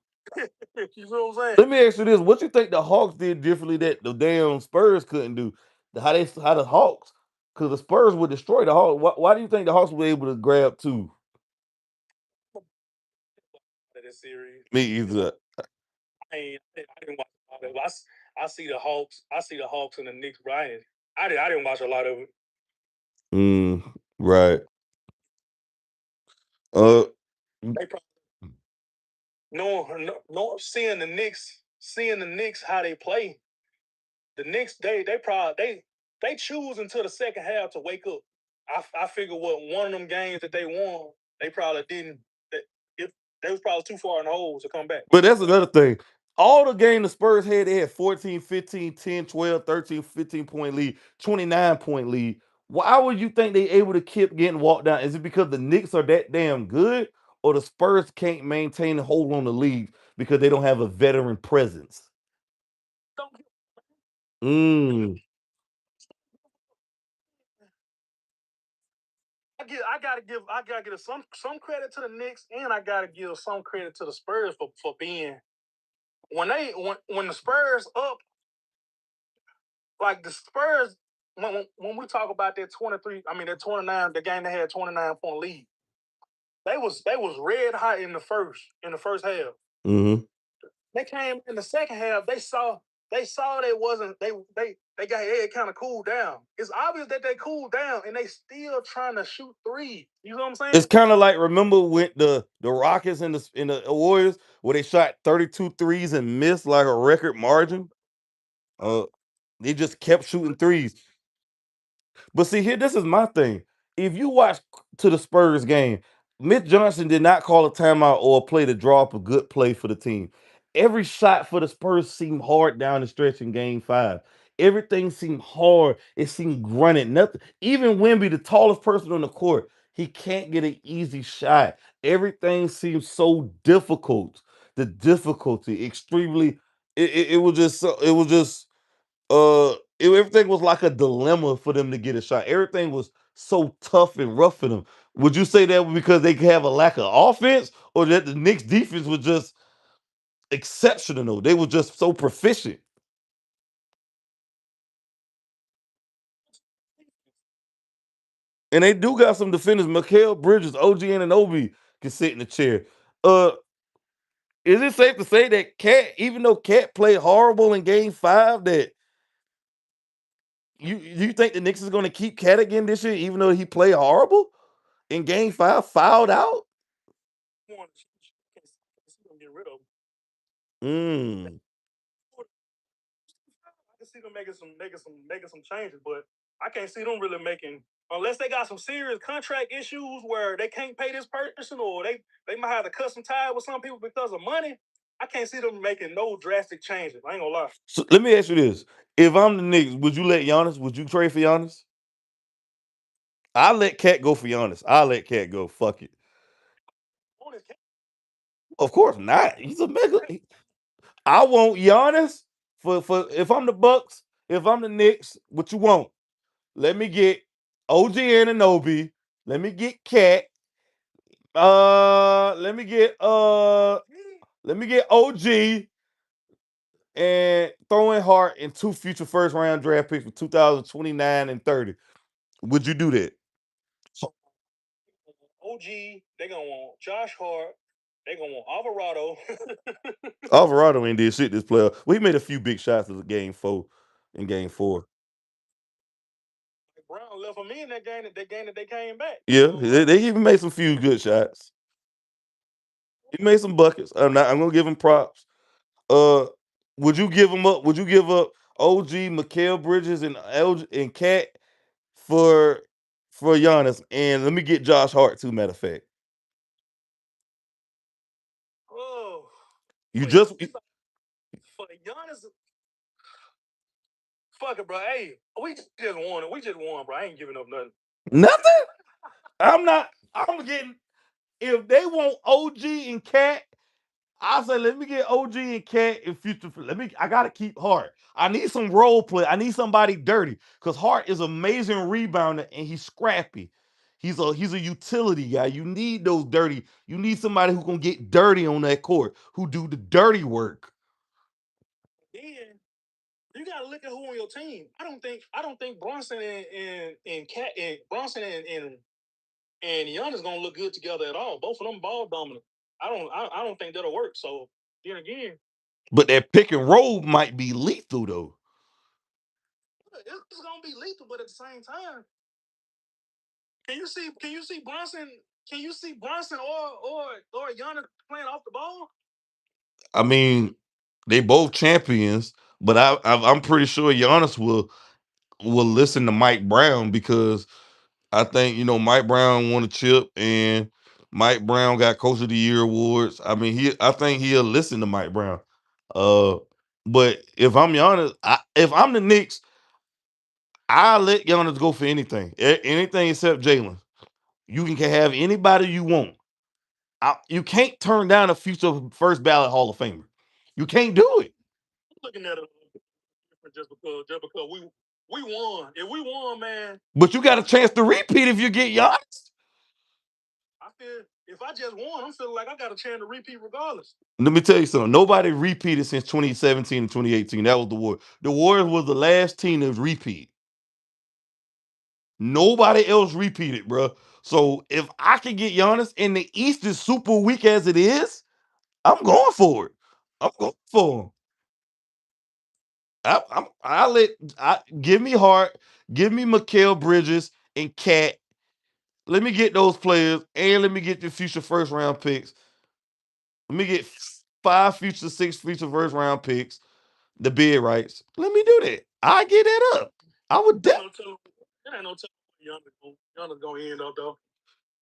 You know what I'm saying? let me ask you this: what you think the Hawks did differently that the damn Spurs couldn't do? How the Hawks? Because the Spurs would destroy the Hawks. Why do you think the Hawks were able to grab 2? This series. Me You know, either. I didn't watch a lot of it. I see the Hawks. I see the Hawks and the Knicks. Brian. I didn't watch a lot of it. Mm, right. Uh, They probably no, seeing the Knicks how they play. The Knicks, they probably they choose until the second half to wake up. I figure what one of them games that they won, they probably didn't. If they was probably too far in the holes to come back. But that's another thing. All the game the Spurs had, they had 14, 15, 10, 12, 13, 15 point lead, 29 point lead. Why would you think they able to keep getting walked down? Is it because the Knicks are that damn good, or the Spurs can't maintain and hold on the lead because they don't have a veteran presence? Mm. I gotta give some credit to the Knicks, and I gotta give some credit to the Spurs for being when the Spurs up, like the Spurs, when we talk about that 23, I mean that 29, the game they had 29-point lead. They was red hot in the first half. Hmm. They came in the second half. They saw they wasn't they got their head kind of cooled down. It's obvious that they cooled down and they still trying to shoot three. You know what I'm It's saying? kind of like, remember with the Rockets and the Warriors where they shot 32 threes and missed like a record margin. Uh, they just kept shooting threes. But see, here, this is my thing. If you watch to the Spurs game, Mitch Johnson did not call a timeout or play to draw up a good play for the team. Every shot for the Spurs seemed hard down the stretch in game 5. Everything seemed hard. It seemed grunted. Nothing. Even Wemby, the tallest person on the court, he can't get an easy shot. Everything seems so difficult. The difficulty, extremely. It was just it was just everything was like a dilemma for them to get a shot. Everything was so tough and rough for them. Would you say that because they have a lack of offense, or that the Knicks defense was just exceptional? They were just so proficient. And they do got some defenders. Mikal Bridges, OG Anunoby can sit in the chair. Uh, is it safe to say that Cat, even though Cat played horrible in game 5, that you think the Knicks is going to keep Cat again this year, even though he played horrible in game 5, fouled out? Get rid of them. Mm. I can see them making some changes, but I can't see them really making unless they got some serious contract issues where they can't pay this person or they might have to cut some ties with some people because of money. I can't see them making no drastic changes. I ain't gonna lie. So let me ask you this: if I'm the Knicks, would you let Giannis? Would you trade for Giannis? I let Cat go for Giannis. I let Cat go. Fuck it. Of course not. He's a mega. I want Giannis for if I'm the Bucks, if I'm the Knicks, what you want? Let me get OG Anunoby. Let me get Cat. Let me get OG and throw in Hart and 2 future first round draft picks for 2029 and 30. Would you do that? So, OG, they gonna want Josh Hart. They gonna want Alvarado. Alvarado ain't did shit this player. We made a few big shots in game 4. In game 4, Brown left him in that they came back. yeah, they even made some few good shots. He made some buckets. I'm gonna give him props. Uh, would you give him up? Would you give up OG, Mikal Bridges, and LG and Cat for for Giannis? And let me get Josh Hart too. Matter of fact, Oh, you for just for Giannis, fuck it, bro. Hey, we just won it. We just won, bro. I ain't giving up nothing. nothing. I'm not. I'm getting. If they want OG and Cat, I say let me get OG and Cat in future. Let me. I gotta keep Hart. I need some role play. I need somebody dirty because Hart is amazing rebounder and he's scrappy. He's a utility guy. You need those dirty. You need somebody who can get dirty on that court, who do the dirty work. Then you gotta look at who on your team. I don't think Bronson and Cat and Bronson and Giannis gonna look good together at all. Both of them ball dominant. I don't think that'll work. So then again, But that pick and roll might be lethal though. it's gonna be lethal. But at the same time, can you see Bronson? Can you see Bronson or Giannis playing off the ball? I mean, they both champions, but I'm pretty sure Giannis will listen to Mike Brown because I think Mike Brown won a chip and Mike Brown got Coach of the Year awards. I mean, I think he'll listen to Mike Brown. Uh, but if I'm Giannis, if I'm the Knicks, I'll let Giannis go for anything, anything except Jalen. You can have anybody you want. You can't turn down a future first ballot Hall of Famer. You can't do it. Looking at it just because we won. If we won, man, But you got a chance to repeat if you get Giannis. I feel if I just won, I'm feeling like I got a chance to repeat regardless. Let me tell you something. Nobody repeated since 2017 and 2018. That was the Warriors. The Warriors was the last team to repeat. Nobody else repeated, bro. So if I can get Giannis and the East is super weak as it is, I'm going for it. I'm going for him. I let give me Hart, give me Mikal Bridges and Cat. Let me get those players and let me get the future first round picks. Let me get 6 future first round picks, the bid rights. Let me do that. I get that up. I would. There ain't no telling Giannis gonna end up though.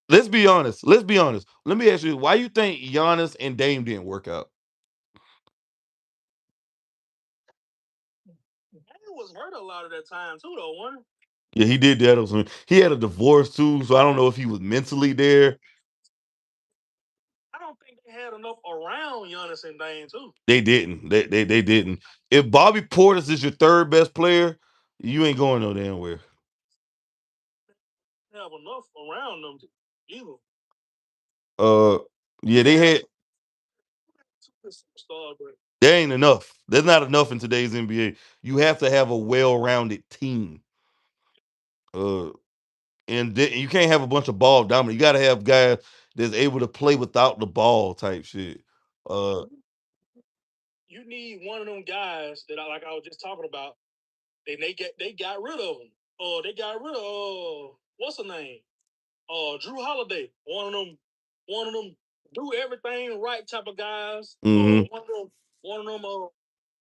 Let's be honest. Let's be honest. Let me ask you, why you think Giannis and Dame didn't work out? He was hurt a lot of that time too, though. One, Yeah, he did that. He had a divorce too, so I don't know if he was mentally there. I don't think they had enough around Giannis and Dame too. They didn't. They didn't. If Bobby Portis is your third best player, you ain't going no damn where. They have enough around them either. Uh, yeah, they had. Star, but There ain't enough. There's not enough in today's NBA. You have to have a well-rounded team. Uh, and you can't have a bunch of ball dominant. You got to have guys that's able to play without the ball type shit. Uh, you need one of them guys that like I was just talking about. And they got rid of him. They got rid of what's the name? Drew Holiday. One of them do everything right type of guys. mhm. One of them.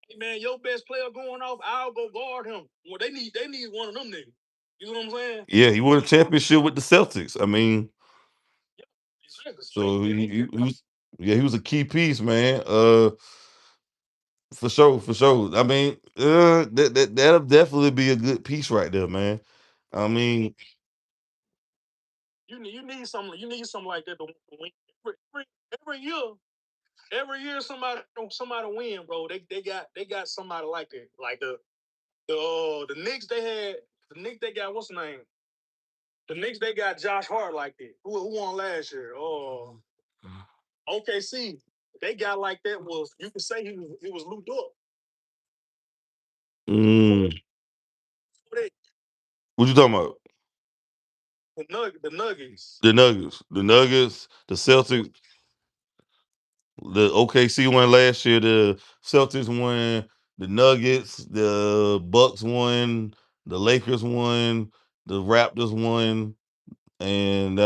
Hey man, your best player going off, I'll go guard him. Well, they need one of them niggas. You know what I'm saying? Yeah, he won a championship with the Celtics. I mean, Yeah, exactly. so They he was, yeah, he was a key piece, man. For sure, for sure. I mean, that'll definitely be a good piece right there, man. I mean, you need something like that to win. Every, every year, every year somebody win, bro. They got somebody like that. Like the Knicks the Knicks they got what's the name? The Knicks they got Josh Hart like that. Who won last year? Oh, OKC. They got like that was you could say he was looped up. mm, They, what you talking about? the Nuggets. The Nuggets, the Celtics, the OKC won last year. The Celtics won. The Nuggets, the Bucks won. The Lakers won. The Raptors won. And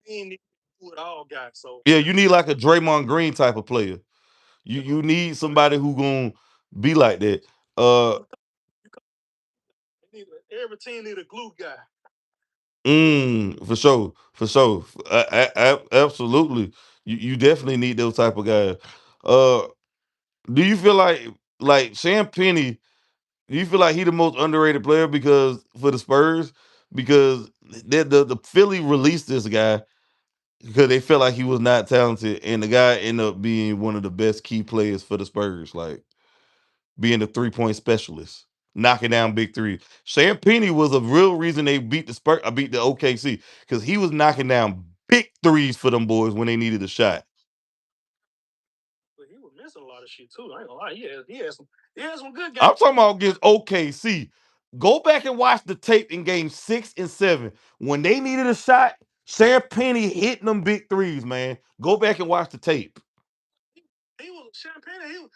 Team need to do it all got so yeah, you need like a Draymond Green type of player. You need somebody who gonna be like that. Uh, every team need a glue guy. for sure, for sure, absolutely. You definitely need those type of guys. Uh, do you feel like Sam Penny? Do you feel like he the most underrated player because for the Spurs because the Philly released this guy because they felt like he was not talented, and the guy ended up being one of the best key players for the Spurs, like being the 3-point specialist, knocking down big three. Sam Penny was a real reason they beat the Spurs. I beat the OKC because he was knocking down big threes for them boys when they needed a shot. But he was missing a lot of shit too. I ain't gonna lie. He had some good I'm games. talking about against OKC. Go back and watch the tape in game 6 and 7. When they needed a shot, Sam Penny hitting them big threes, man. Go back and watch the tape. He was Champagne.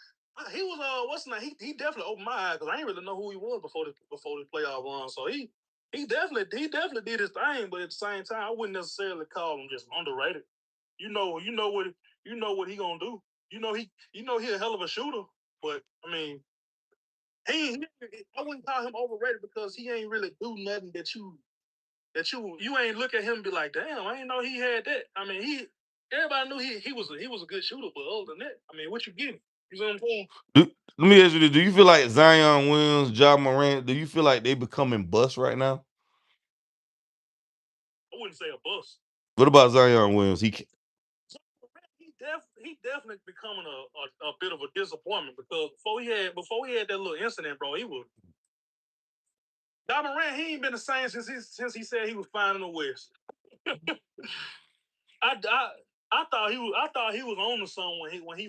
He was what's the name? He definitely opened my eyes because I didn't really know who he was before the playoff run. So he definitely did his thing, but at the same time, I wouldn't necessarily call him just underrated. You know what he gonna do. He a hell of a shooter, but I mean, I wouldn't call him overrated because he ain't really do nothing that you ain't look at him and be like, damn, I didn't know he had that. I mean, everybody knew he was a good shooter, but other than that, I mean, what you getting? You know what I'm saying? Let me ask you this: do you feel like Zion Williams, Ja Morant, do you feel like they becoming bust right now? I wouldn't say a bust. What about Zion Williams? He definitely becoming a bit of a disappointment because before he had that little incident, bro, he was Ja Morant. He ain't been the same since he said he was fine in the West. I, I I thought he was on to something when he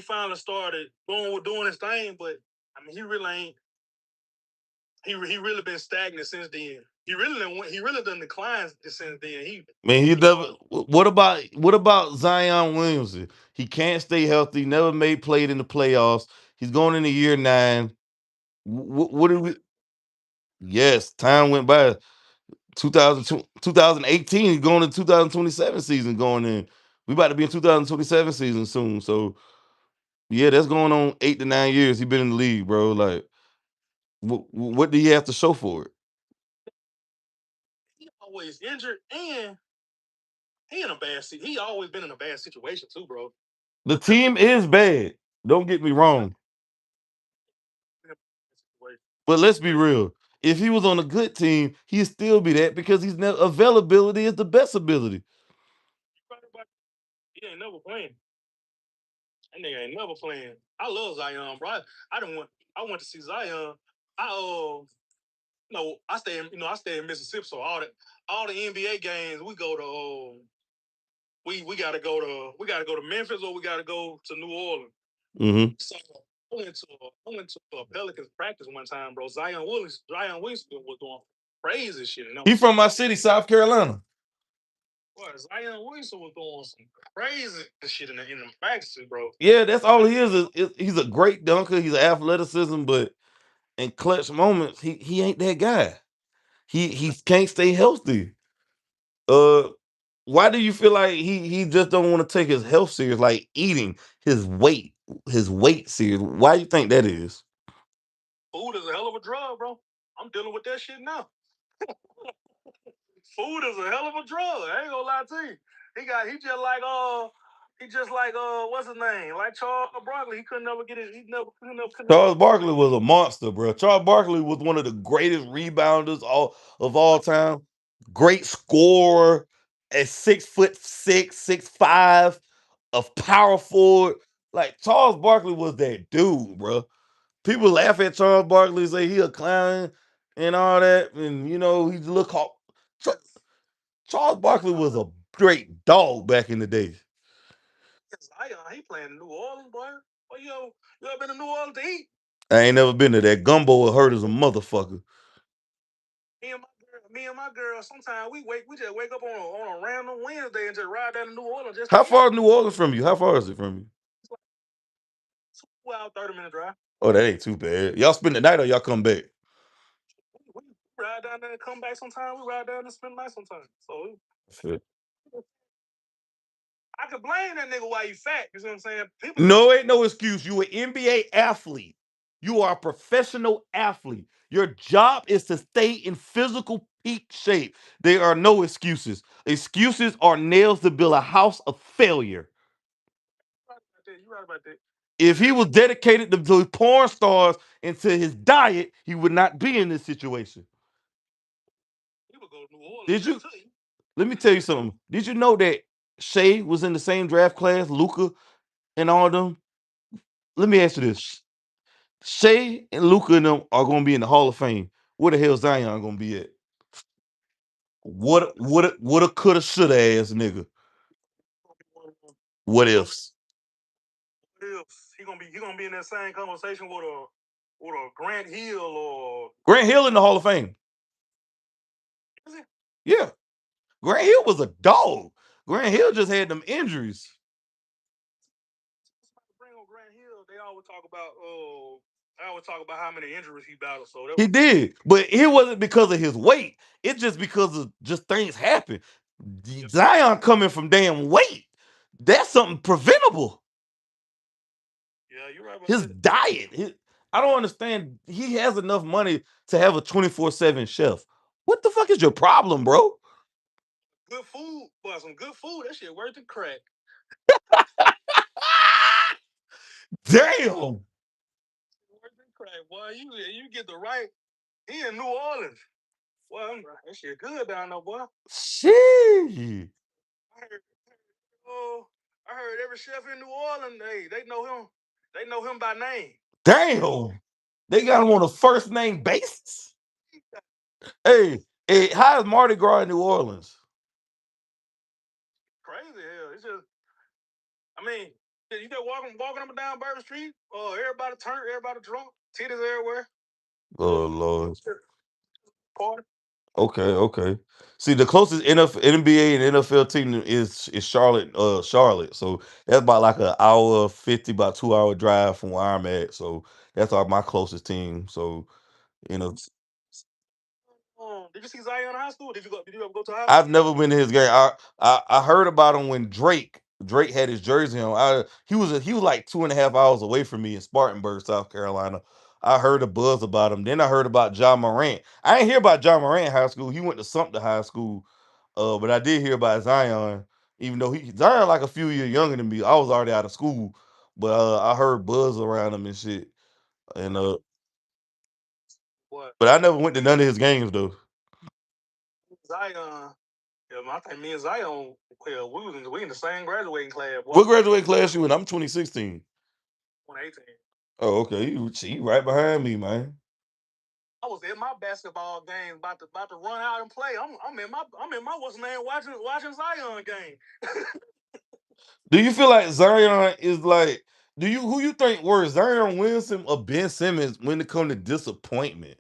finally started doing his thing, but I mean he really ain't he really been stagnant since then. He really done declined since then. Man, he He never. What about Zion Williamson? He can't stay healthy. Never made played in the playoffs. He's going into year 9. What do we? Yes, time went by. 2002, 2018, he's going to 2027 season. Going in, we about to be in 2027 season soon. So yeah, that's going on 8 to 9 years. He been in the league, bro. Like, what do he have to show for it? always injured and he in a bad he always been in a bad situation too, bro. The team is bad. Don't get me wrong. But let's be real. If he was on a good team, he'd still be that because he's never availability is the best ability. He ain't never playing. That nigga ain't never playing. I love Zion, bro. I went to see Zion. I no, I stay in Mississippi, so all the NBA games we go to we gotta go to Memphis or we gotta go to New Orleans. Hmm. So I went to a Pelicans practice one time, bro. Zion Williams was doing crazy shit. And He from my city, South Carolina. boy, Zion Williams was doing some crazy shit in the practices, bro. Yeah, that's all he is he's a great dunker. He's athleticism, but in clutch moments, he ain't that guy. He can't stay healthy. Uh, why do you feel like he just don't want to take his health serious, like eating his weight serious? Why do you think that is? Food is a hell of a drug, bro. I'm dealing with that shit now. Food is a hell of a drug. I ain't gonna lie to you. He just like what's his name? Like Charles Barkley. He couldn't never get it. He never couldn't never. Charles Barkley was a monster, bro. Charles Barkley was one of the greatest rebounders of all time. Great scorer at 6'6", 6'5", a power forward. Like Charles Barkley was that dude, bro. People laugh at Charles Barkley, say he a clown and all that, and he look hot. Charles Barkley was a great dog back in the day. Zion, he playing in New Orleans, boy. Boy, you ever been to New Orleans to eat? I ain't never been to that. Gumbo will hurt as a motherfucker. Me and my girl, sometimes we just wake up on a random Wednesday and just ride down to New Orleans just to How eat. far is New Orleans from you? How far is it from you? It's like 2 hour, 30-minute drive. Oh, that ain't too bad. Y'all spend the night or y'all come back? We ride down there and come back sometime. We ride down and spend the night sometime. So Shit. I could blame that nigga why he fat. You see what I'm saying? People No, ain't no excuse. You an NBA athlete. You are a professional athlete. Your job is to stay in physical peak shape. There are no excuses. Excuses are nails to build a house of failure. you right about that. If he was dedicated to porn stars and to his diet, he would not be in this situation. He would go to New Orleans Did just you? to eat. Let me tell you something. Did you know that Shea was in the same draft class, Luca and all them? Let me ask you this: Shea and Luca and them are going to be in the Hall of Fame. Where the hell Zion going to be at? What a coulda shoulda ass nigga. What He gonna ifs? he gonna be in that same conversation with a Grant Hill or Grant Hill in the Hall of Fame. is it? Yeah, Grant Hill was a dog. Grant Hill just had them injuries. Bring on Grant Hill. They always talk about how many injuries he battled. So that He did, but it wasn't because of his weight. It's just because of just things happen. yeah. Zion coming from damn weight. That's something preventable. Yeah, you're right about His that. diet. I don't understand. He has enough money to have a 24/7 chef. What the fuck is your problem, bro? Good food, boy, some good food. That shit worth the crack. Damn. Worth the crack, boy. You get the right. He in New Orleans. Well, that shit good down there, boy. Shit. I heard, oh, I heard every chef in New Orleans, they know him. They know him by name. Damn. They got him on a first name basis. Hey, how is Mardi Gras in New Orleans? Crazy hell. It's just, I mean, you just walking up and down Bourbon Street. Oh, everybody turned, everybody drunk, titties everywhere. Oh Lord. Party. Okay. See, the closest NBA and NFL team is Charlotte. So that's about like an hour 50, about 2 hour drive from where I'm at. So that's my closest team. So you know, Did you see Zion in high school? Did you go? Did you ever go to high school? I've never been to his game. I heard about him when Drake had his jersey on. He was like 2.5 hours away from me in Spartanburg, South Carolina. I heard a buzz about him. Then I heard about John Morant. I didn't hear about John Morant in high school. He went to Sumter High School. But I did hear about Zion, even though Zion like a few years younger than me. I was already out of school, but I heard buzz around him and shit. And What? but I never went to none of his games though. Zion. Yeah, I think me and Zion, well, we in the same graduating class, boy. What graduate class you in? I'm 2016. 2018. Oh, okay. You right behind me, man. I was in my basketball game, about to run out and play. I'm in my what's name watching Zion game. Do you feel like Zion is like? Who you think worse, Zion Williamson or Ben Simmons when it comes to disappointment,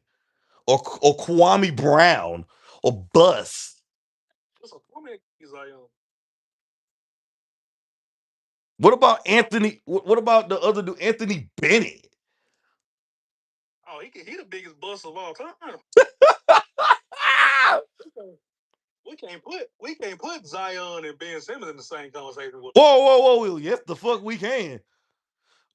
or Kwame Brown or bust? What's a woman Zion? What about Anthony? What about the other dude, Anthony Bennett? Oh, he the biggest bust of all time. We can't put Zion and Ben Simmons in the same conversation with. Whoa! Yes, the fuck we can.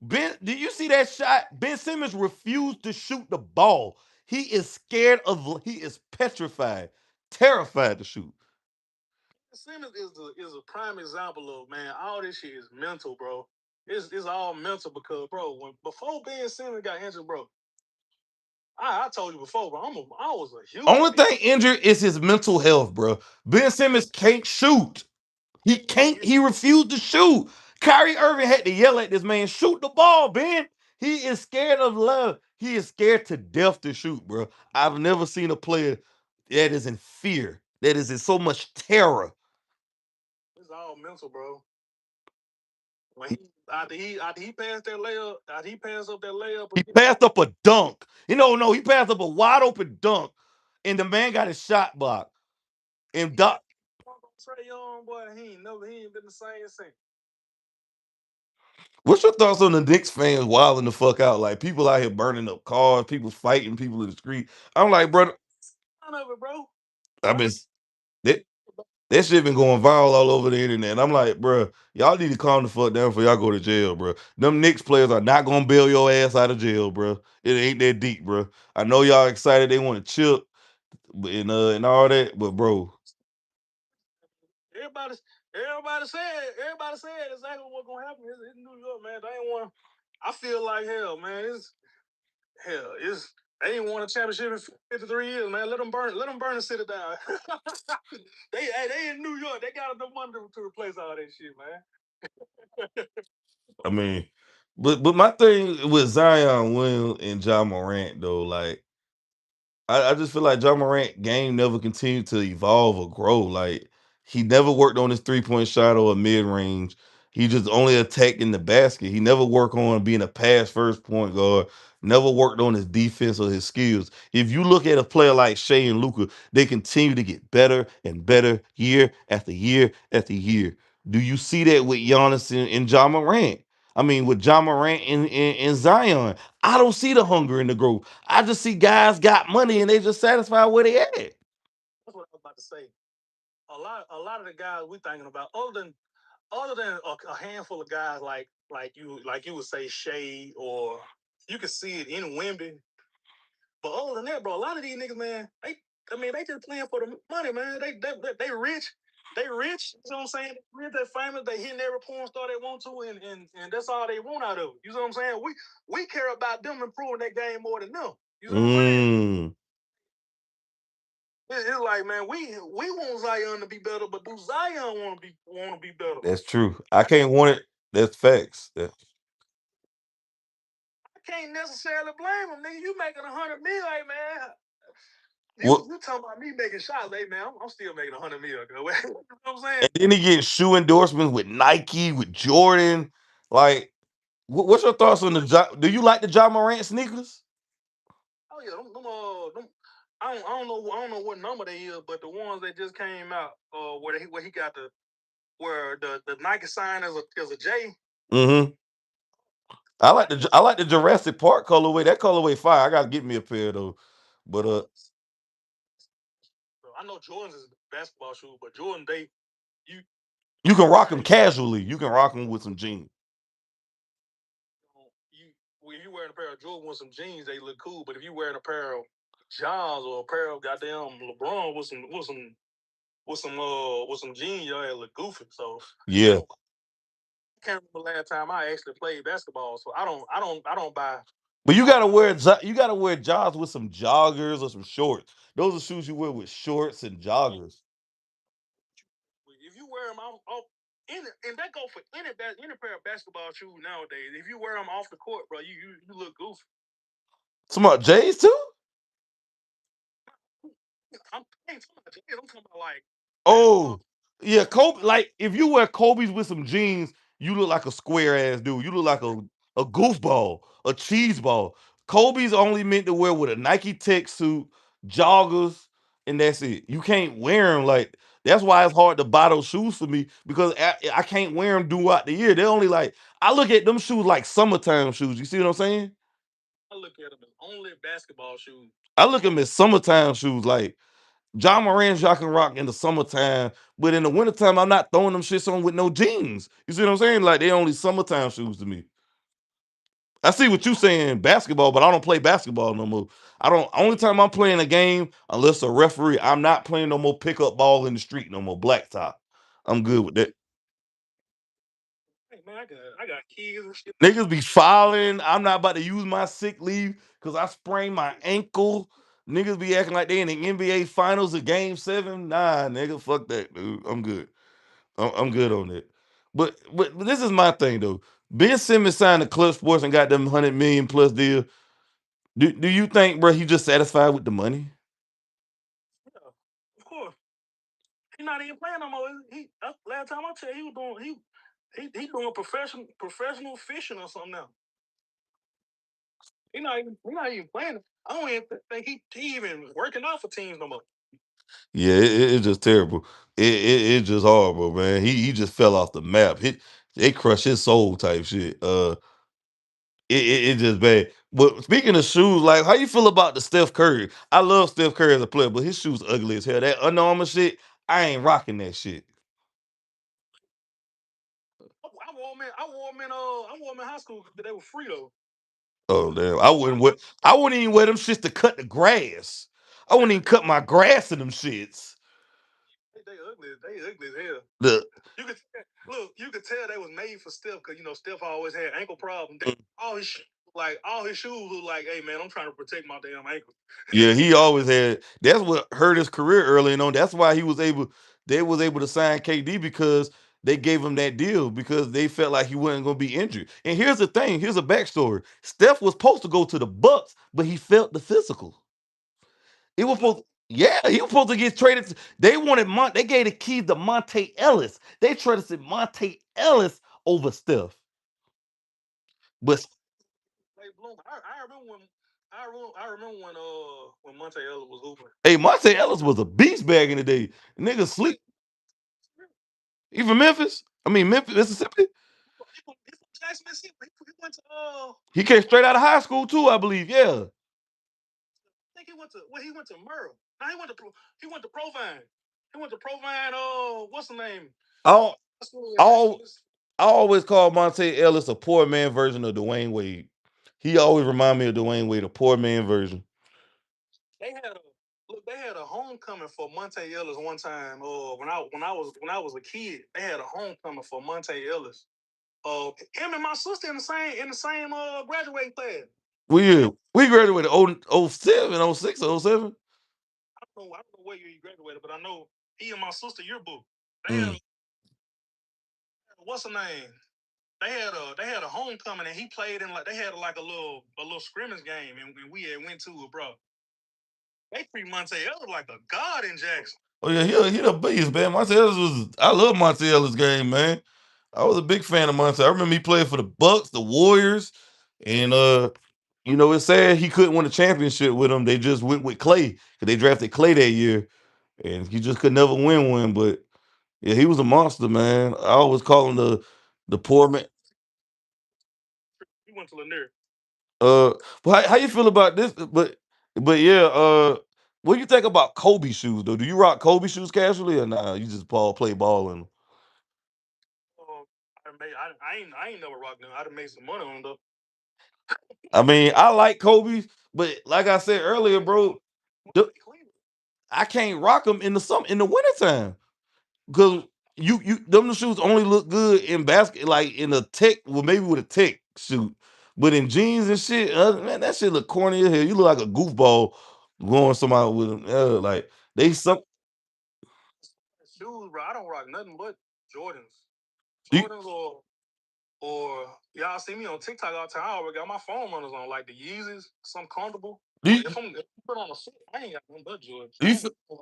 Ben, did you see that shot? Ben Simmons refused to shoot the ball. He is scared of. He is petrified, terrified to shoot. Simmons is a prime example of, man, all this shit is mental, bro. It's all mental because, bro, when before Ben Simmons got injured, bro, I told you before, bro, I was a huge Only fan. thing injured is his mental health, bro. Ben Simmons can't shoot. He can't. He refused to shoot. Kyrie Irving had to yell at this man, "Shoot the ball, Ben." He is scared of love. He is scared to death to shoot, bro. I've never seen a player that is in fear, that is in so much terror. It's all mental, bro. When after he passed that layup, after he passed up that layup He again, passed up a dunk. No, he passed up a wide open dunk, and the man got his shot blocked. And Doc, Trey Young, boy, he ain't been the same since. what's your thoughts on the Knicks fans wilding the fuck out? Like people out here burning up cars, people fighting people in the street. I'm like, brother, None of it, bro. I've Don't. been that, that shit been going viral all over the internet. I'm like, bro, y'all need to calm the fuck down before y'all go to jail, bro. Them Knicks players are not gonna bail your ass out of jail, bro. It ain't that deep, bro. I know y'all excited they want to chip, and all that, but bro, Everybody, everybody said exactly what's gonna happen. It's New York, man. They ain't want. I feel like hell, man. It's they ain't won a championship in 53 years, man. Let them burn the city down. They in New York. They got enough money to replace all that shit, man. I mean, but my thing with Zion Williams and John Morant though, like I just feel like John Morant game never continued to evolve or grow. Like he never worked on his 3-point shot or a mid range. He just only attacked in the basket. He never worked on being a pass first point guard. Never worked on his defense or his skills. If you look at a player like Shea and Luca, they continue to get better and better year after year after year. Do you see that with Giannis and John Morant? I mean, with John Morant and Zion, I don't see the hunger and the growth. I just see guys got money and they just satisfied where they at. That's what I was about to say. A lot of the guys we thinking about, other than other than a handful of guys like you would say Shea or you could see it in Wimby. But other than that, bro, a lot of these niggas, man, they just playing for the money, man. They rich. They rich. You know what I'm saying? They rich, they famous. They hitting every porn star they want to, and that's all they want out of it. You know what I'm saying? We care about them improving their game more than them. You know what I'm saying? Mm, It's like, man, we want Zion to be better, but do Zion want to be better? that's true. I can't want it. That's facts. I can't necessarily blame him, nigga. You making 100 mil, hey man. What? You talking about me making shots, hey man? I'm still making 100 mil. You know what I'm saying? And then he getting shoe endorsements with Nike, with Jordan. Like, what's your thoughts on the? Do you like the John Morant sneakers? Oh yeah, them I don't know what number they is, but the ones that just came out, where he got where the Nike sign is a J. Mm-hmm. I like the Jurassic Park colorway. That colorway fire. I gotta get me a pair though. But I know Jordan's is basketball shoes, but Jordan you you can rock them you casually. You can rock them with some jeans. you when you wearing a pair of Jordan with some jeans, they look cool. But if you wearing a pair of Johns or a pair of goddamn LeBron with some jeans, your ass look goofy. So Yeah. I can't remember last time I actually played basketball. So I don't buy. But you gotta wear jogs with some joggers or some shorts. Those are shoes you wear with shorts and joggers. If you wear them off and that go for any pair of basketball shoes nowadays. If you wear them off the court, bro, you look goofy. Some J's too? I ain't talking about J's. I'm talking about like basketball. Oh, yeah, Kobe. Like if you wear Kobe's with some jeans, you look like a square ass dude. You look like a goofball, a cheese ball. Kobe's only meant to wear with a Nike Tech suit, joggers, and that's it. You can't wear them like that's why it's hard to buy those shoes for me because I can't wear them throughout the year. They're only like I look at them shoes like summertime shoes. You see what I'm saying? I look at them as only basketball shoes. I look at them as summertime shoes. Like John Moran's y'all can rock in the summertime, but in the wintertime, I'm not throwing them shits on with no jeans. You see what I'm saying? Like they only summertime shoes to me. I see what you saying, basketball, but I don't play basketball no more. I don't. Only time I'm playing a game, unless a referee, I'm not playing no more pickup ball in the street no more. Blacktop. I'm good with that. Hey man, I got kids and shit. Niggas be filing. I'm not about to use my sick leave because I sprained my ankle. Niggas be acting like they in the NBA finals of game 7. Nah, nigga, fuck that, dude. I'm good. I'm good on that. But this is my thing though. Ben Simmons signed the Clutch Sports and got them 100 million plus deal. Do you think, bro, he just satisfied with the money? Yeah, of course. He not even playing no more. Last time I checked, he was doing he doing professional fishing or something now. He not even playing. I don't even think he even working out for teams no more. Yeah, it's just terrible. It's just horrible, man. He just fell off the map. It crushed his soul type shit. It's just bad. But speaking of shoes, like how you feel about the Steph Curry? I love Steph Curry as a player, but his shoes ugly as hell. That Under Armour shit, I ain't rocking that shit. I wore them in high school because they were free though. Oh damn! I wouldn't even wear them shits to cut the grass. I wouldn't even cut my grass in them shits. They ugly. They ugly as hell. The You could look. You could tell they was made for Steph because Steph always had ankle problems. All his shoes look like, hey man, I'm trying to protect my damn ankle. Yeah, he always had. That's what hurt his career early on. That's why he was able. They was able to sign KD because they gave him that deal because they felt like he wasn't going to be injured. And here's the thing. Here's a backstory. Steph was supposed to go to the Bucks, but he felt the physical. It was supposed. Yeah, he was supposed to get traded. They wanted They gave the keys to Monte Ellis. They traded Monte Ellis over Steph. But Like Bloom, I remember when Monte Ellis was hooping. hey, Monte Ellis was a beast back in the day. Niggas sleep. He from Memphis? I mean Memphis, Mississippi. He from Jackson, Mississippi. He went to He came straight out of high school too, I believe. Yeah. I think he went to Merle. No, he went to Provine. He went to Provine. What's the name? All I always call Monte Ellis a poor man version of Dwayne Wade. He always remind me of Dwayne Wade, a poor man version. They had a look. They had a homecoming for Monte Ellis one time. When I was a kid, they had a homecoming for Monte Ellis. Him and my sister in the same graduating class. We graduated oh 07, oh 06, oh 07. I don't know what year he graduated, but I know he and my sister yearbook. They had Mm. a, what's her name? They had a homecoming and he played in like they had like a little scrimmage game and we had went to it, bro. They treat Monte Ellis like a god in Jackson. Oh yeah, he the beast, man. Monte Ellis was I love Monte Ellis game, man. I was a big fan of Monte. I remember he played for the Bucks, the Warriors, and it's sad he couldn't win a championship with them. They just went with Clay because they drafted Clay that year, and he just could never win one. But yeah, he was a monster, man. I always call him the poor man. He went to Lanier. Uh, but how you feel about this? But yeah, what do you think about Kobe shoes though? Do you rock Kobe shoes casually or nah? You just play ball in them? Uh, I ain't never rocked them. I'd have made some money on them though. I mean, I like Kobe's, but like I said earlier, bro, the- I can't rock them in the wintertime because them the shoes only look good in basket, like in a tech, well maybe with a tech shoot, but in jeans and shit, man, that shit look corny as hell. You look like a goofball going somebody with them. Like they some. Shoes, bro. I don't rock nothing but Jordans. Do you, Jordans or y'all see me on TikTok all the time. I already got my phone runners on, like the Yeezys, some comfortable. do But you, if I put on a suit, I ain't got nothing but Jordans. do I you ain't feel, got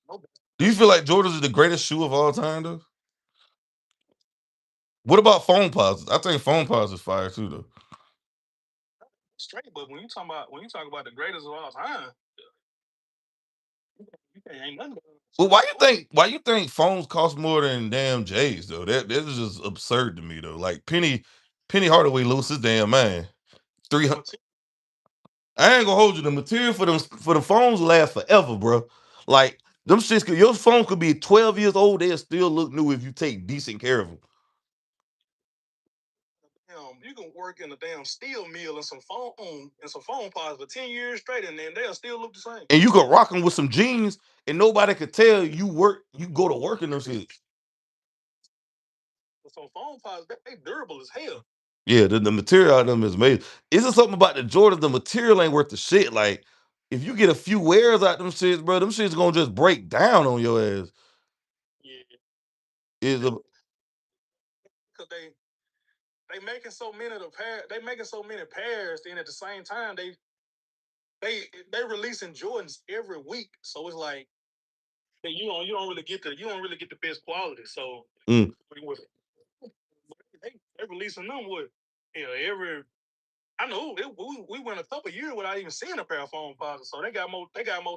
no do you feel like Jordans is the greatest shoe of all time though? What about foam posits? I think foam posits fire too though. straight. But when you talk about the greatest of all time, you can't ain't nothing. Well, why you think phones cost more than damn J's though? That is just absurd to me though. Like Penny Hardaway loses his damn man. The 300. material, I ain't gonna hold you. The material for the phones last forever, bro. Like them shits, your phone could be 12 years old. They'll still look new if you take decent care of them. you can work in a damn steel mill and some phone pods for 10 years straight, and then they'll still look the same. And you could rock them with some jeans, and nobody could tell you work. You go to work in them shits. But some phone pods, they durable as hell. Yeah, the material out of them is amazing. Is it something about the Jordans? The material ain't worth the shit. Like, if you get a few wears out them shits, bro, them shits gonna just break down on your ass. Yeah, Is a because they making so many of the pair. They making so many pairs. Then at the same time, they they releasing Jordans every week. So it's like you don't really get the best quality. So mm. with they releasing them with every. I know we went a couple years without even seeing a pair of phone posits. So they got more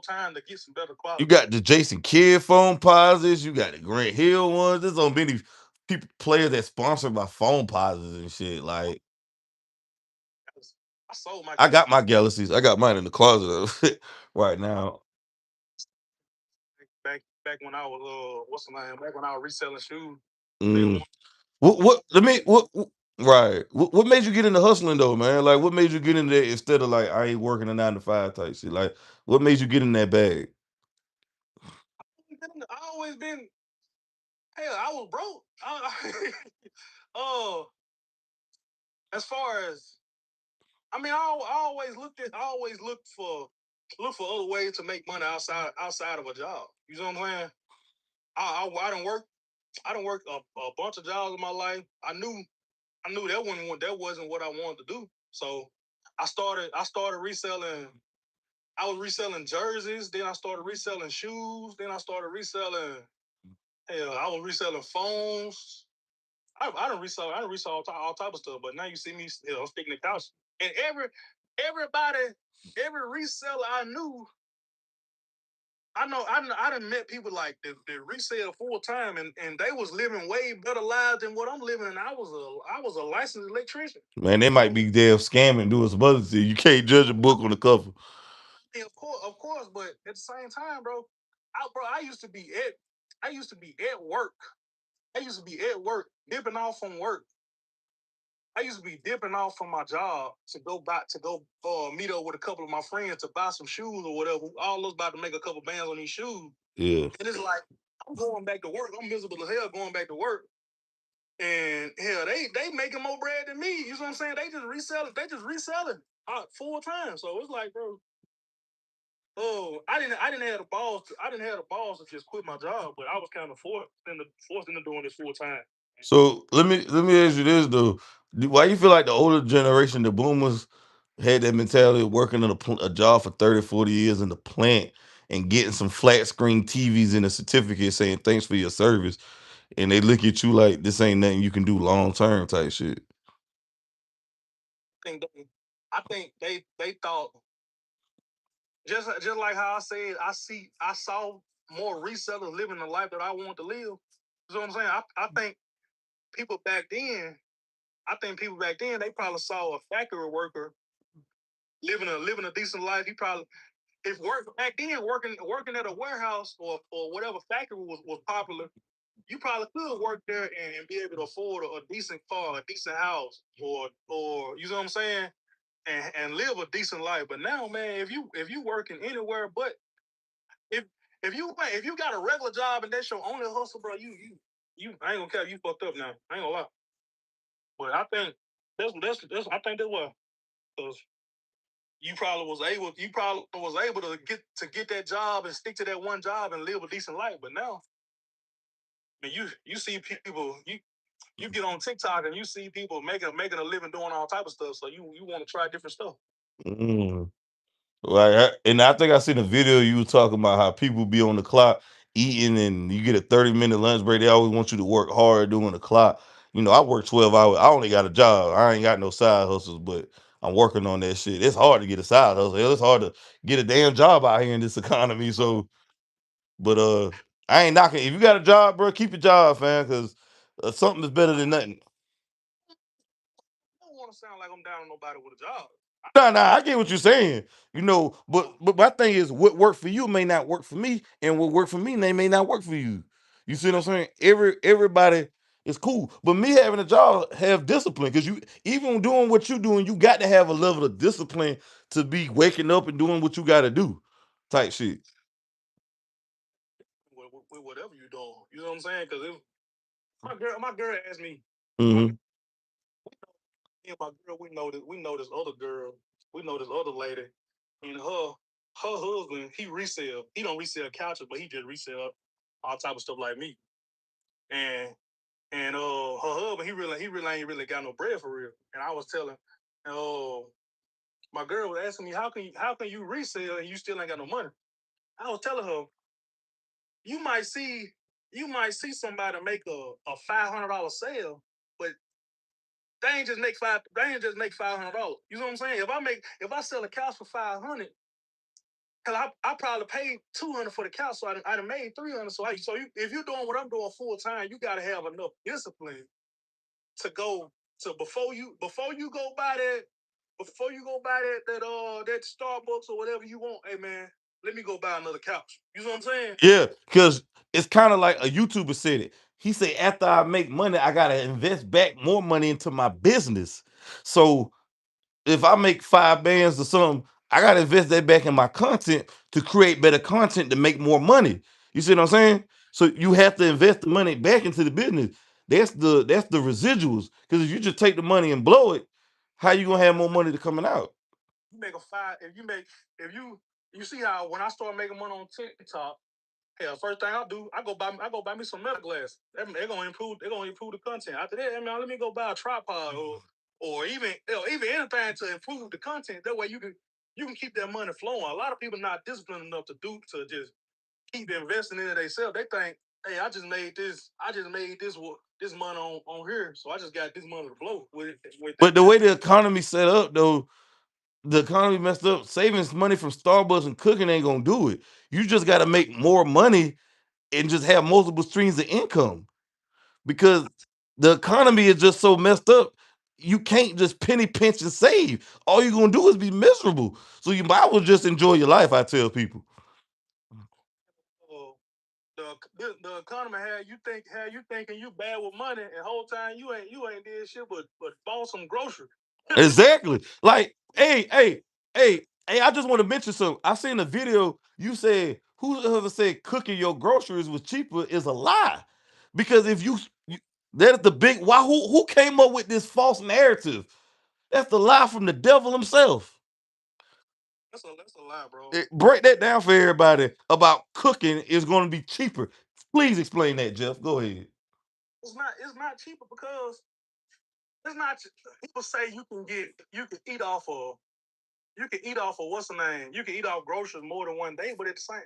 time to get some better You quality. got the Jason Kidd phone posits. You got the Grant Hill ones. There's so many people players that sponsored by phone posits and shit. Like, I sold my I got galaxy my Galaxies. I got mine in the closet right now. back when I was what's the name? Back when I was reselling shoes. They Mm. want What let me right. What made you get into hustling though, man? Like what made you get in there instead of like I ain't working a 9 to 5 type shit? Like what made you get in that bag? I always been hell. I was broke. Oh, as far as I mean, I always look for other ways to make money outside of a job. You know what I'm saying? I don't work. I don't work a bunch of jobs in my life. I knew that wasn't what I wanted to do. So I started reselling. I was reselling jerseys. Then I started reselling shoes. Then I started reselling. Hell, I was reselling phones. I don't resell all type of stuff. But now you see me, I'm sticking the couch. And everybody, every reseller I knew, I done met people like that resell full time, and they was living way better lives than what I'm living. And I was a licensed electrician. Man, they might So be damn scamming doing some other shit. You can't judge a book on the cover. yeah, of course, but at the same time, bro, I used to be at work I used to be at work, dipping off from work. I used to be dipping off from my job to go back to go meet up with a couple of my friends to buy some shoes or whatever. All those about to make a couple bands on these shoes. Yeah. And it's like I'm going back to work. I'm miserable as hell going back to work. And hell, they making more bread than me. You know what I'm saying? They just reselling. They just reselling full time. So it's like, bro, oh, I didn't have the balls. I didn't have the balls to just quit my job, but I was kind of forced into doing this full time. So let me ask you this though: why you feel like the older generation, the boomers, had that mentality of working in a job for 30, 40 years in the plant and getting some flat screen TVs and a certificate saying thanks for your service, and they look at you like this ain't nothing you can do long term type shit. I think they thought just like how I said I saw more resellers living the life that I want to live. You know what I'm saying? I think people back then, they probably saw a factory worker living a decent life. He probably if work back then working at a warehouse or whatever factory was popular, you probably could work there and be able to afford a decent car, a decent house, or you know what I'm saying, and live a decent life. But now, man, if you working anywhere, but if if you got a regular job and that's your only hustle, bro, you I ain't gonna care, you fucked up now. I ain't gonna lie. But I think that's I think that's why, because you probably was able to get that job and stick to that one job and live a decent life. But now, I mean, you see people you get on TikTok and you see people making a living doing all type of stuff. So you want to try different stuff. Mm. Like, and I think I seen a video you were talking about how people be on the clock eating, and you get a 30-minute lunch break. They always want you to work hard doing the clock. I work 12 hours. I only got a job. I ain't got no side hustles, but I'm working on that shit. It's hard to get a side hustle. It's hard to get a damn job out here in this economy. So, but I ain't knocking. If you got a job, bro, keep your job, fam, because something is better than nothing. I don't want to sound like I'm down on nobody with a job. Nah, I get what you're saying. But my thing is, what worked for you may not work for me, and what worked for me they may not work for you. You see what I'm saying? Everybody is cool, but me having a job have discipline, because you even doing what you doing, you got to have a level of discipline to be waking up and doing what you got to do, type shit. With whatever you doing, you know what I'm saying? Because if my girl asked me, Hmm. me and my girl, we know this other girl, we know this other lady, and her husband, he don't resell couches, but he just resell all type of stuff like me. And her husband, he really ain't really got no bread for real. And I was telling, oh, my girl was asking me, how can you resell and you still ain't got no money? I was telling her, you might see somebody make a $500 sale, but they ain't just make $500. You know what I'm saying? If I sell a couch for 500, cause I probably paid 200 for the couch, so I done made 300. If you're doing what I'm doing full time, you gotta have enough discipline to go to before you go buy that Starbucks or whatever you want. Hey man, let me go buy another couch. You know what I'm saying? Yeah, because it's kind of like a YouTuber said it. He said, after I make money, I gotta invest back more money into my business. So if I make 5 bands or something, I gotta invest that back in my content to create better content to make more money. You see what I'm saying? So you have to invest the money back into the business. That's the residuals. Because if you just take the money and blow it, how you gonna have more money to coming out? You make a five if you see how when I start making money on TikTok, hell, first thing I go buy me some metal glass. They're gonna improve the content. After that, man, let me go buy a tripod or even anything to improve the content. That way you can keep that money flowing. A lot of people not disciplined enough to just keep investing in it themselves. They think, hey, I just made this money on here, so I just got this money to blow with But that. the way the economy set up though, the economy messed up. Saving money from Starbucks and cooking ain't gonna do it. You just gotta make more money and just have multiple streams of income, because the economy is just so messed up. You can't just penny pinch and save. All you're gonna do is be miserable. So you might as well just enjoy your life. I tell people. Uh, the the economy had you thinking you bad with money, and whole time you ain't did shit but bought some groceries. Exactly. Like, hey, I just want to mention something. I seen a video. You said whoever said cooking your groceries was cheaper is a lie. Because if you that's the big why who came up with this false narrative? That's the lie from the devil himself. That's a lie, bro. Break that down for everybody about cooking is going to be cheaper. Please explain that, Jeff. Go ahead. It's not cheaper because it's not. People say you can eat off of what's the name? You can eat off groceries more than one day, but it's the same.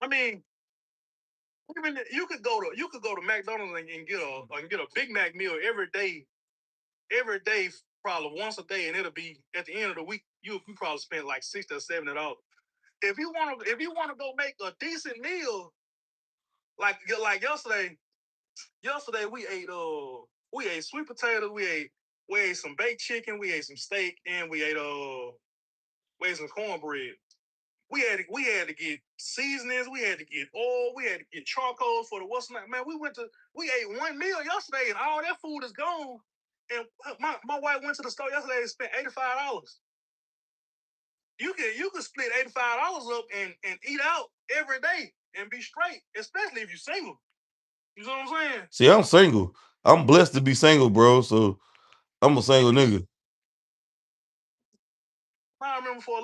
I mean, even you could go to McDonald's and get a Big Mac meal every day, probably once a day, and it'll be at the end of the week. You probably spend like $60 or $70. If you want to go make a decent meal, like yesterday we ate sweet potatoes, we ate some baked chicken, we ate some steak, and we ate some cornbread. We had to get seasonings, we had to get oil, we had to get charcoal for the what's not. Man, we ate one meal yesterday, and all that food is gone. And my wife went to the store yesterday and spent $85. You can split $85 up and eat out every day and be straight, especially if you're single. You know what I'm saying? See, I'm single. I'm blessed to be single, bro. So I'm a single nigga. I remember for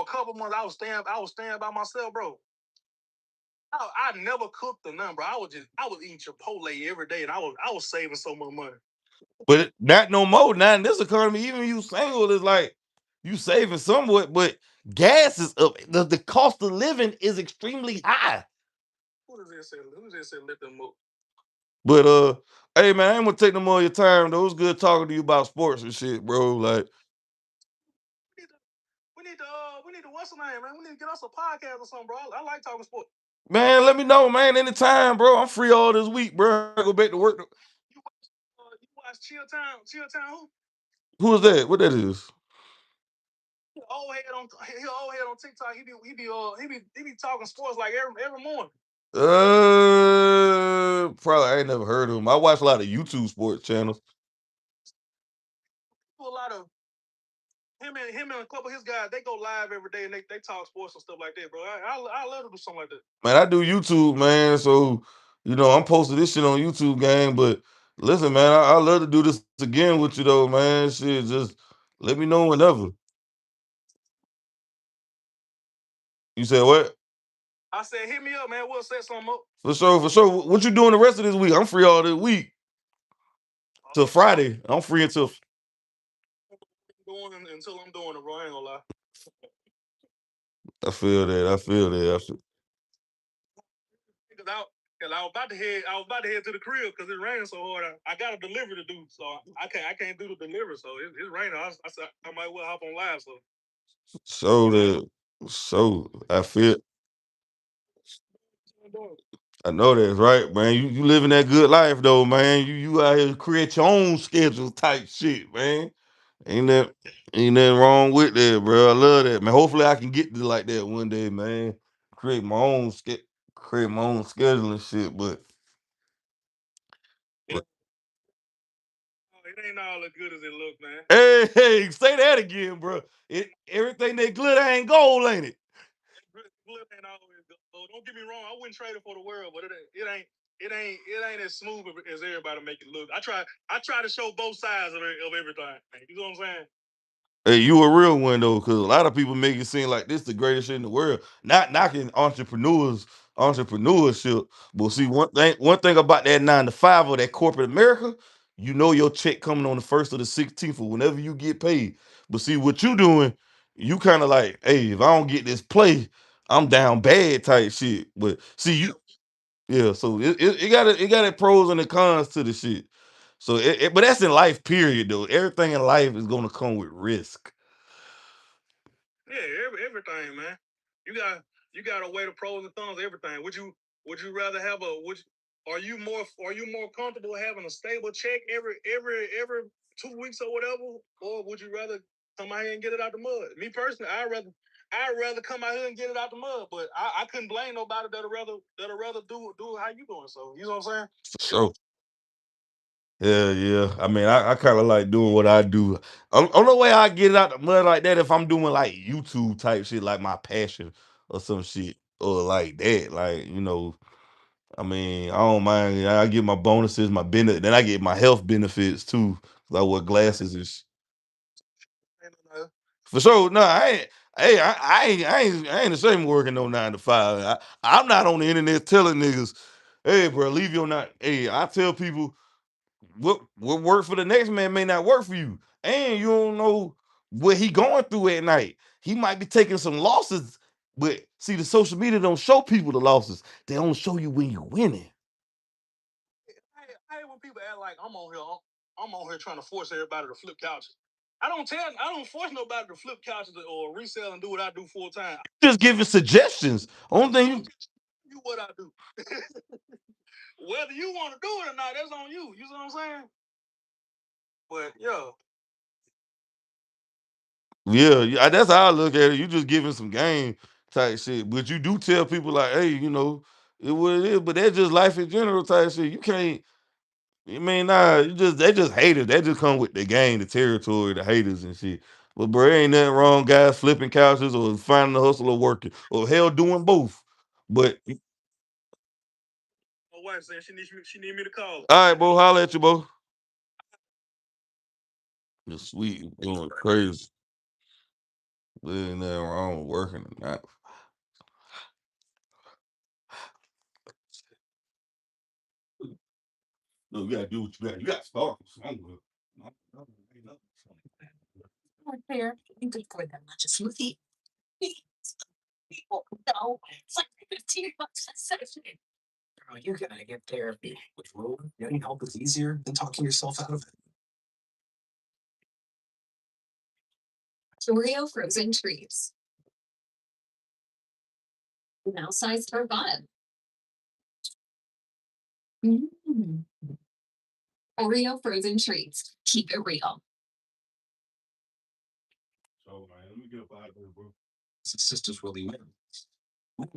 a couple months, I was staying by myself, bro. I never cooked or nothing, bro. I was eating Chipotle every day, and I was saving so much money. But not no more. Now in this economy, even you single is like you saving somewhat, but gas is up. The cost of living is extremely high. Who just said let them move? But hey man, I ain't gonna take no more of your time. Though it was good talking to you about sports and shit, bro. Like, We need to we need to what's the name, man? We need to get us a podcast or something, bro. I like talking sports. man, let me know, man, anytime, bro. I'm free all this week, bro. I go back to work. You watch Chill Town who? Who is that? What that is? He old head on TikTok. He be talking sports like every morning. Probably I ain't never heard of him. I watch a lot of YouTube sports channels. Do a lot of him and a couple of his guys. They go live every day and they talk sports and stuff like that, bro. I love to do something like that. Man, I do YouTube, man. So, I'm posting this shit on YouTube, gang. But listen, man, I love to do this again with you, though, man. Shit, just let me know whenever. You said what? I said, hit me up, man. We'll set something up. For sure, for sure. What you doing the rest of this week? I'm free all this week till Friday. I'm free until. Going until I'm doing it, bro. I ain't gonna lie. I feel that. I feel that. Cause I was about to head to the crib because it's raining so hard. I got a delivery to do, so I can't do the delivery. So it's raining. I said I might well hop on live. So So that. So I feel. I know that's right, man. You living that good life though, man. You out here create your own schedule type shit, man. Ain't that ain't nothing wrong with that, bro. I love that, man. Hopefully I can get to like that one day, man. Create my own create my own schedule and shit. But it ain't all as good as it looks, man. hey, say that again, bro. Everything that glitter ain't gold, ain't it? Glitter ain't always good. So don't get me wrong. I wouldn't trade it for the world, but it ain't as smooth as everybody make it look. I try to show both sides of everything. You know what I'm saying? Hey, you a real one though, because a lot of people make it seem like this the greatest shit in the world. Not knocking entrepreneurship, but see one thing about that 9 to 5 or that corporate America, your check coming on the 1st or the 16th or whenever you get paid. But see what you doing, you kind of like, hey, if I don't get this play, I'm down bad type shit. But see you, yeah. So it got its pros and the cons to the shit. So but that's in life, period. Though everything in life is gonna come with risk. Yeah, everything, man. You got you got to weigh the pros and cons of everything. Would you rather have a would you, are you more comfortable having a stable check every 2 weeks or whatever, or would you rather come out here and get it out the mud? Me personally, I rather I'd rather come out here and get it out the mud, but I couldn't blame nobody that'll rather do how you doing. So you know what I'm saying? For sure. Yeah, yeah. I mean, I kind of like doing what I do. Only way I get it out the mud like that if I'm doing like YouTube type shit, like my passion or some shit, or like that. Like, I mean, I don't mind. I get my bonuses, my benefit, then I get my health benefits too. Like wear glasses and for sure. No, I ain't. Hey, I ain't ashamed of working no 9 to 5. I'm not on the internet telling niggas, hey, bro, leave your not. Hey, I tell people what worked for the next man may not work for you, and you don't know what he going through at night. He might be taking some losses, but see, the social media don't show people the losses. They don't show you when you're winning. I hate when people act like I'm on here trying to force everybody to flip couches. I don't force nobody to flip couches or resell and do what I do full time. Just giving suggestions. Only thing You what I do. Whether you want to do it or not, that's on you. You know what I'm saying? But yo, yeah, yeah, that's how I look at it. You just giving some game type shit, but you do tell people like, hey, it what it is. But that's just life in general type shit. You can't. I mean, nah, they just haters. They just come with the game, the territory, the haters and shit. But bro, ain't nothing wrong, guys flipping couches or finding the hustle or working or hell doing both. But my wife said she need me to call. all right, bro, holla at you, bro. The sweet going crazy. There ain't nothing wrong with working or not. No, you gotta do what you got. You got to start somewhere. So man, let me get up out of here, bro. Don't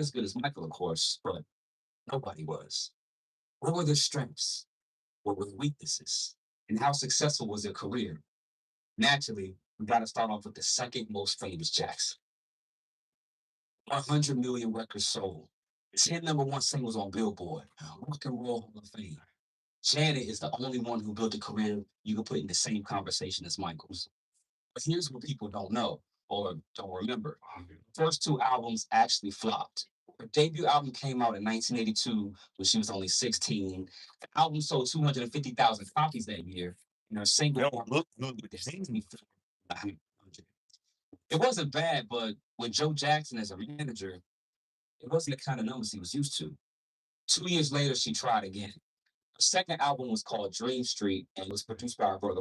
look good with the